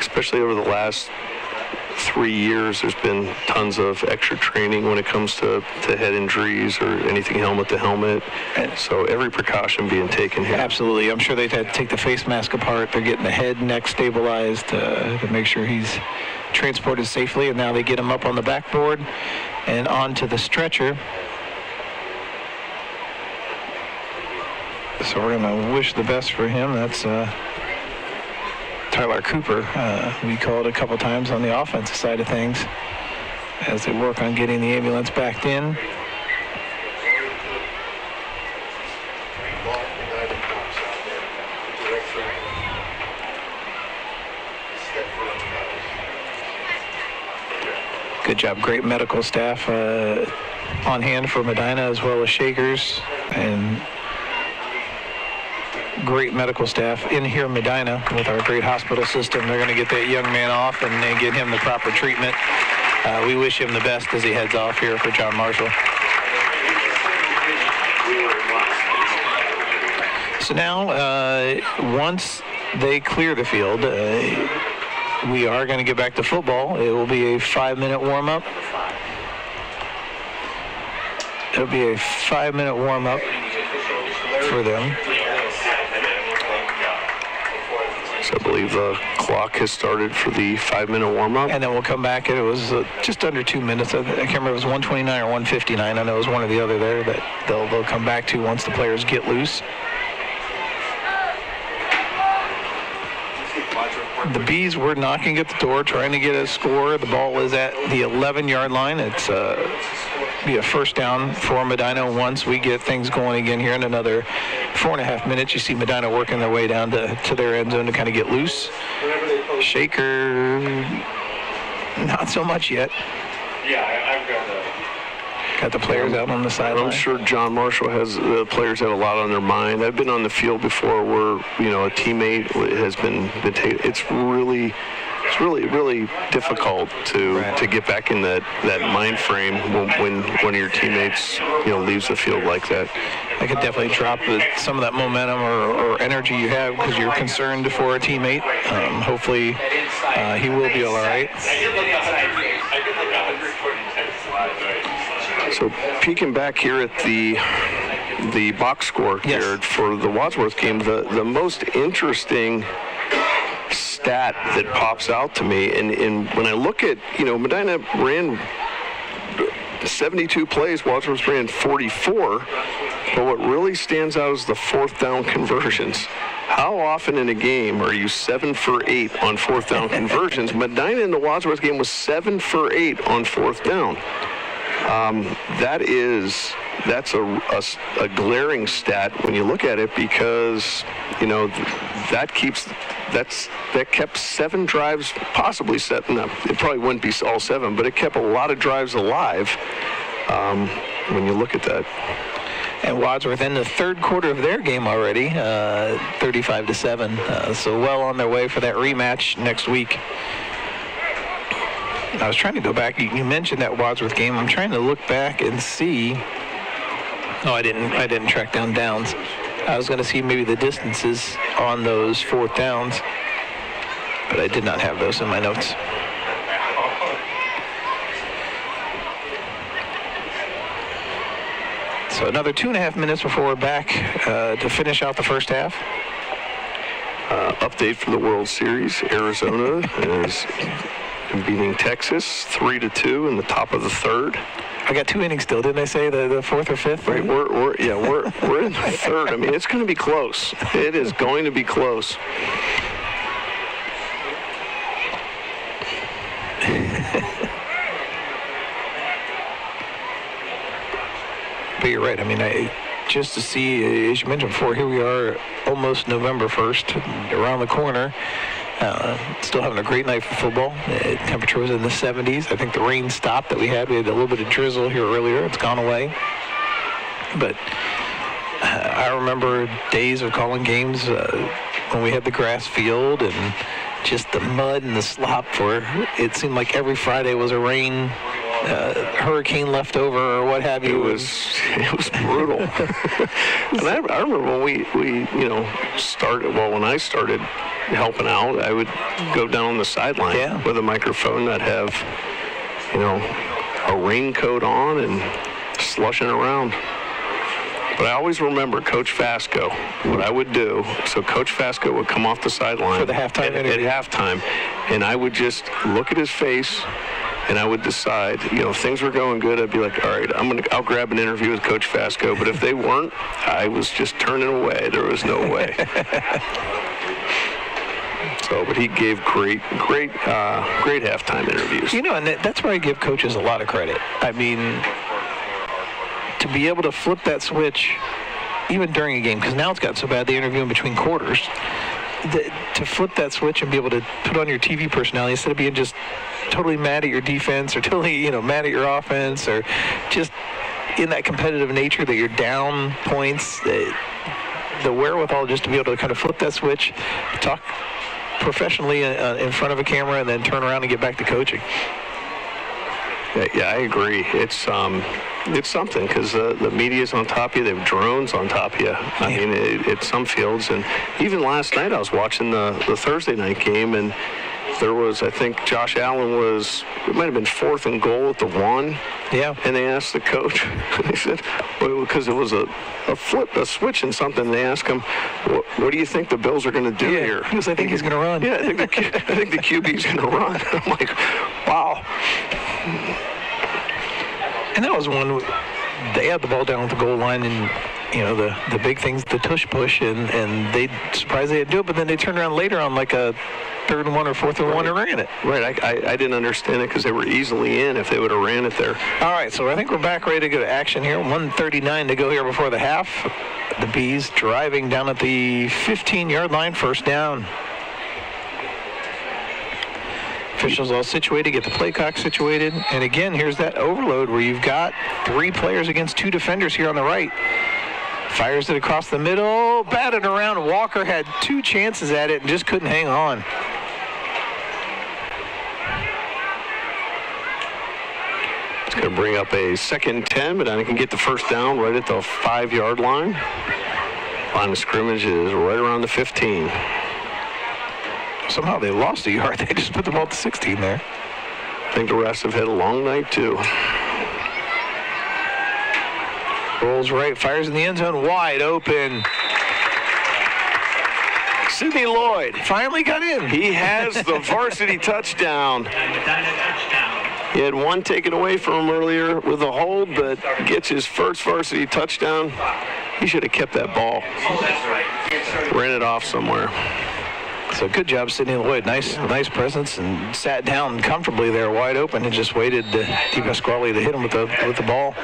especially over the last 3 years, there's been tons of extra training when it comes to head injuries or anything helmet to helmet. And so every precaution being taken here. Absolutely. I'm sure they've had to take the face mask apart. They're getting the head and neck stabilized to make sure he's transported safely. And now they get him up on the backboard and onto the stretcher. So we're going to wish the best for him. That's Tyler Cooper. We called a couple times on the offensive side of things as they work on getting the ambulance backed in. Good job. Great medical staff on hand for Medina, as well as Shakers, and great medical staff in here in Medina with our great hospital system. They're going to get that young man off and they get him the proper treatment. We wish him the best as he heads off here for John Marshall. So now, once they clear the field, we are going to get back to football. It will be a 5-minute warm-up. It'll be a 5-minute warm-up for them. So I believe the clock has started for the 5-minute warm-up. And then we'll come back, and it was just under 2 minutes. I can't remember if it was 129 or 159. I know it was one or the other there that they'll come back to once the players get loose. The Bees were knocking at the door, trying to get a score. The ball is at the 11-yard line. It's be a first down for Medina once we get things going again here in another 4.5 minutes. You see Medina working their way down to their end zone to kind of get loose. Shaker, not so much yet. Yeah, I've got the players out on the sideline. I'm sure John Marshall has the players have a lot on their mind. I've been on the field before where a teammate has been taken. It's really difficult to get back in that mind frame when one of your teammates leaves the field like that. I could definitely drop some of that momentum or energy you have because you're concerned for a teammate. Hopefully he will be all right. So peeking back here at the box score here for the Wadsworth game, the most interesting stat that pops out to me, and when I look at, Medina ran 72 plays, Wadsworth ran 44, but what really stands out is the fourth down conversions. How often in a game are you 7 for 8 on fourth down conversions? Medina in the Wadsworth game was 7 for 8 on fourth down. That's a glaring stat when you look at it because, that kept 7 drives, possibly setting up. It probably wouldn't be all 7, but it kept a lot of drives alive when you look at that. And Wadsworth in the third quarter of their game already, 35-7. So well on their way for that rematch next week. I was trying to go back. You mentioned that Wadsworth game. I'm trying to look back and see. No, I didn't track down downs. I was going to see maybe the distances on those fourth downs, but I did not have those in my notes. So another 2.5 minutes before we're back to finish out the first half. Update from the World Series. Arizona is beating Texas 3-2 in the top of the third. I got 2 innings still. Didn't I say the fourth or fifth? Right, we're in the third. I mean, it's going to be close. It is going to be close. But you're right. I mean, just to see, as you mentioned before, here we are almost November 1st, around the corner. Still having a great night for football. Temperature was in the 70s. I think the rain stopped that we had. We had a little bit of drizzle here earlier. It's gone away. But I remember days of calling games when we had the grass field and just the mud and the slop where it seemed like every Friday was a rain hurricane left over or what have you. It was brutal. And I remember when we started, when I started helping out, I would go down on the sideline with a microphone. I'd have, a raincoat on and slushing around. But I always remember Coach Fasco, what I would do. So Coach Fasco would come off the sideline for the halftime interview. At halftime, and I would just look at his face, and I would decide, if things were going good, I'd be like, all right, I'll grab an interview with Coach Fasco. But if they weren't, I was just turning away. There was no way. But he gave great halftime interviews. And that's where I give coaches a lot of credit. I mean, to be able to flip that switch, even during a game, because now it's gotten so bad, they interview in between quarters, to flip that switch and be able to put on your TV personality instead of being just totally mad at your defense or totally, mad at your offense or just in that competitive nature that you're down points, the wherewithal just to be able to kind of flip that switch, talk professionally in front of a camera, and then turn around and get back to coaching. Yeah, I agree. It's something because the media's on top of you. They have drones on top of you. I mean, at some fields. And even last night I was watching the Thursday night game, and there was, I think Josh Allen it might have been 4th and goal at the 1. Yeah. And they asked the coach, they said, because it was a switch and something, they asked him, what do you think the Bills are going to do here? Because I think he's going to run. Yeah, I think the QB's going to run. I'm like, wow. And that was one, they had the ball down at the goal line and, the big things, the tush push, and they surprised they didn't do it, but then they turned around later on like a 3rd and 1 or 4th and 1 and ran it. Right, I didn't understand it because they were easily in if they would have ran it there. All right, so I think we're back ready to go to action here. 1:39 to go here before the half. The Bees driving down at the 15-yard line, first down. Officials all situated, get the play clock situated. And again, here's that overload where you've got 3 players against 2 defenders here on the right. Fires it across the middle, batted around. Walker had 2 chances at it and just couldn't hang on. It's going to bring up a 2nd and 10, but I can get the first down right at the 5-yard line. Line of scrimmage is right around the 15. Somehow they lost a yard. They just put the ball at the 16 there. I think the refs have had a long night, too. Rolls right, fires in the end zone, wide open. Sidney Lloyd finally got in. He has the varsity touchdown. He had one taken away from him earlier with a hold, but gets his first varsity touchdown. He should have kept that ball. Ran it off somewhere. So good job, Sidney Lloyd. Nice presence, and sat down comfortably there, wide open, and just waited DePasquale to hit him with the ball.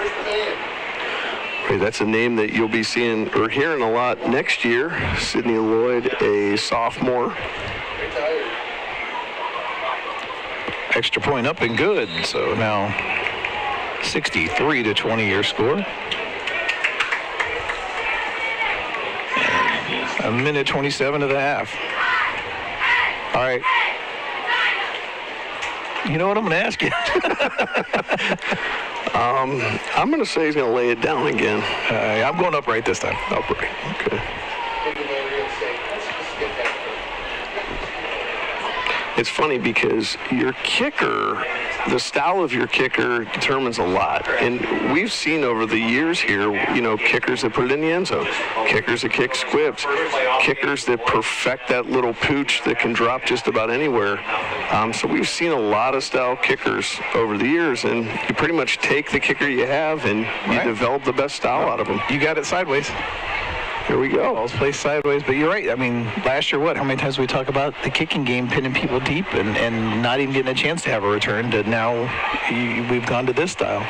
Hey, that's a name that you'll be seeing or hearing a lot next year. Sidney Lloyd, a sophomore. Extra point up and good. So now 63-20 your score. A minute 27 of the half. All right. You know what I'm going to ask you? I'm going to say he's going to lay it down again. I'm going upright this time. Upright. Okay. It's funny because your kicker, the style of your kicker determines a lot. And we've seen over the years here, kickers that put it in the end zone, kickers that kick squibs, kickers that perfect that little pooch that can drop just about anywhere. So we've seen a lot of style kickers over the years, and you pretty much take the kicker you have and you develop the best style out of them. You got it sideways. Here we go. Ball's placed sideways, but you're right. I mean, last year, how many times we talk about the kicking game pinning people deep and not even getting a chance to have a return, to now we've gone to this style.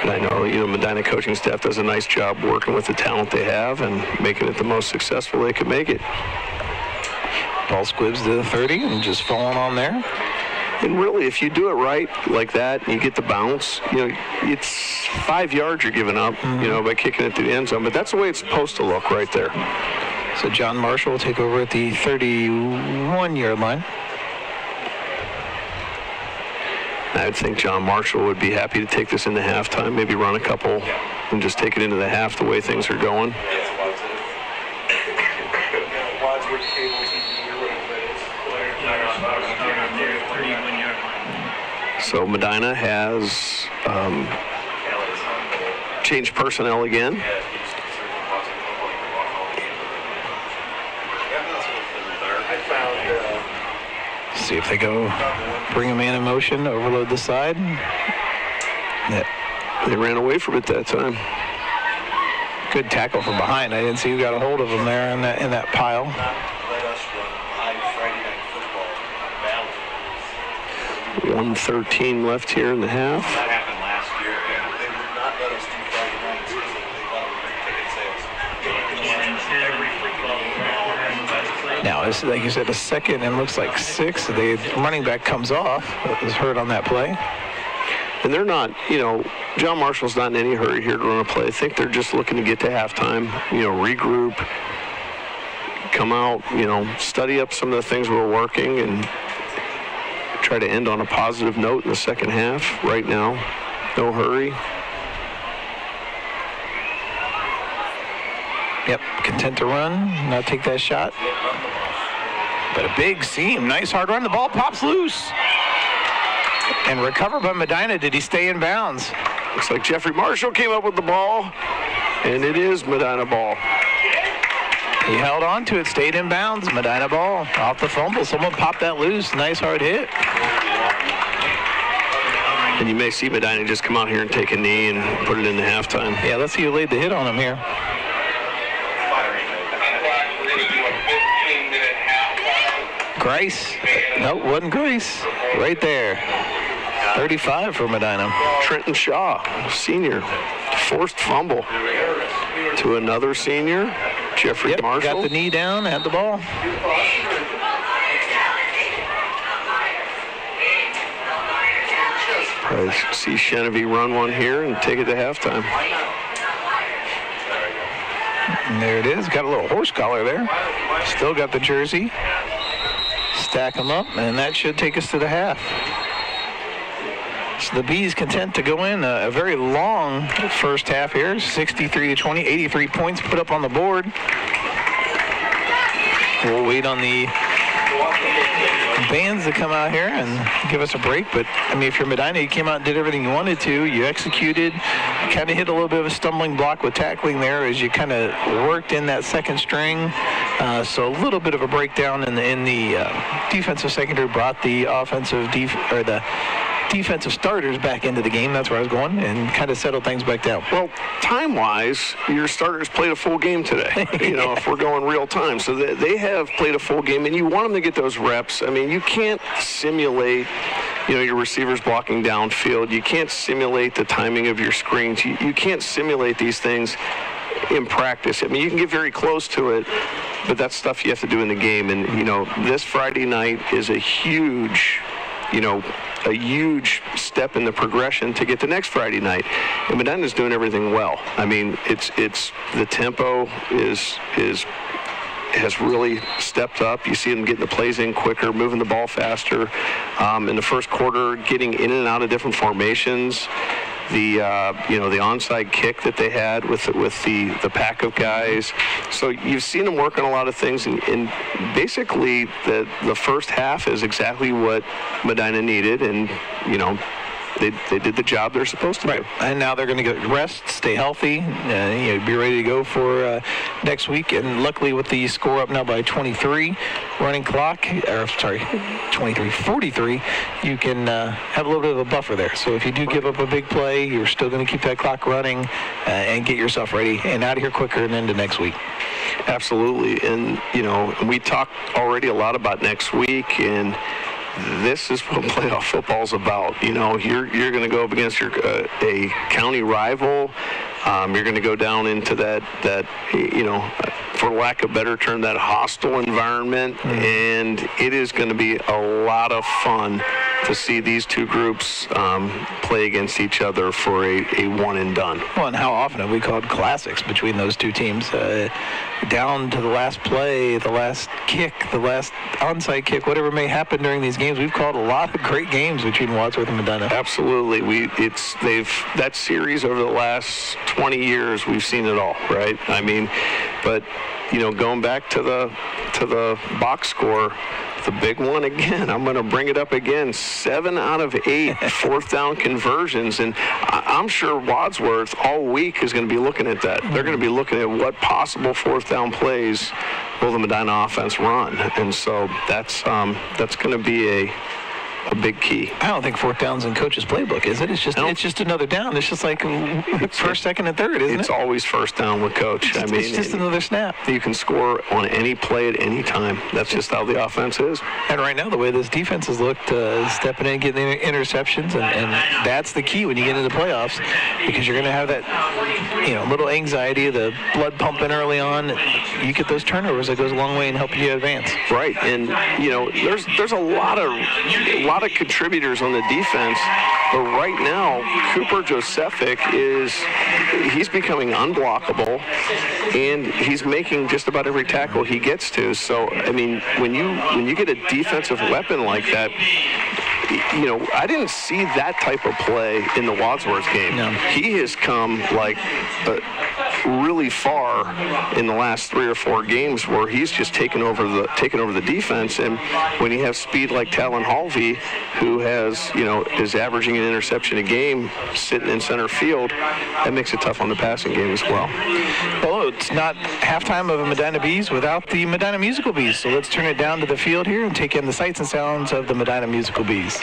And I know, Medina coaching staff does a nice job working with the talent they have and making it the most successful they could make it. Ball squibs to the 30 and just falling on there. And really, if you do it right like that and you get the bounce, it's 5 yards you're giving up, by kicking it to the end zone. But that's the way it's supposed to look right there. So John Marshall will take over at the 31-yard line. I would think John Marshall would be happy to take this into halftime, maybe run a couple and just take it into the half the way things are going. So Medina has changed personnel again. See if they go bring a man in motion, overload the side. Yeah. They ran away from it that time. Good tackle from behind. I didn't see who got a hold of him there in that pile. 1:13 left here in the half. That happened last year. They did not let us do Friday nights because they thought it would bring ticket sales. Now, this is, like you said, a second and looks like 6. The running back comes off. Was hurt on that play. And they're not, John Marshall's not in any hurry here to run a play. I think they're just looking to get to halftime, regroup, come out, study up some of the things we're working and try to end on a positive note in the second half right now. No hurry. Yep, content to run, not take that shot. But a big seam, nice hard run. The ball pops loose. And recovered by Medina. Did he stay in bounds? Looks like Jeffrey Marshall came up with the ball, and it is Medina ball. He held on to it, stayed in bounds. Medina ball off the fumble. Someone popped that loose. Nice hard hit. And you may see Medina just come out here and take a knee and put it in the halftime. Yeah, let's see who laid the hit on him here. Grice. No, wasn't Grice. Right there. 35 for Medina. Trenton Shaw, senior, forced fumble to another senior, Jeffrey Marshall. Got the knee down, had the ball. Probably see Chenevy run one here and take it to halftime. And there it is. Got a little horse collar there. Still got the jersey. Stack them up, and that should take us to the half. So the Bees content to go in a very long first half here, 63-20, 83 points put up on the board. We'll wait on the bands to come out here and give us a break. But, if you're Medina, you came out and did everything you wanted to. You executed, kind of hit a little bit of a stumbling block with tackling there as you kind of worked in that second string. So a little bit of a breakdown in the defensive secondary brought the defensive starters back into the game. That's where I was going, and kind of settled things back down. Well, time-wise, your starters played a full game today, if we're going real time. So they have played a full game, and you want them to get those reps. You can't simulate, your receivers blocking downfield. You can't simulate the timing of your screens. You can't simulate these things in practice. You can get very close to it, but that's stuff you have to do in the game. And, this Friday night is a huge step in the progression to get to next Friday night. And Medina's doing everything well. It's the tempo has really stepped up. You see them getting the plays in quicker, moving the ball faster. In the first quarter, getting in and out of different formations. The onside kick that they had with the pack of guys. So you've seen them work on a lot of things, and basically the first half is exactly what Medina needed, and they did the job they're supposed to do. And now they're going to get rest, stay healthy, be ready to go for next week. And luckily, with the score up now by 23, running clock, 23-43, you can have a little bit of a buffer there. So if you do give up a big play, you're still going to keep that clock running and get yourself ready and out of here quicker and into next week. Absolutely. And, we talked already a lot about next week, and this is what playoff football's about. You know, you're going to go up against a county rival. You're going to go down into that for lack of a better term, that hostile environment, and it is going to be a lot of fun to see these two groups play against each other for a one and done. Well, and how often have we called classics between those two teams? Down to the last play, the last kick, the last onside kick, whatever may happen during these games. We've called a lot of great games between Wadsworth and Medina. Absolutely. That series over the last 20 years, we've seen it all, right? I mean, but going back to the box score, the big one again, I'm going to bring it up again, 7 out of 8 fourth down conversions, and I'm sure Wadsworth all week is going to be looking at that. They're going to be looking at what possible fourth down plays will the Medina offense run, and so that's going to be a big key. I don't think fourth down's in coach's playbook, is it? It's just another down. It's just like first, second, and third, isn't it? It's always first down with coach. It's just another snap. You can score on any play at any time. That's just how the offense is. And right now, the way this defense has looked, stepping in, getting the interceptions, and that's the key when you get into the playoffs, because you're going to have that, little anxiety, the blood pumping early on. You get those turnovers, that goes a long way in helping you advance. Right, and there's a lot of contributors on the defense, but right now Cooper Josephic he's becoming unblockable, and he's making just about every tackle he gets to. So I mean, when you get a defensive weapon like that, I didn't see that type of play in the Wadsworth game. No. He has come really far in the last 3 or 4 games where he's just taken over the defense. And when you have speed like Talon Halvey, who is averaging an interception a game, sitting in center field, that makes it tough on the passing game as well. Well, it's not halftime of a Medina Bees without the Medina Musical Bees. So let's turn it down to the field here and take in the sights and sounds of the Medina Musical Bees.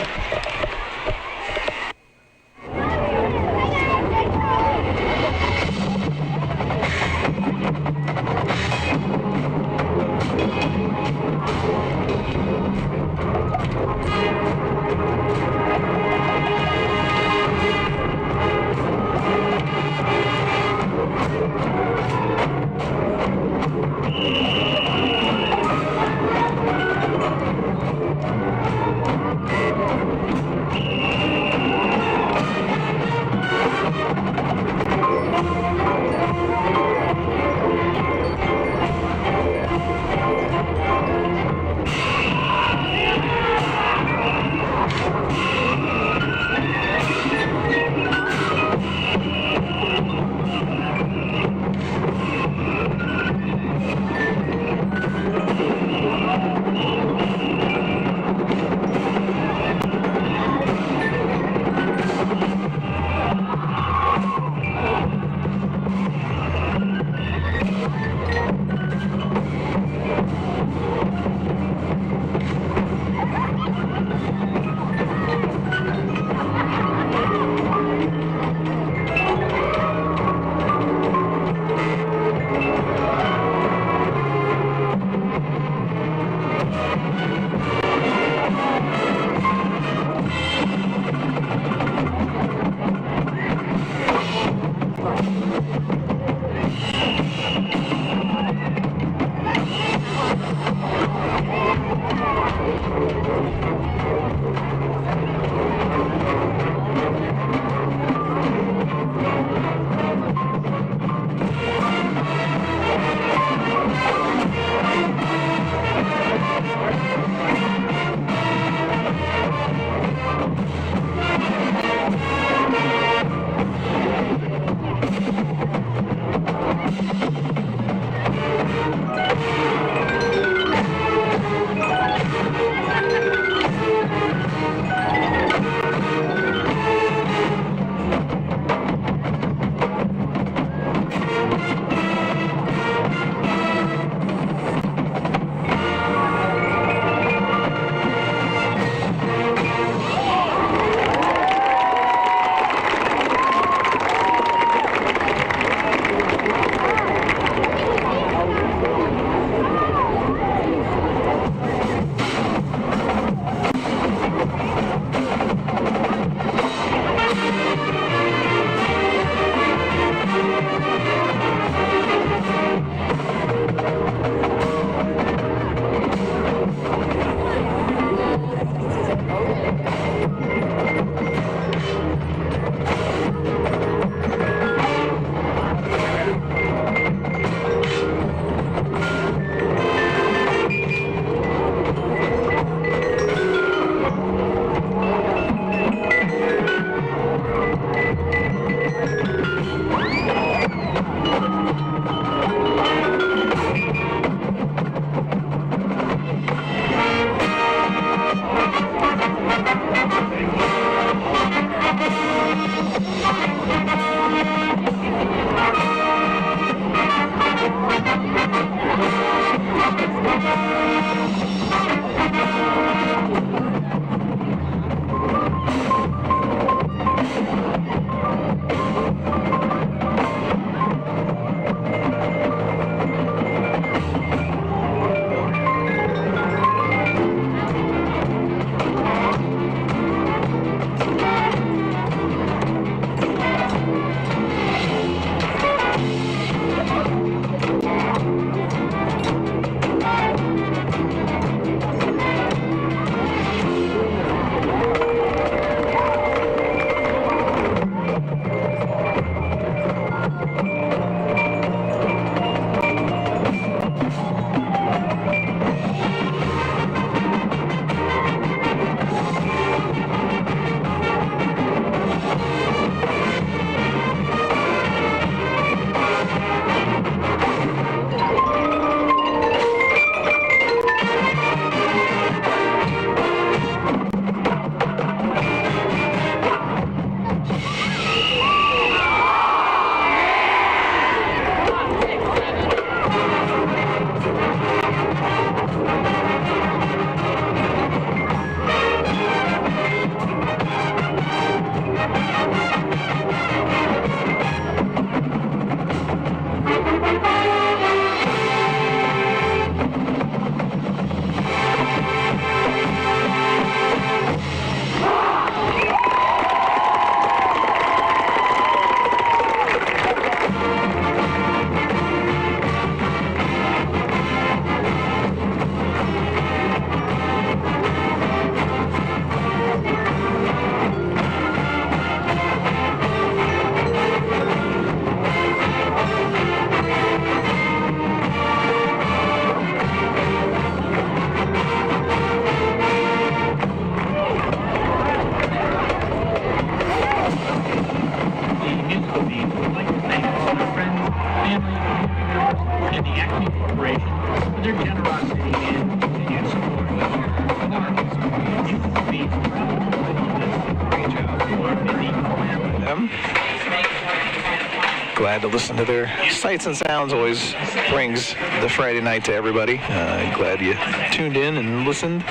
glad to listen to their sights and sounds. Always brings the Friday night to everybody. Glad you tuned in and listened.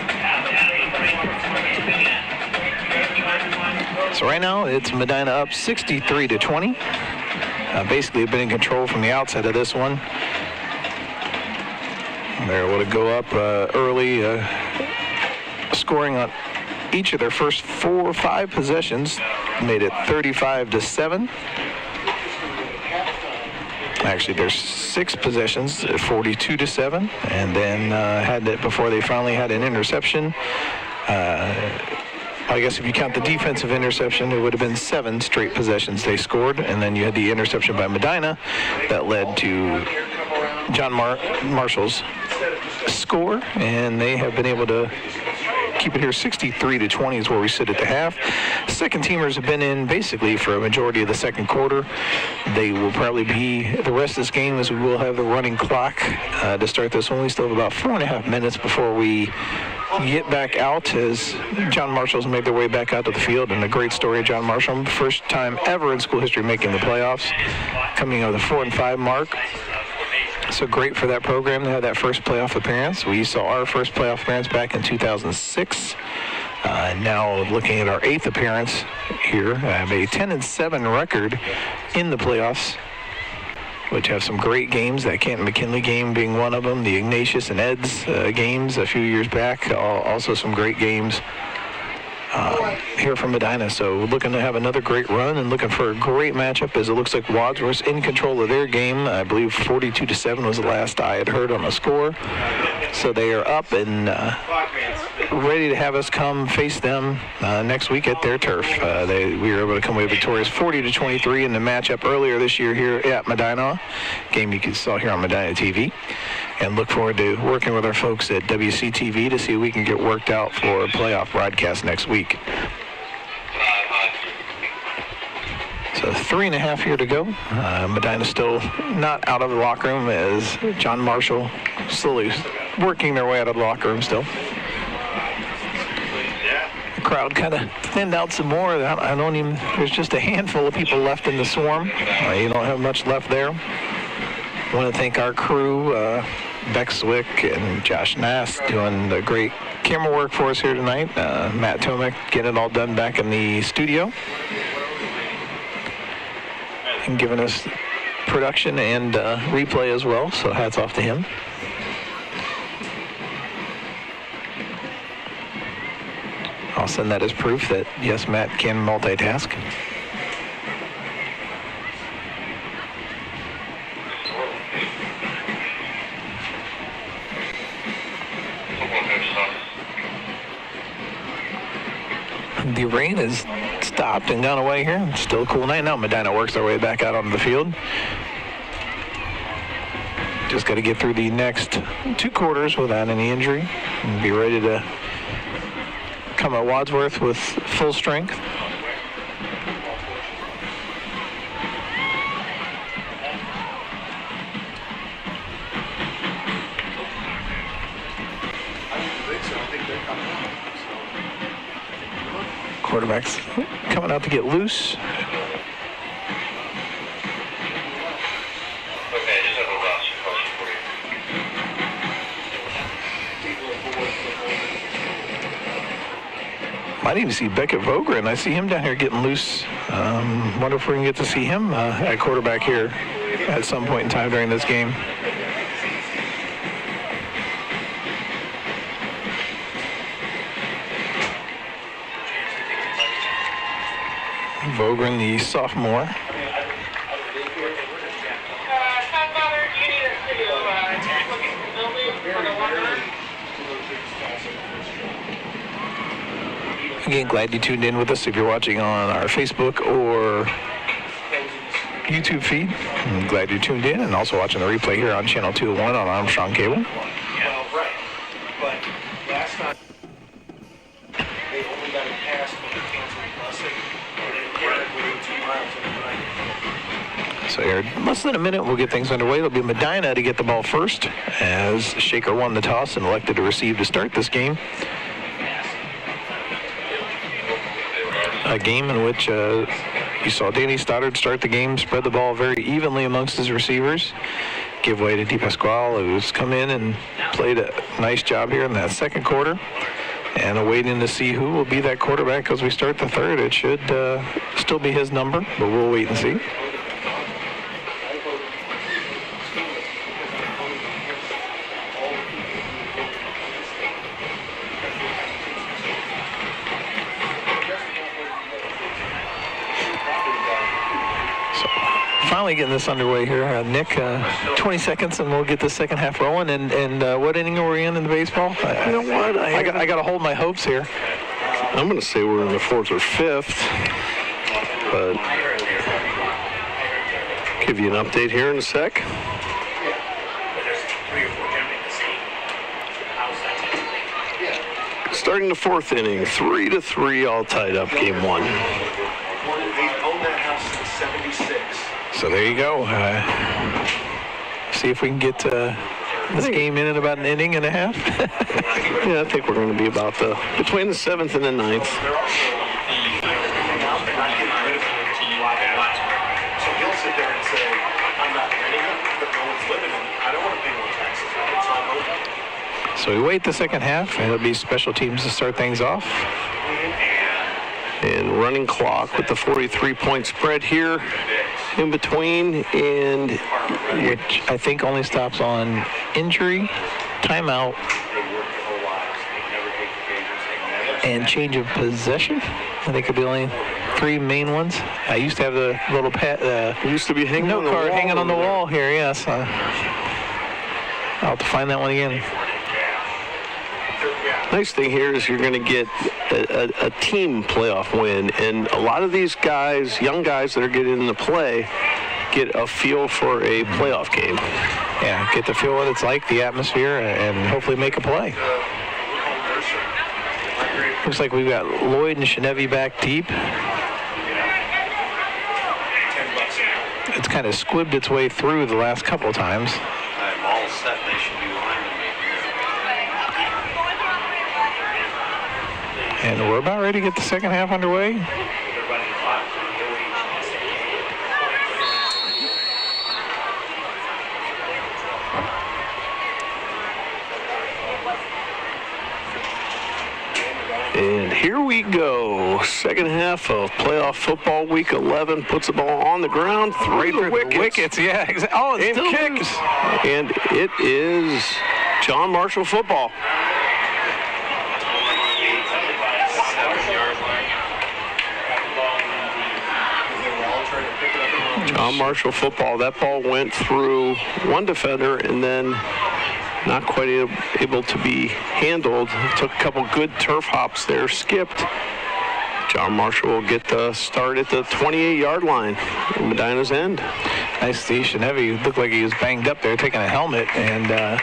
So right now it's Medina up 63-20. Basically been in control from the outset of this one. They're able to go up early, scoring on each of their first 4 or 5 possessions. Made it 35-7. Actually, there's 6 possessions at 42-7, and then had it before they finally had an interception. I guess if you count the defensive interception, it would have been 7 straight possessions they scored, and then you had the interception by Medina that led to John Marshall's score, and they have been able to keep it here. 63-20 is where we sit at the half. Second teamers have been in basically for a majority of the second quarter. They will probably be the rest of this game, as we will have the running clock to start this one. We still have about 4.5 minutes before we get back out, as John Marshall's made their way back out to the field. And a great story of John Marshall, first time ever in school history making the playoffs, coming over the 4-5 mark. So great for that program to have that first playoff appearance. We saw our first playoff appearance back in 2006. Now looking at our 8th appearance here, I have a 10-7 record in the playoffs, which have some great games. That Canton McKinley game being one of them. The Ignatius and Eds games a few years back. Also some great games here from Medina. So looking to have another great run and looking for a great matchup, as it looks like Wadsworth's in control of their game. I believe 42-7 was the last I had heard on the score. So they are up and ready to have us come face them next week at their turf. We were able to come away victorious 40-23 in the matchup earlier this year here at Medina, game you saw here on Medina TV. And look forward to working with our folks at WCTV to see if we can get worked out for a playoff broadcast next week. So 3.5 here to go. Medina still not out of the locker room, as John Marshall slowly working their way out of the locker room still. The crowd kind of thinned out some more. There's just a handful of people left in the swarm. You don't have much left there. I want to thank our crew, Beck Swick and Josh Nass, doing the great camera work for us here tonight. Matt Tomek getting it all done back in the studio and giving us production and replay as well, so hats off to him. I'll send that as proof that, yes, Matt can multitask. The rain has stopped and gone away here. It's still a cool night. Now Medina works their way back out onto the field. Just got to get through the next 2 quarters without any injury and be ready to come at Wadsworth with full strength. Quarterback's coming out to get loose. Might even see Beckett Vogren. I see him down here getting loose. Wonder if we can get to see him at quarterback here at some point in time during this game. Vogren, the sophomore. Again, glad you tuned in with us. If you're watching on our Facebook or YouTube feed, I'm glad you tuned in, and also watching the replay here on Channel 201 on Armstrong Cable. Well, right. But last time they only got a pass when they canceled the bus. So here, less than a minute, we'll get things underway. It'll be Medina to get the ball first, as Shaker won the toss and elected to receive to start this game. A game in which You saw Danny Stoddard start the game, spread the ball very evenly amongst his receivers, give way to DePasquale, who's come in and played a nice job here in that second quarter. And waiting to see who will be that quarterback as we start the third. It should still be his number, but we'll wait and see. Finally getting this underway here. Nick, 20 seconds and we'll get the second half rolling. And what inning are we in the baseball? You know what? I got to hold my hopes here. I'm going to say we're in the fourth or fifth, but give you an update here in a sec. Starting the fourth inning, 3-3, all tied up, game one. They own that house since '76. So there you go. See if we can get this game in about an inning and a half. Yeah, I think we're going to be about between the seventh and the ninth. So he'll sit there and say, I'm not renting it, but no one's living in it. I don't want to pay more taxes, right? So I'm open. So we wait the second half, and it'll be special teams to start things off. And running clock with the 43-point spread here in between, and which I think only stops on injury, timeout, and change of possession. I think it'll be only three main ones. I used to have the little used to be hanging note on the card wall hanging on the over there. wall here. Yes, I'll have to find that one again. Nice thing here is you're going to get a team playoff win, and a lot of these guys, young guys that are getting into play, get a feel for a playoff game. Yeah, get to feel what it's like, the atmosphere, and hopefully make a play. Looks like we've got Lloyd and Chenevy back deep. It's kind of squibbed its way through the last couple times. I'm all set. They should be linemen. And we're about ready to get the second half underway. And here we go. Second half of playoff football week 11 puts the ball on the ground through the wickets. Yeah, exactly. Oh, it's And still kicks. loose. And it is John Marshall football. John Marshall football. That ball went through one defender and then not quite able to be handled. Took a couple good turf hops there, skipped. John Marshall will get the start at the 28-yard line in Medina's end. Nice to see Chenevy. Looked like he was banged up there, taking a helmet, and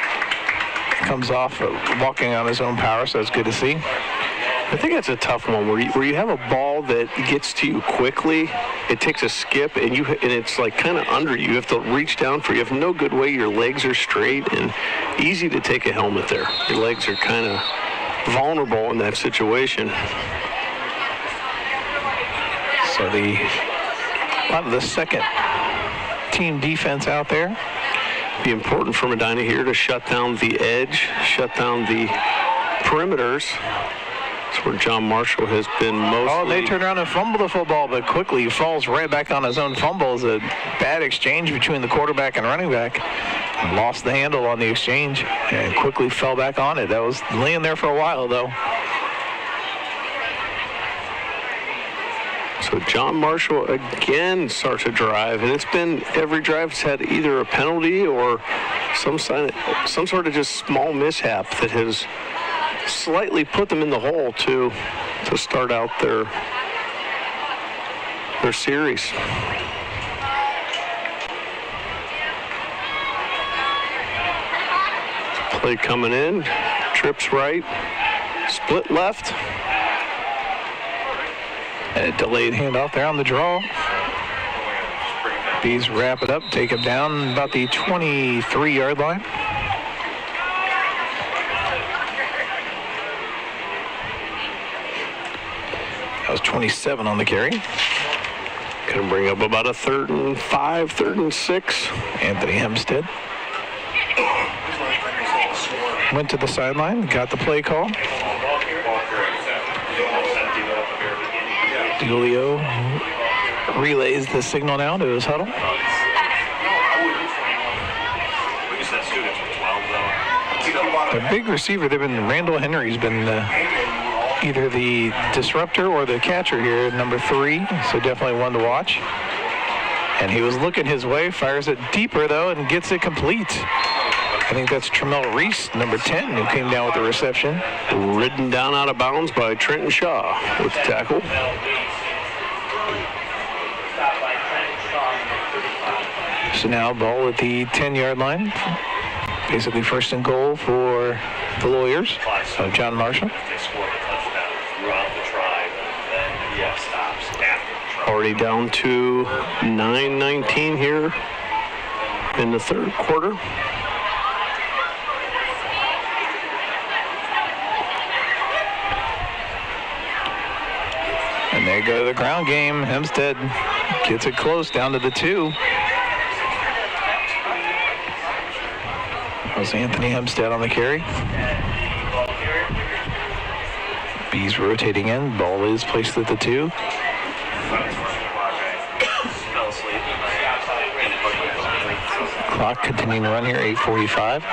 comes off walking on his own power, so it's good to see. I think that's a tough one where you have a ball that gets to you quickly. It takes a skip, and it's like kind of under you. You have to reach down for it. You have no good way. Your legs are straight, and easy to take a helmet there. Your legs are kind of vulnerable in that situation. So a lot of the second team defense out there. Be important for Medina here to shut down the edge, shut down the perimeters. That's where John Marshall has been mostly. Oh, they turn around and fumble the football, but quickly he falls right back on his own fumble. It's a bad exchange between the quarterback and running back. Lost the handle on the exchange and quickly fell back on it. That was laying there for a while, though. So John Marshall again starts a drive, and it's been every drive has had either a penalty or some sort of just small mishap that has slightly put them in the hole to start out their series. Play coming in, trips right, split left. A delayed handoff there on the draw. Bees wrap it up, take him down about the 23-yard line. That was 27 on the carry. Gonna bring up about a 3rd and 5, 3rd and 6. Anthony Hempstead went to the sideline, got the play call. Julio relays the signal now to his huddle. Their big receiver, Randall Henry's been either the disruptor or the catcher here, number 3, so definitely one to watch. And he was looking his way, fires it deeper though, and gets it complete. I think that's Tremel Reese, number 10, who came down with the reception. Ridden down out of bounds by Trenton Shaw with the tackle. So now ball at the 10-yard line. Basically first and goal for the Lawyers of John Marshall. Already down to 9:19 here in the 3rd quarter. And there go the ground game. Hempstead gets it close down to the 2. That was Anthony Hempstead on the carry. Bees rotating in. Ball is placed at the 2. Clock continuing to run here, 8:45.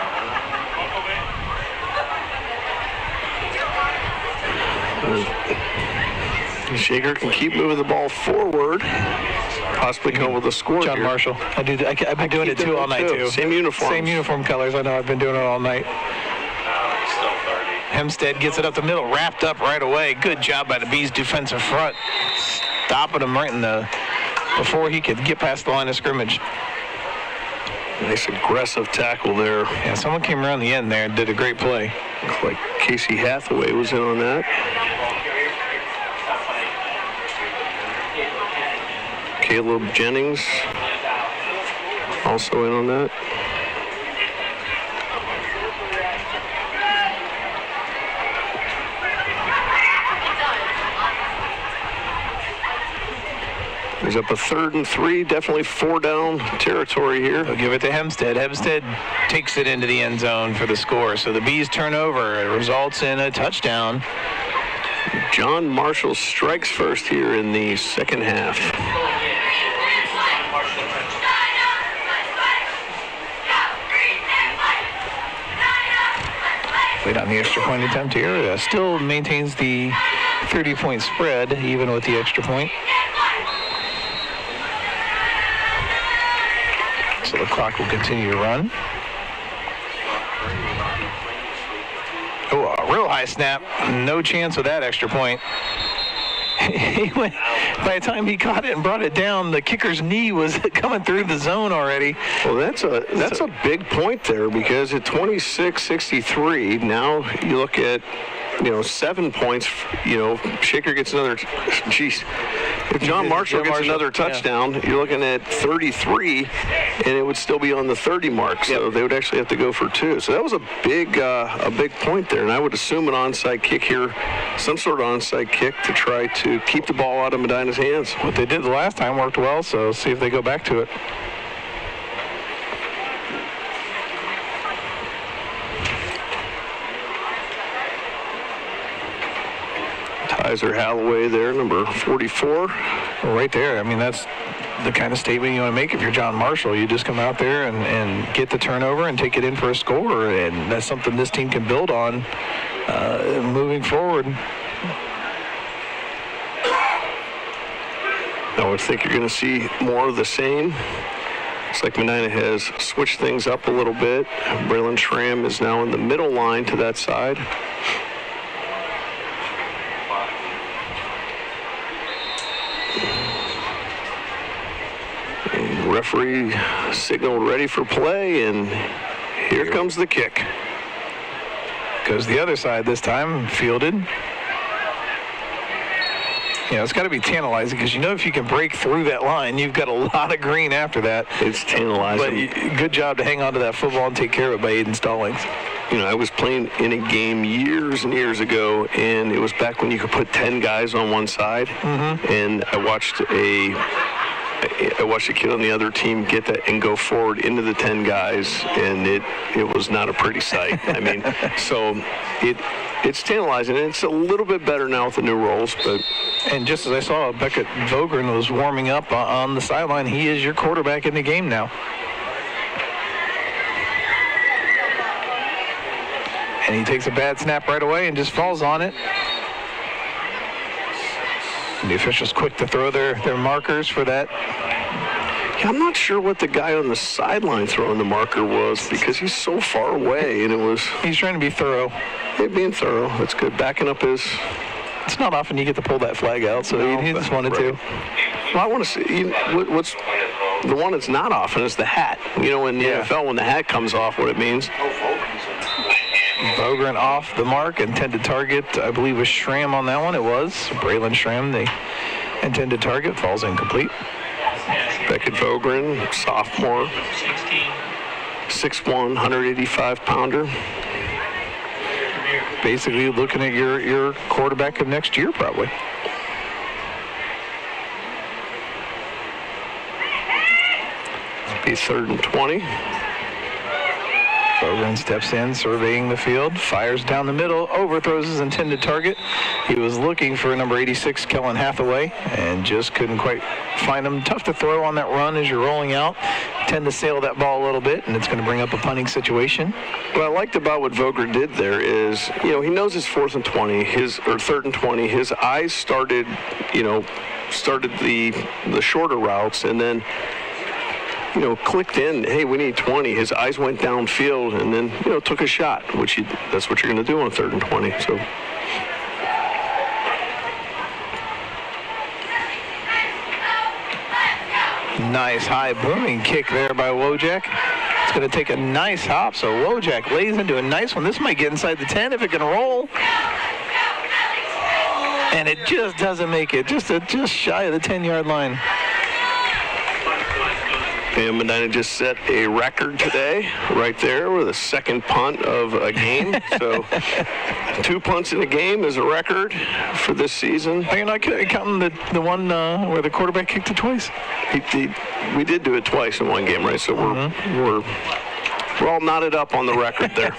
Shaker can keep moving the ball forward, possibly come with a score. John here. Marshall. I've been doing it too all night too. Same uniform. Same uniform colors. I know. I've been doing it all night. Hempstead gets it up the middle, wrapped up right away. Good job by the Bees defensive front, stopping him right in the before he could get past the line of scrimmage. Nice aggressive tackle there. Yeah, someone came around the end there and did a great play. Looks like Casey Hathaway was in on that. Caleb Jennings also in on that. He's up a 3rd and 3, definitely 4 down territory here. We'll give it to Hempstead. Hempstead takes it into the end zone for the score. So the Bees turn over. It results in a touchdown. John Marshall strikes first here in the 2nd half. Wait on the extra point attempt here. Still maintains the 30-point spread, even with the extra point. So the clock will continue to run. Oh, a real high snap. No chance with that extra point. He went, by the time he caught it and brought it down, the kicker's knee was coming through the zone already. Well, that's a big point there, because at 26-63, now you look at, 7 points, Shaker gets another, if John Marshall gets another touchdown, you're looking at 33, and it would still be on the 30 mark, so they would actually have to go for 2. So that was a big point there, and I would assume an onside kick here, some sort of onside kick to try to keep the ball out of Medina's hands. What they did the last time worked well, so see if they go back to it. Kaiser Halloway there, number 44. Well, right there. I mean, that's the kind of statement you want to make if you're John Marshall. You just come out there and get the turnover and take it in for a score, and that's something this team can build on moving forward. I would think you're going to see more of the same. Looks like Medina has switched things up a little bit. Braylon Schramm is now in the middle line to that side. Referee signaled ready for play, and here comes the kick. Goes the other side this time, fielded. It's got to be tantalizing, because if you can break through that line, you've got a lot of green after that. It's tantalizing. But good job to hang on to that football and take care of it by Aiden Stallings. I was playing in a game years and years ago, and it was back when you could put 10 guys on one side. And I watched a I watched a kid on the other team get that and go forward into the 10 guys, and it was not a pretty sight. I mean, so it's tantalizing, and it's a little bit better now with the new rules. But And just as I saw, Beckett Vogren was warming up on the sideline. He is your quarterback in the game now. And he takes a bad snap right away and just falls on it. And the officials quick to throw their markers for that. yeah, I'm not sure what the guy on the sideline throwing the marker was, because he's so far away, and it was... He's trying to be thorough. Being thorough. That's good. Backing up his... It's not often you get to pull that flag out, so he just wanted to. Well, I want to see what's the one that's not often is the hat. You know, in the NFL, when the hat comes off, what it means. Vogren off the mark. Intended target, I believe, was Schramm on that one. It was. Braylon Schramm, the intended target, falls incomplete. Beckett Vogren, sophomore, 6'1", 185-pounder. Basically looking at your quarterback of next year, probably. It'll be 3rd and 20. Vogren steps in, surveying the field, fires down the middle, overthrows his intended target. He was looking for number 86, Kellen Hathaway, and just couldn't quite find him. Tough to throw on that run as you're rolling out. Tend to sail that ball a little bit, and it's going to bring up a punting situation. What I liked about what Vogren did there is, you know, he knows his 4th and 20, or 3rd and 20. His eyes started the shorter routes, and then, you know, clicked in, hey, we need 20. His eyes went downfield and then, you know, took a shot, which that's what you're going to do on 3rd and 20. So. Nice high booming kick there by Wojak. It's going to take a nice hop, so Wojak lays into a nice one. This might get inside the 10 if it can roll. And it just doesn't make it, just shy of the 10-yard line. And Medina just set a record today, right there, with a second punt of a game. So 2 punts in a game is a record for this season. You're not counting the one where the quarterback kicked it twice? We did do it twice in one game, right? So we're all knotted up on the record there.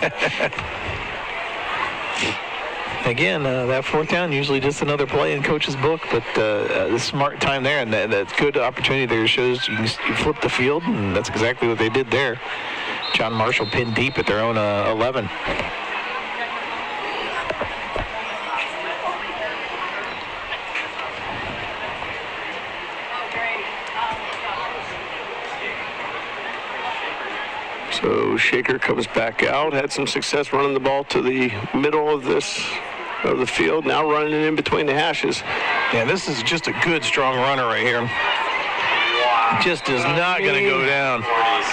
Again, that 4th down, usually just another play in coach's book, but the smart time there, and that good opportunity there shows you flip the field, and that's exactly what they did there. John Marshall pinned deep at their own 11. So Shaker comes back out, had some success running the ball to the middle of the field, now running it in between the hashes. Yeah, this is just a good, strong runner right here. Just is not going to go down.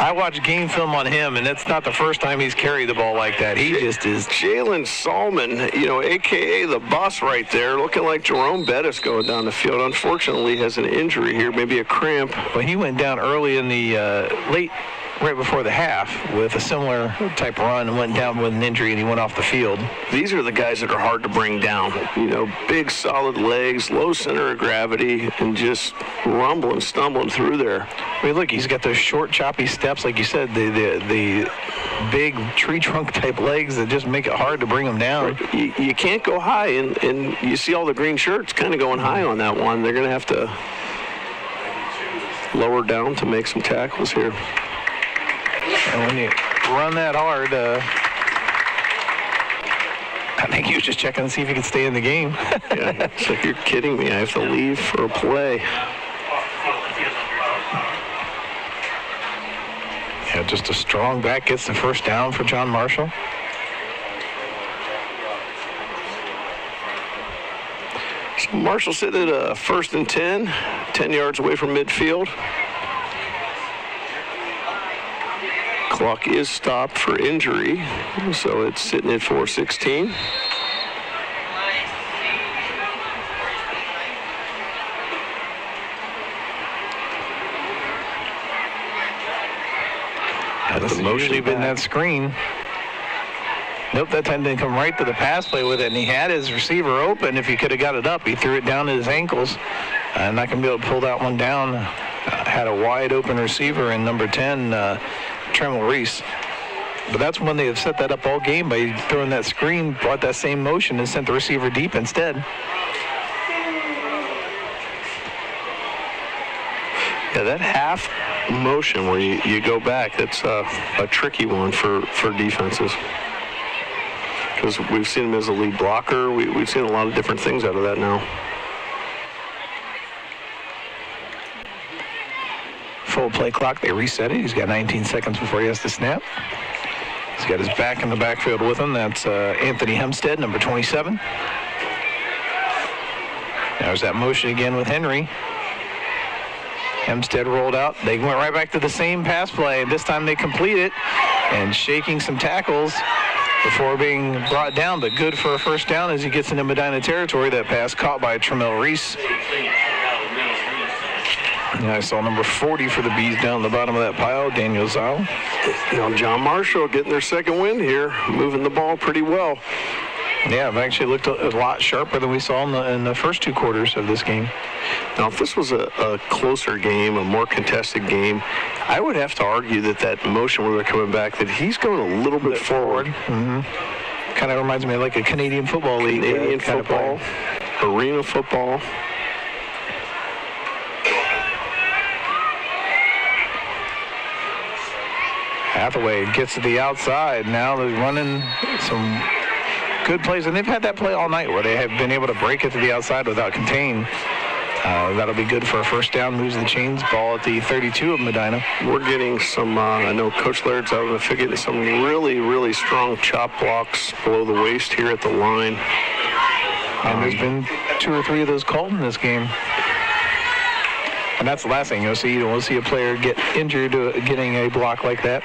I watched game film on him, and that's not the first time he's carried the ball like that. He just is. Jalen Solomon, you know, a.k.a. the bus right there, looking like Jerome Bettis going down the field. Unfortunately, has an injury here, maybe a cramp. Well, he went down early in the right before the half with a similar type run and went down with an injury, and he went off the field. These are the guys that are hard to bring down. You know, big, solid legs, low center of gravity, and just rumbling, stumbling through there. I mean, look, he's got those short, choppy steps, like you said, the big tree trunk type legs that just make it hard to bring him down. You can't go high, and you see all the green shirts kind of going high on that one. They're going to have to lower down to make some tackles here. And when you run that hard, I think he was just checking to see if he could stay in the game. Yeah, it's like, you're kidding me. I have to leave for a play. Yeah, just a strong back gets the first down for John Marshall. So Marshall sitting at a 1st and 10 yards away from midfield. Clock is stopped for injury, so it's sitting at 4:16. That's usually been that screen. Nope, that time didn't come right to the pass play with it, and he had his receiver open. If he could have got it up, he threw it down at his ankles. Not going to be able to pull that one down. had a wide open receiver in number 10, Tremel Reese. But that's when they have set that up all game by throwing that screen, brought that same motion, and sent the receiver deep instead. Yeah, that half motion where you go back, that's a tricky one for defenses. Because we've seen him as a lead blocker. We've seen a lot of different things out of that now. Full play clock, they reset it. He's got 19 seconds before he has to snap. He's got his back in the backfield with him. That's Anthony Hempstead, number 27. There's that motion again with Henry. Hempstead rolled out. They went right back to the same pass play. This time they complete it and shaking some tackles before being brought down, but good for a first down as he gets into Medina territory. That pass caught by Tremel Reese. Yeah, I saw number 40 for the Bees down the bottom of that pile, Daniel Zile. John Marshall getting their second win here, moving the ball pretty well. Yeah, it actually looked a lot sharper than we saw in the first two quarters of this game. Now, if this was a closer game, a more contested game, I would have to argue that motion where they're coming back, that he's going a little bit forward. Mm-hmm. Kind of reminds me of like a Canadian Football League. Canadian football, arena football. Hathaway gets to the outside. Now they're running some good plays, and they've had that play all night where they have been able to break it to the outside without contain. That'll be good for a first down. Moves the chains. Ball at the 32 of Medina. We're getting some, I know Coach Laird's out of the field, getting some really, really strong chop blocks below the waist here at the line. And there's been 2 or 3 of those called in this game. And that's the last thing you'll see. You don't see a player get injured getting a block like that.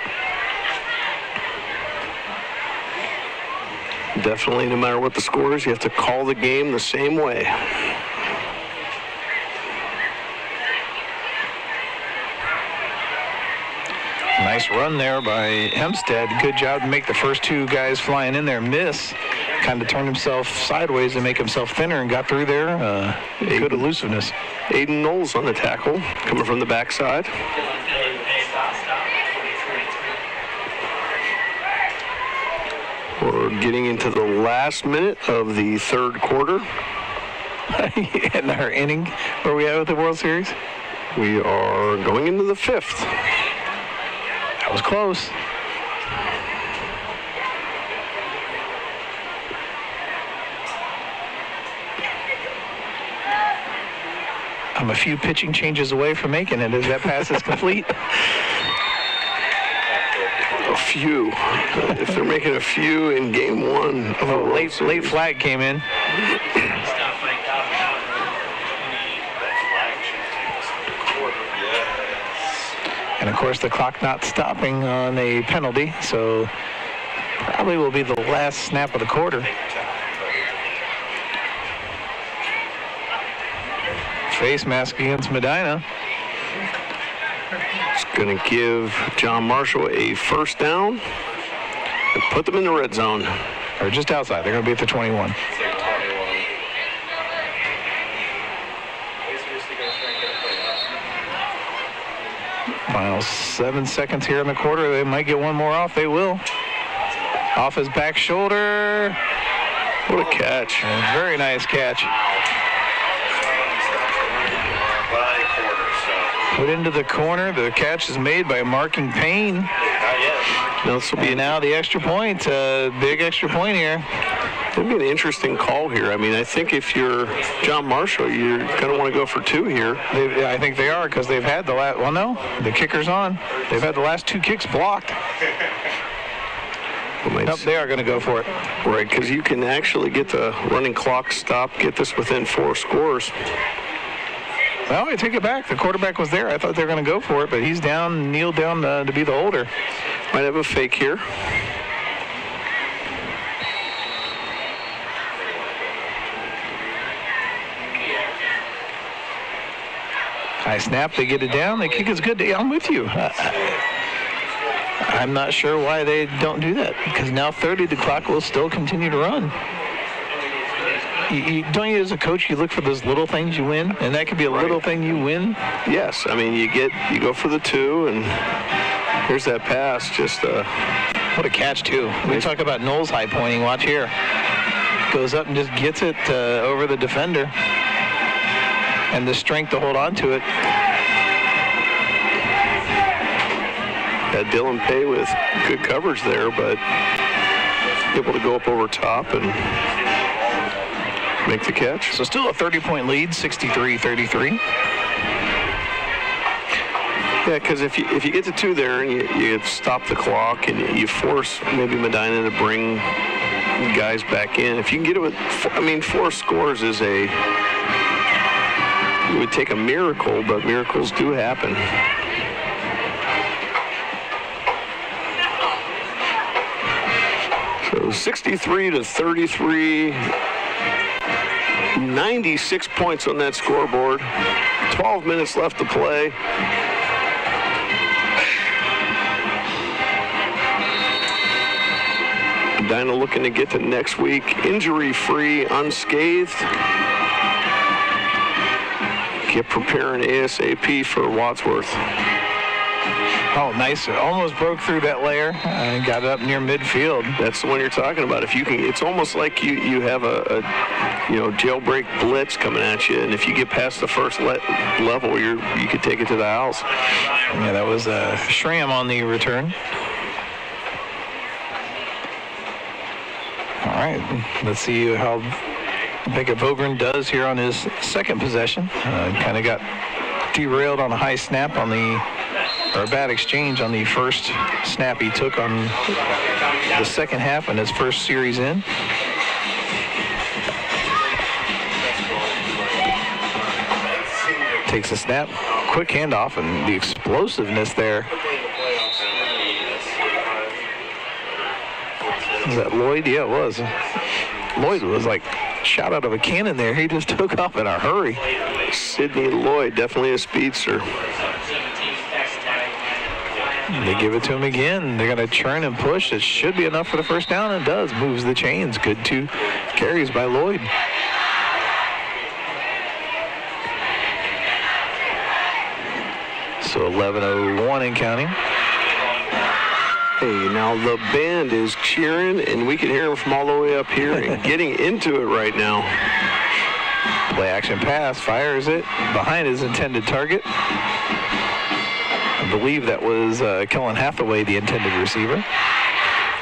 Definitely, no matter what the score is, you have to call the game the same way. Nice run there by Hempstead. Good job to make the first 2 guys flying in there miss. Kind of turned himself sideways to make himself thinner and got through there. Good elusiveness. Aiden Knowles on the tackle, coming from the backside. We're getting into the last minute of the third quarter. In our inning, where we at with the World Series? We are going into the 5th. That was close. I'm a few pitching changes away from making it as that pass is complete. A few. If they're making a few in game 1 of a late flag came in. And of course the clock not stopping on a penalty, so probably will be the last snap of the quarter. Face mask against Medina. It's going to give John Marshall a first down and put them in the red zone. Or just outside. They're going to be at the 21. Final 7 seconds here in the quarter. They might get one more off. They will. Off his back shoulder. What a catch. A very nice catch. Put into the corner. The catch is made by Marking Payne. Now this will be now the extra point. Big extra point here. It'll be an interesting call here. I mean, I think if you're John Marshall, you're going to want to go for 2 here. I think they are, because they've had the last. Well, no, the kicker's on. They've had the last 2 kicks blocked. Nope, they are going to go for it. Right, because you can actually get the running clock stopped, get this within 4 scores. Well, I take it back. The quarterback was there. I thought they were going to go for it, but he's down, kneeled down to be the holder. Might have a fake here. High snap, they get it down. The kick is good. I'm with you. I'm not sure why they don't do that, because now 30, the clock will still continue to run. don't you, as a coach, you look for those little things you win, and that could be a little thing you win. Yes, I mean you go for the 2, and here's that pass. Just what a catch too. We talk about Knowles high pointing. Watch here, goes up and just gets it over the defender, and the strength to hold on to it. Got Dylan Pay with good coverage there, but able to go up over top and make the catch. So still a 30-point lead, 63-33. Yeah, because if you get to 2 there and you stop the clock and you force maybe Medina to bring guys back in, if you can get it with, 4 scores is it would take a miracle, but miracles do happen. So 63-33, 96 points on that scoreboard. 12 minutes left to play. Medina looking to get to next week injury-free, unscathed. Get preparing ASAP for Wadsworth. Oh, nice. Almost broke through that layer and got it up near midfield. That's the one you're talking about. If you can, it's almost like you have a jailbreak blitz coming at you, and if you get past the first level, you could take it to the house. Yeah, that was Schramm on the return. All right, let's see how Bickup Ogren does here on his second possession. Kind of got derailed on a high snap on a bad exchange on the first snap he took on the second half in his first series in. Takes a snap, quick handoff, and the explosiveness there. Was that Lloyd? Yeah, it was. Lloyd was like shot out of a cannon there. He just took off in a hurry. Sidney Lloyd, definitely a speedster. They give it to him again. They're going to churn and push. It should be enough for the first down, and it does. Moves the chains. Good 2 carries by Lloyd. So 11:01 and counting. Hey, now the band is cheering, and we can hear them from all the way up here and getting into it right now. Play action pass. Fires it behind his intended target. I believe that was Kellen Hathaway, the intended receiver.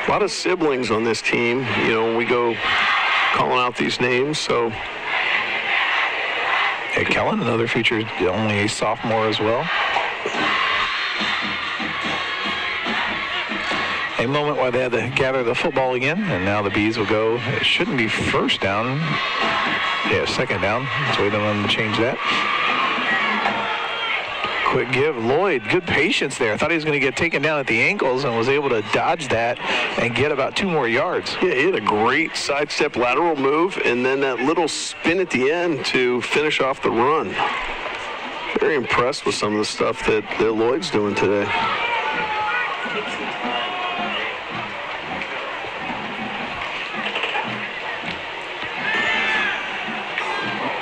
A lot of siblings on this team. We go calling out these names, so. Hey, Kellen, another future, only a sophomore as well. A moment while they had to gather the football again, and now the Bees will go. It shouldn't be first down. Yeah, second down. Let's wait on them to change that. Quick give. Lloyd, good patience there. I thought he was going to get taken down at the ankles and was able to dodge that and get about 2 more yards. Yeah, he had a great sidestep lateral move and then that little spin at the end to finish off the run. Very impressed with some of the stuff that Lloyd's doing today.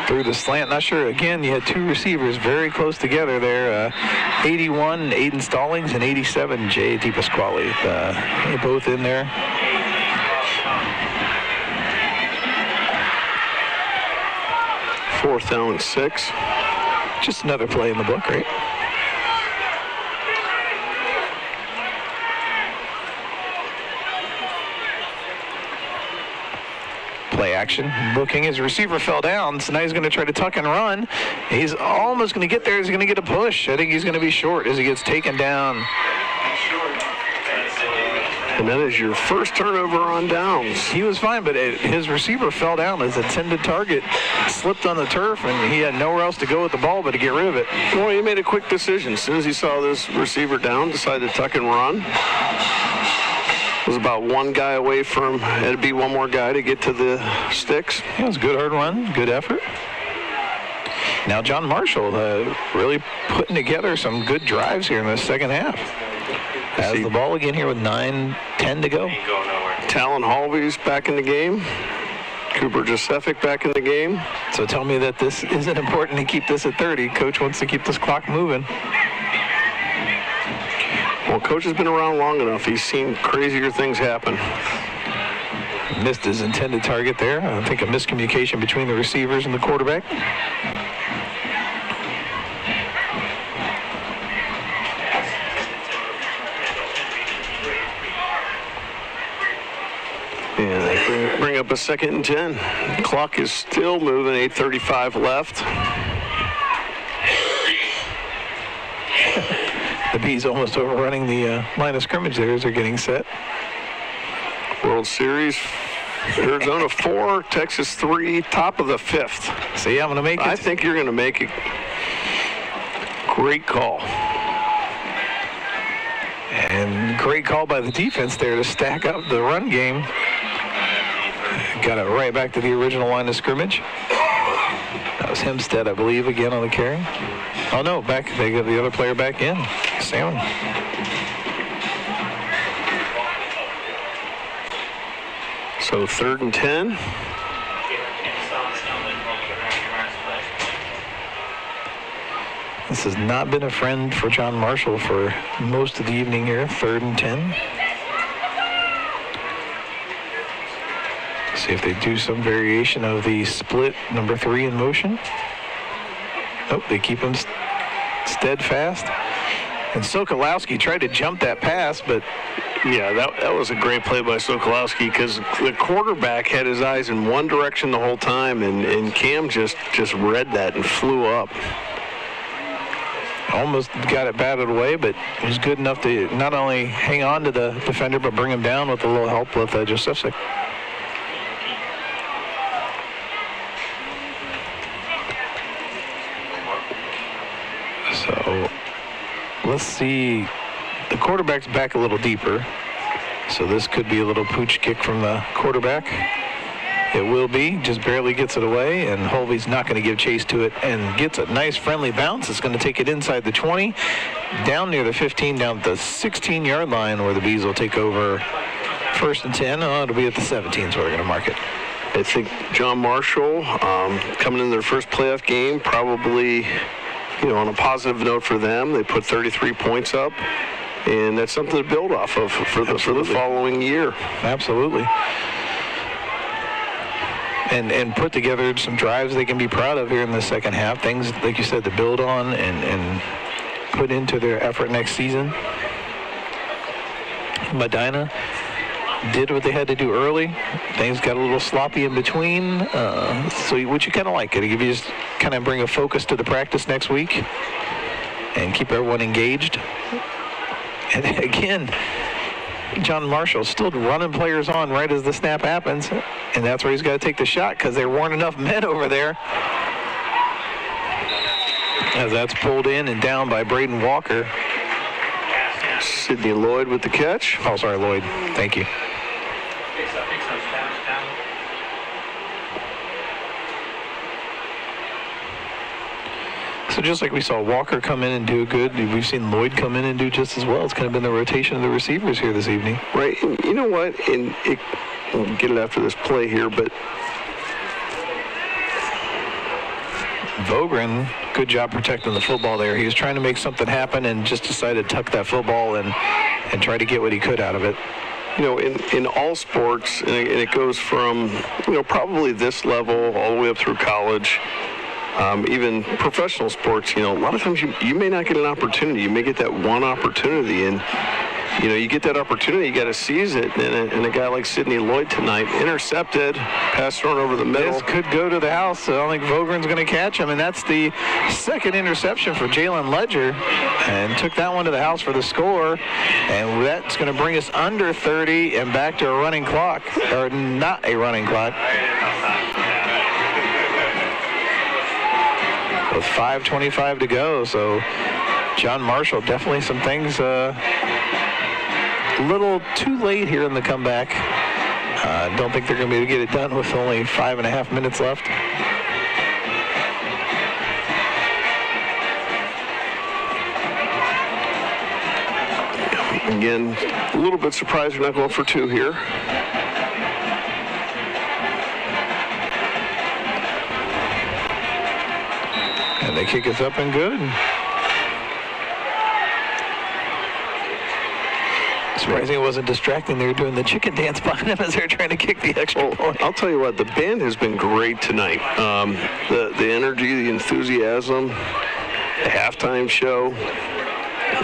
Through the slant, not sure. Again, you had 2 receivers very close together there. 81, Aiden Stallings, and 87, J.T. Pasquale. They're both in there. Fourth down and 6. Just another play in the book, right? Play action, looking. His receiver fell down, so now he's going to try to tuck and run. He's almost going to get there. He's going to get a push. I think he's going to be short as he gets taken down. And that is your first turnover on downs. He was fine, but his receiver fell down. His intended target slipped on the turf, and he had nowhere else to go with the ball but to get rid of it. Well, he made a quick decision. As soon as he saw this receiver down, decided to tuck and run. Was about 1 guy away from, had to be 1 more guy to get to the sticks. It was a good hard run, good effort. Now John Marshall really putting together some good drives here in the second half. Has the ball again here with 9:10 to go. Talon Halvey's back in the game. Cooper Josephic back in the game. So tell me that this isn't important to keep this at 30. Coach wants to keep this clock moving. Well, Coach has been around long enough. He's seen crazier things happen. Missed his intended target there. I think a miscommunication between the receivers and the quarterback. And they bring up a 2nd and 10. The clock is still moving, 8:35 left. The Bees almost overrunning the line of scrimmage there as they're getting set. World Series, Arizona 4, Texas 3, top of the 5th. See, I'm going to make it. I think you're going to make it. Great call. And great call by the defense there to stack up the run game. Got it right back to the original line of scrimmage. That was Hempstead, I believe, again on the carry. Oh, no, back. They got the other player back in. Salmon. So 3rd and 10. This has not been a friend for John Marshall for most of the evening here. 3rd and 10. See if they do some variation of the split number 3 in motion. Nope, they keep him steadfast. And Sokolowski tried to jump that pass, but yeah, that was a great play by Sokolowski because the quarterback had his eyes in one direction the whole time, and Cam just read that and flew up. Almost got it batted away, but was good enough to not only hang on to the defender, but bring him down with a little help with Josephic. So let's see. The quarterback's back a little deeper, so this could be a little pooch kick from the quarterback. It will be, just barely gets it away, and Holvey's not going to give chase to it and gets a nice friendly bounce. It's going to take it inside the 20, down near the 15, down at the 16-yard line where the Bees will take over 1st and 10. Oh, it'll be at the 17, so we're going to mark it. I think John Marshall, coming in their first playoff game, probably, on a positive note for them. They put 33 points up, and that's something to build off of for the following year. Absolutely. And put together some drives they can be proud of here in the second half. Things, like you said, to build on and put into their effort next season. Medina did what they had to do early. Things got a little sloppy in between. Which you kind of like it. If you just kind of bring a focus to the practice next week and keep everyone engaged. And again, John Marshall still running players on right as the snap happens, and that's where he's got to take the shot because there weren't enough men over there. As that's pulled in and down by Braden Walker. Sidney Lloyd with the catch. Oh, sorry, Lloyd. Thank you. So just like we saw Walker come in and do good, we've seen Lloyd come in and do just as well. It's kind of been the rotation of the receivers here this evening. Right. And you know what? We'll get it after this play here, but Vogren, good job protecting the football there. He was trying to make something happen and just decided to tuck that football and try to get what he could out of it. In all sports, and it goes from, probably this level all the way up through college, even professional sports, a lot of times you may not get an opportunity. You may get that one opportunity, and, you get that opportunity, you got to seize it. And a guy like Sidney Lloyd tonight, intercepted, pass thrown over the middle. This could go to the house. So I don't think Vogren's going to catch him, and that's the second interception for Jalen Ledger, and took that one to the house for the score. And that's going to bring us under 30 and back to a running clock, or not a running clock. With 5:25 to go, so John Marshall, definitely some things a little too late here in the comeback. Don't think they're going to be able to get it done with only 5.5 minutes left. Again, a little bit surprised we're not going for 2 here. And the kick is up and good. Surprising it wasn't distracting. They were doing the chicken dance behind him as they're trying to kick the extra point. I'll tell you what, the band has been great tonight. The energy, the enthusiasm, the halftime show,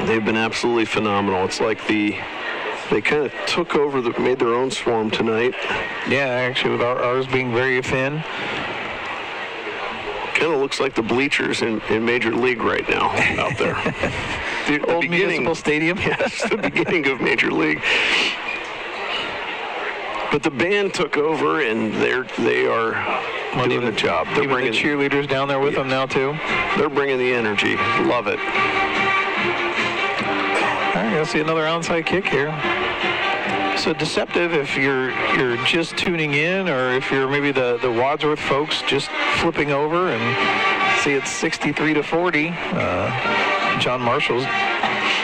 they've been absolutely phenomenal. It's like they kind of took over, made their own swarm tonight. Yeah, actually, with ours being very thin. Kind of looks like the bleachers in Major League right now out there. the Old beginning, Municipal Stadium. Yes, the beginning of Major League. But the band took over, and they are doing the job. They're Even bringing the cheerleaders down there with them now, too. They're bringing the energy. Love it. All right, let's see another onside kick here. So deceptive if you're just tuning in, or if you're maybe the Wadsworth folks just flipping over and see it's 63-40. John Marshall's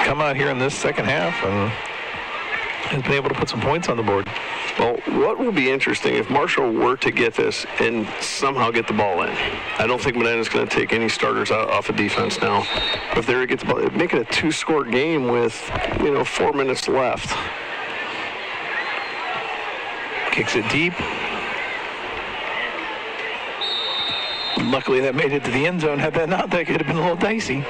come out here in this second half and has been able to put some points on the board. Well, what will be interesting if Marshall were to get this and somehow get the ball in? I don't think Medina's going to take any starters off of defense now. But if they were to get the ball, it'd make it a 2-score game with 4 minutes left. Kicks it deep. Luckily, that made it to the end zone. Had that not, that could have been a little dicey.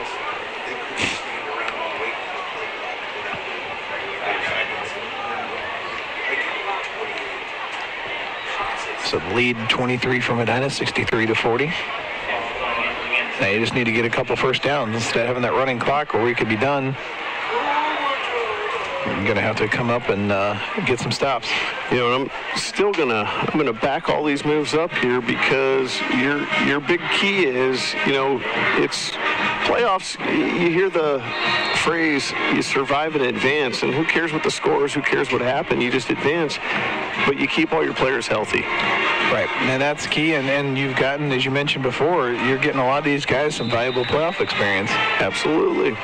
So the lead 23 for Medina, 63-40. Now you just need to get a couple first downs instead of having that running clock where we could be done. You're going to have to come up and get some stops. I'm still I'm gonna back all these moves up here because your big key is, it's playoffs. You hear the phrase, you survive in advance, and who cares what the score is, who cares what happened, you just advance, but you keep all your players healthy. Right, and that's key, and you've gotten, as you mentioned before, you're getting a lot of these guys some valuable playoff experience. Absolutely.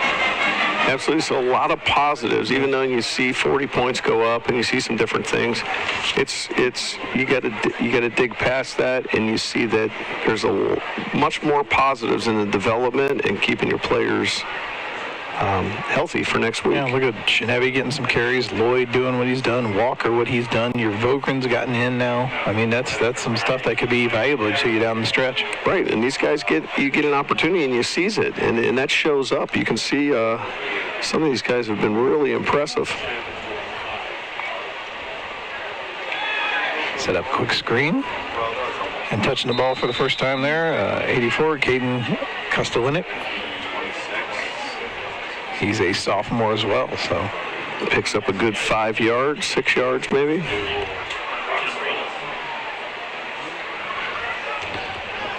Absolutely. So a lot of positives, even though you see 40 points go up and you see some different things. It's you got to dig past that, and you see that there's much more positives in the development and keeping your players healthy for next week. Yeah, look at Chenevy getting some carries, Lloyd doing what he's done, Walker what he's done. Your Vogren's gotten in now. I mean, that's some stuff that could be valuable to you down the stretch. Right, and these guys get an opportunity and you seize it, and that shows up. You can see some of these guys have been really impressive. Set up quick screen and touching the ball for the first time there. 84, Caden Kostelinik. He's a sophomore as well, so picks up a good 5 yards, 6 yards maybe.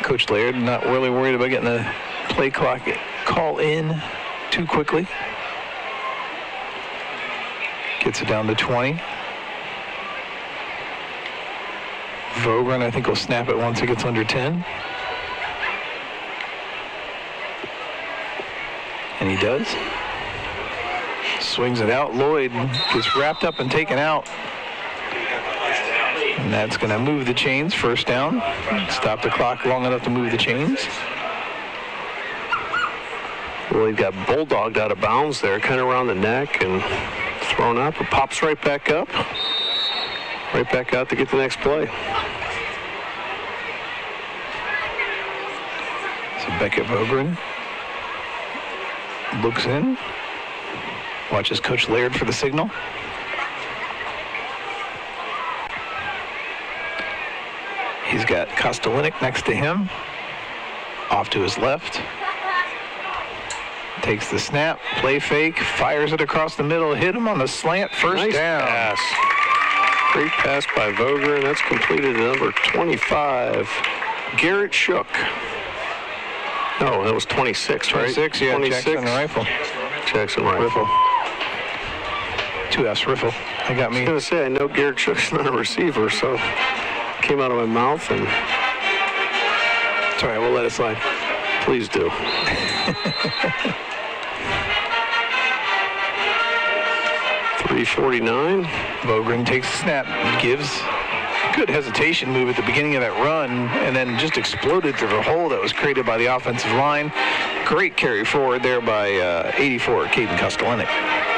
Coach Laird not really worried about getting the play clock call in too quickly. Gets it down to 20. Vogren, I think, will snap it once it gets under 10. And he does. Swings it out. Lloyd gets wrapped up and taken out. And that's going to move the chains. First down. Stop the clock long enough to move the chains. Well, he got bulldogged out of bounds there, kind of around the neck and thrown up. It pops right back up. Right back out to get the next play. So Beckett Vogren looks in. Watches Coach Laird for the signal. He's got Kostelinik next to him. Off to his left. Takes the snap, play fake, fires it across the middle, hit him on the slant, first down. Pass. Great pass by Vogren. That's completed at number 25. Garrett Shook. No, that was 26, right? 26, yeah, 26. Jackson Rifle. Jackson Rifle. 2S Riffle. I got me. I was going to say, I know Garrett Shook's not a receiver, so came out of my mouth, and it's all right, we'll let it slide. Please do. .349. Vogren takes the snap, gives good hesitation move at the beginning of that run, and then just exploded through the hole that was created by the offensive line. Great carry forward there by 84, Caden Kostelenik.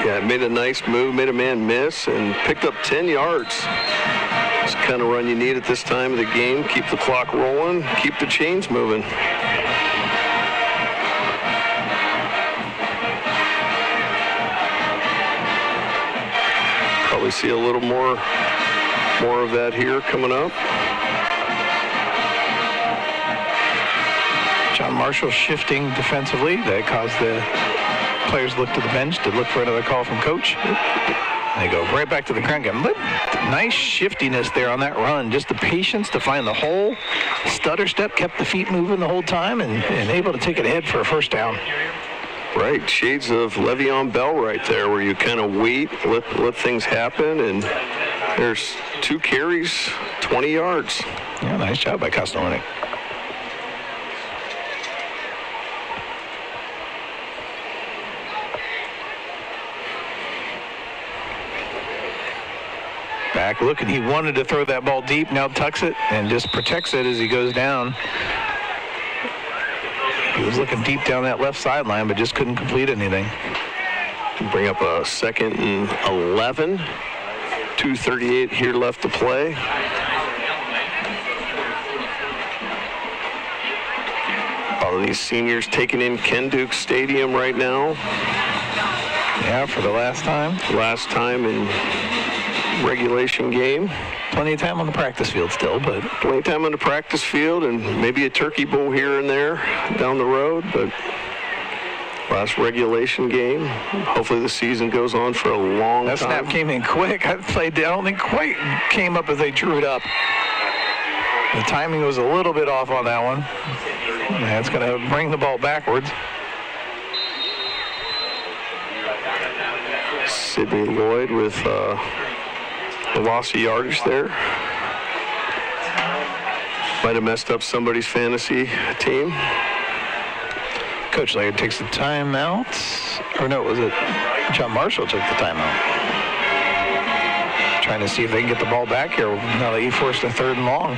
Yeah, made a nice move, made a man miss, and picked up 10 yards. It's the kind of run you need at this time of the game. Keep the clock rolling, keep the chains moving. Probably see a little more of that here coming up. John Marshall shifting defensively. That caused the players to look to the bench to look for another call from coach. They go right back to the ground game. Nice shiftiness there on that run. Just the patience to find the hole. Stutter step, kept the feet moving the whole time, and able to take it ahead for a first down. Right, shades of Le'Veon Bell right there, where you kind of wait, let things happen, and there's 2 carries, 20 yards. Yeah, nice job by Kostelenik. Back looking, he wanted to throw that ball deep, now tucks it and just protects it as he goes down. He was looking deep down that left sideline, but just couldn't complete anything. Bring up a 2nd and 11. 2:38 here left to play. All of these seniors taking in Ken Duke Stadium right now. Yeah, for the last time. Last time in regulation game. Plenty of time on the practice field still, but plenty of time on the practice field, and maybe a turkey bowl here and there down the road, but last regulation game. Hopefully the season goes on for a long time. That snap came in quick. I don't think quite came up as they drew it up. The timing was a little bit off on that one. That's going to bring the ball backwards. Sidney Lloyd with a loss of yardage there. Might have messed up somebody's fantasy team. Coach Laird takes the timeout. Or no, was it John Marshall took the timeout? Trying to see if they can get the ball back here now that he forced a 3rd and long.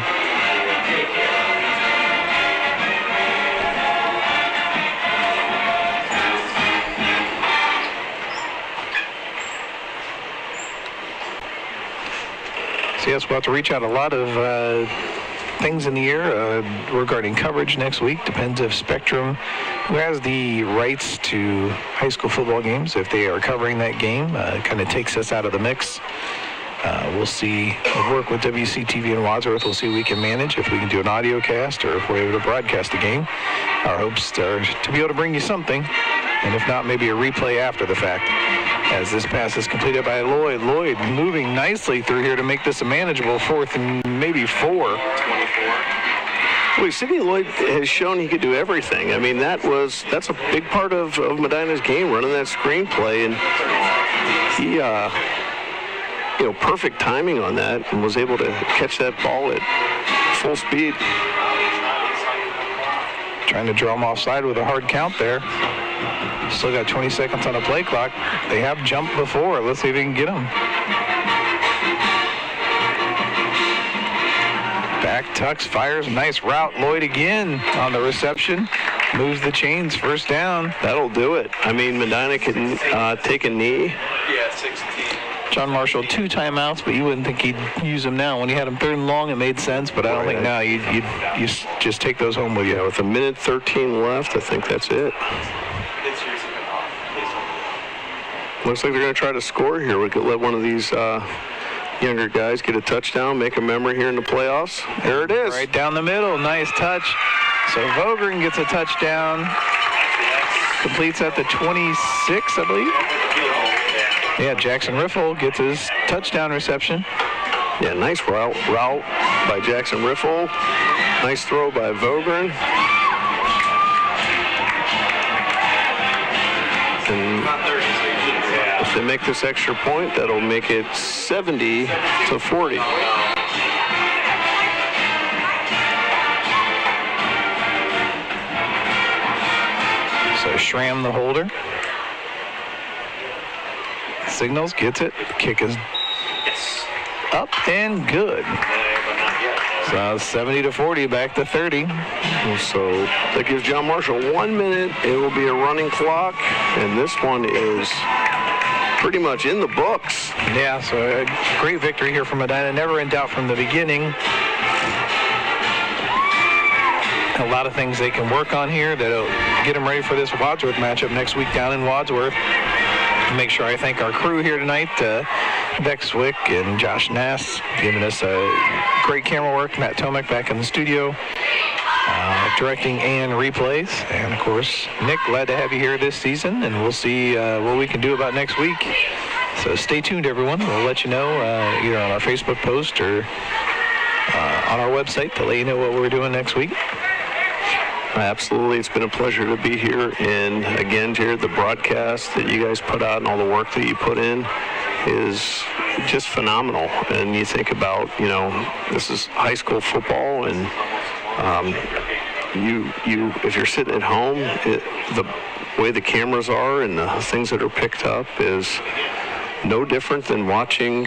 So yes, we'll have to reach out a lot of things in the air regarding coverage next week. Depends if Spectrum, who has the rights to high school football games, if they are covering that game, kind of takes us out of the mix. We'll see. We'll work with WCTV in Wadsworth. We'll see what we can manage, if we can do an audio cast or if we're able to broadcast the game. Our hopes are to be able to bring you something, and if not, maybe a replay after the fact. As this pass is completed by Lloyd. Lloyd moving nicely through here to make this a manageable 4th and maybe 4. 24. Well, Sidney Lloyd has shown he could do everything. I mean, that's a big part of Medina's game, running that screenplay, and he, perfect timing on that, and was able to catch that ball at full speed. Trying to draw him offside with a hard count there. Still got 20 seconds on the play clock. They have jumped before. Let's see if they can get them. Back tucks, fires, nice route. Lloyd again on the reception. Moves the chains, 1st down. That'll do it. I mean, Medina can take a knee. Yeah, 16. John Marshall, 2 timeouts, but you wouldn't think he'd use them now. When he had them 3rd and long, it made sense, but I don't think now you just take those home with you. Yeah, with 1:13 left, I think that's it. Looks like they're going to try to score here. We could let one of these younger guys get a touchdown, make a memory here in the playoffs. There it is. Right down the middle. Nice touch. So Vogren gets a touchdown. Completes at the 26, I believe. Yeah, Jackson Riffle gets his touchdown reception. Yeah, nice route by Jackson Riffle. Nice throw by Vogren. And if they make this extra point, that'll make it 70-40. So Schramm, the holder, signals, gets it. Kick is up and good. So 70-40, back to 30. So that gives John Marshall 1 minute. It will be a running clock, and this one is pretty much in the books. Yeah, so a great victory here for Medina. Never in doubt from the beginning. A lot of things they can work on here that'll get them ready for this Wadsworth matchup next week down in Wadsworth. Make sure I thank our crew here tonight, Beck Zwick and Josh Nass, giving us great camera work. Matt Tomek back in the studio, directing and replays. And, of course, Nick, glad to have you here this season, and we'll see what we can do about next week. So stay tuned, everyone. We'll let you know either on our Facebook post or on our website to let you know what we're doing next week. Absolutely. It's been a pleasure to be here. And again, Jared, the broadcast that you guys put out and all the work that you put in is just phenomenal. And you think about, this is high school football, and if you're sitting at home, the way the cameras are and the things that are picked up is no different than watching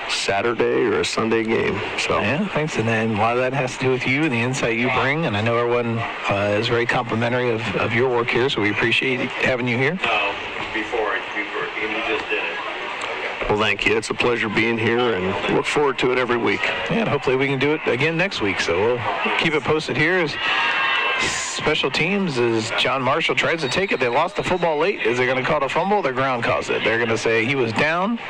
Saturday or a Sunday game. So yeah, thanks. And then a lot of that has to do with you and the insight you bring. And I know everyone is very complimentary of your work here, so we appreciate having you here. Before you just did it. Well, thank you. It's a pleasure being here, and look forward to it every week. Yeah, and hopefully we can do it again next week. So we'll keep it posted here. As special teams, as John Marshall tries to take it. They lost the football late. Is they going to call it a fumble? The ground calls it. They're going to say he was down.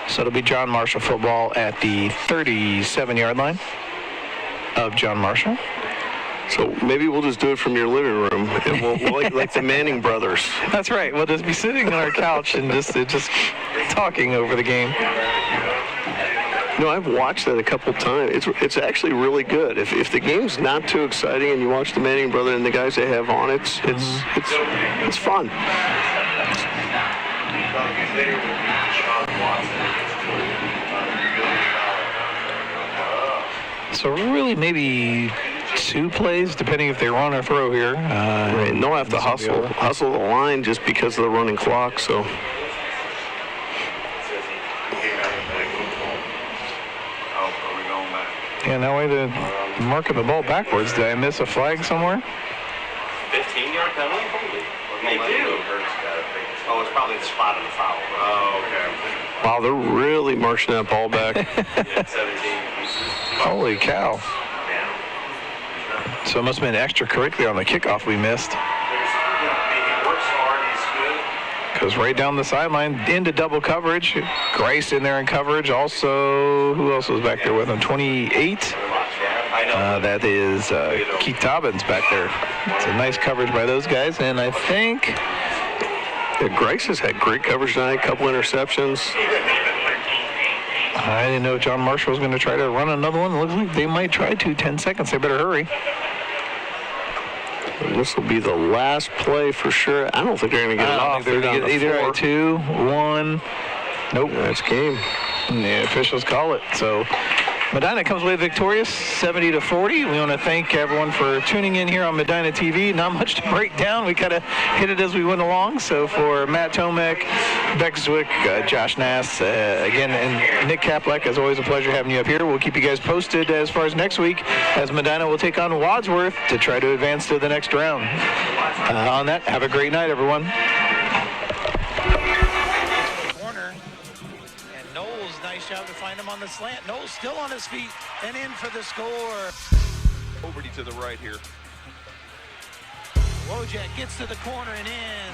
So it'll be John Marshall football at the 37-yard line of John Marshall. So maybe we'll just do it from your living room, and we'll like the Manning brothers. That's right. We'll just be sitting on our couch and just talking over the game. I've watched that a couple times. It's actually really good. If the game's not too exciting and you watch the Manning brother and the guys they have on, it's fun. So really maybe 2 plays, depending if they run or throw here. Right, and they'll have to hustle the line just because of the running clock. So. Yeah, no way to marking the ball backwards. Did I miss a flag somewhere? 15-yard penalty? They do. Oh, it's probably the spot of the foul. Oh, okay. Wow, they're really marching that ball back. Yeah, 17. Holy cow. So it must have been extracurricular on the kickoff we missed. He works hard. He's good. Goes right down the sideline into double coverage. Grice in there in coverage. Also, who else was back there with him? 28. That is Keith Dobbins back there. It's a nice coverage by those guys. And I think Grice has had great coverage tonight. A couple interceptions. I didn't know if John Marshall was going to try to run another one. It looks like they might try to. 10 seconds. They better hurry. And this will be the last play for sure. I don't think they're going to get it off. They're down to either 4. 2, 1. Nope. That's game. And the officials call it. So Medina comes away victorious, 70-40. We want to thank everyone for tuning in here on Medina TV. Not much to break down. We kind of hit it as we went along. So for Matt Tomek, Beck Zwick, Josh Nass, again, and Nick Kaplek, as always, a pleasure having you up here. We'll keep you guys posted as far as next week, as Medina will take on Wadsworth to try to advance to the next round. On that, have a great night, everyone. Nice job to find him on the slant. Knowles still on his feet and in for the score. Overty to the right here. Wojak gets to the corner and in.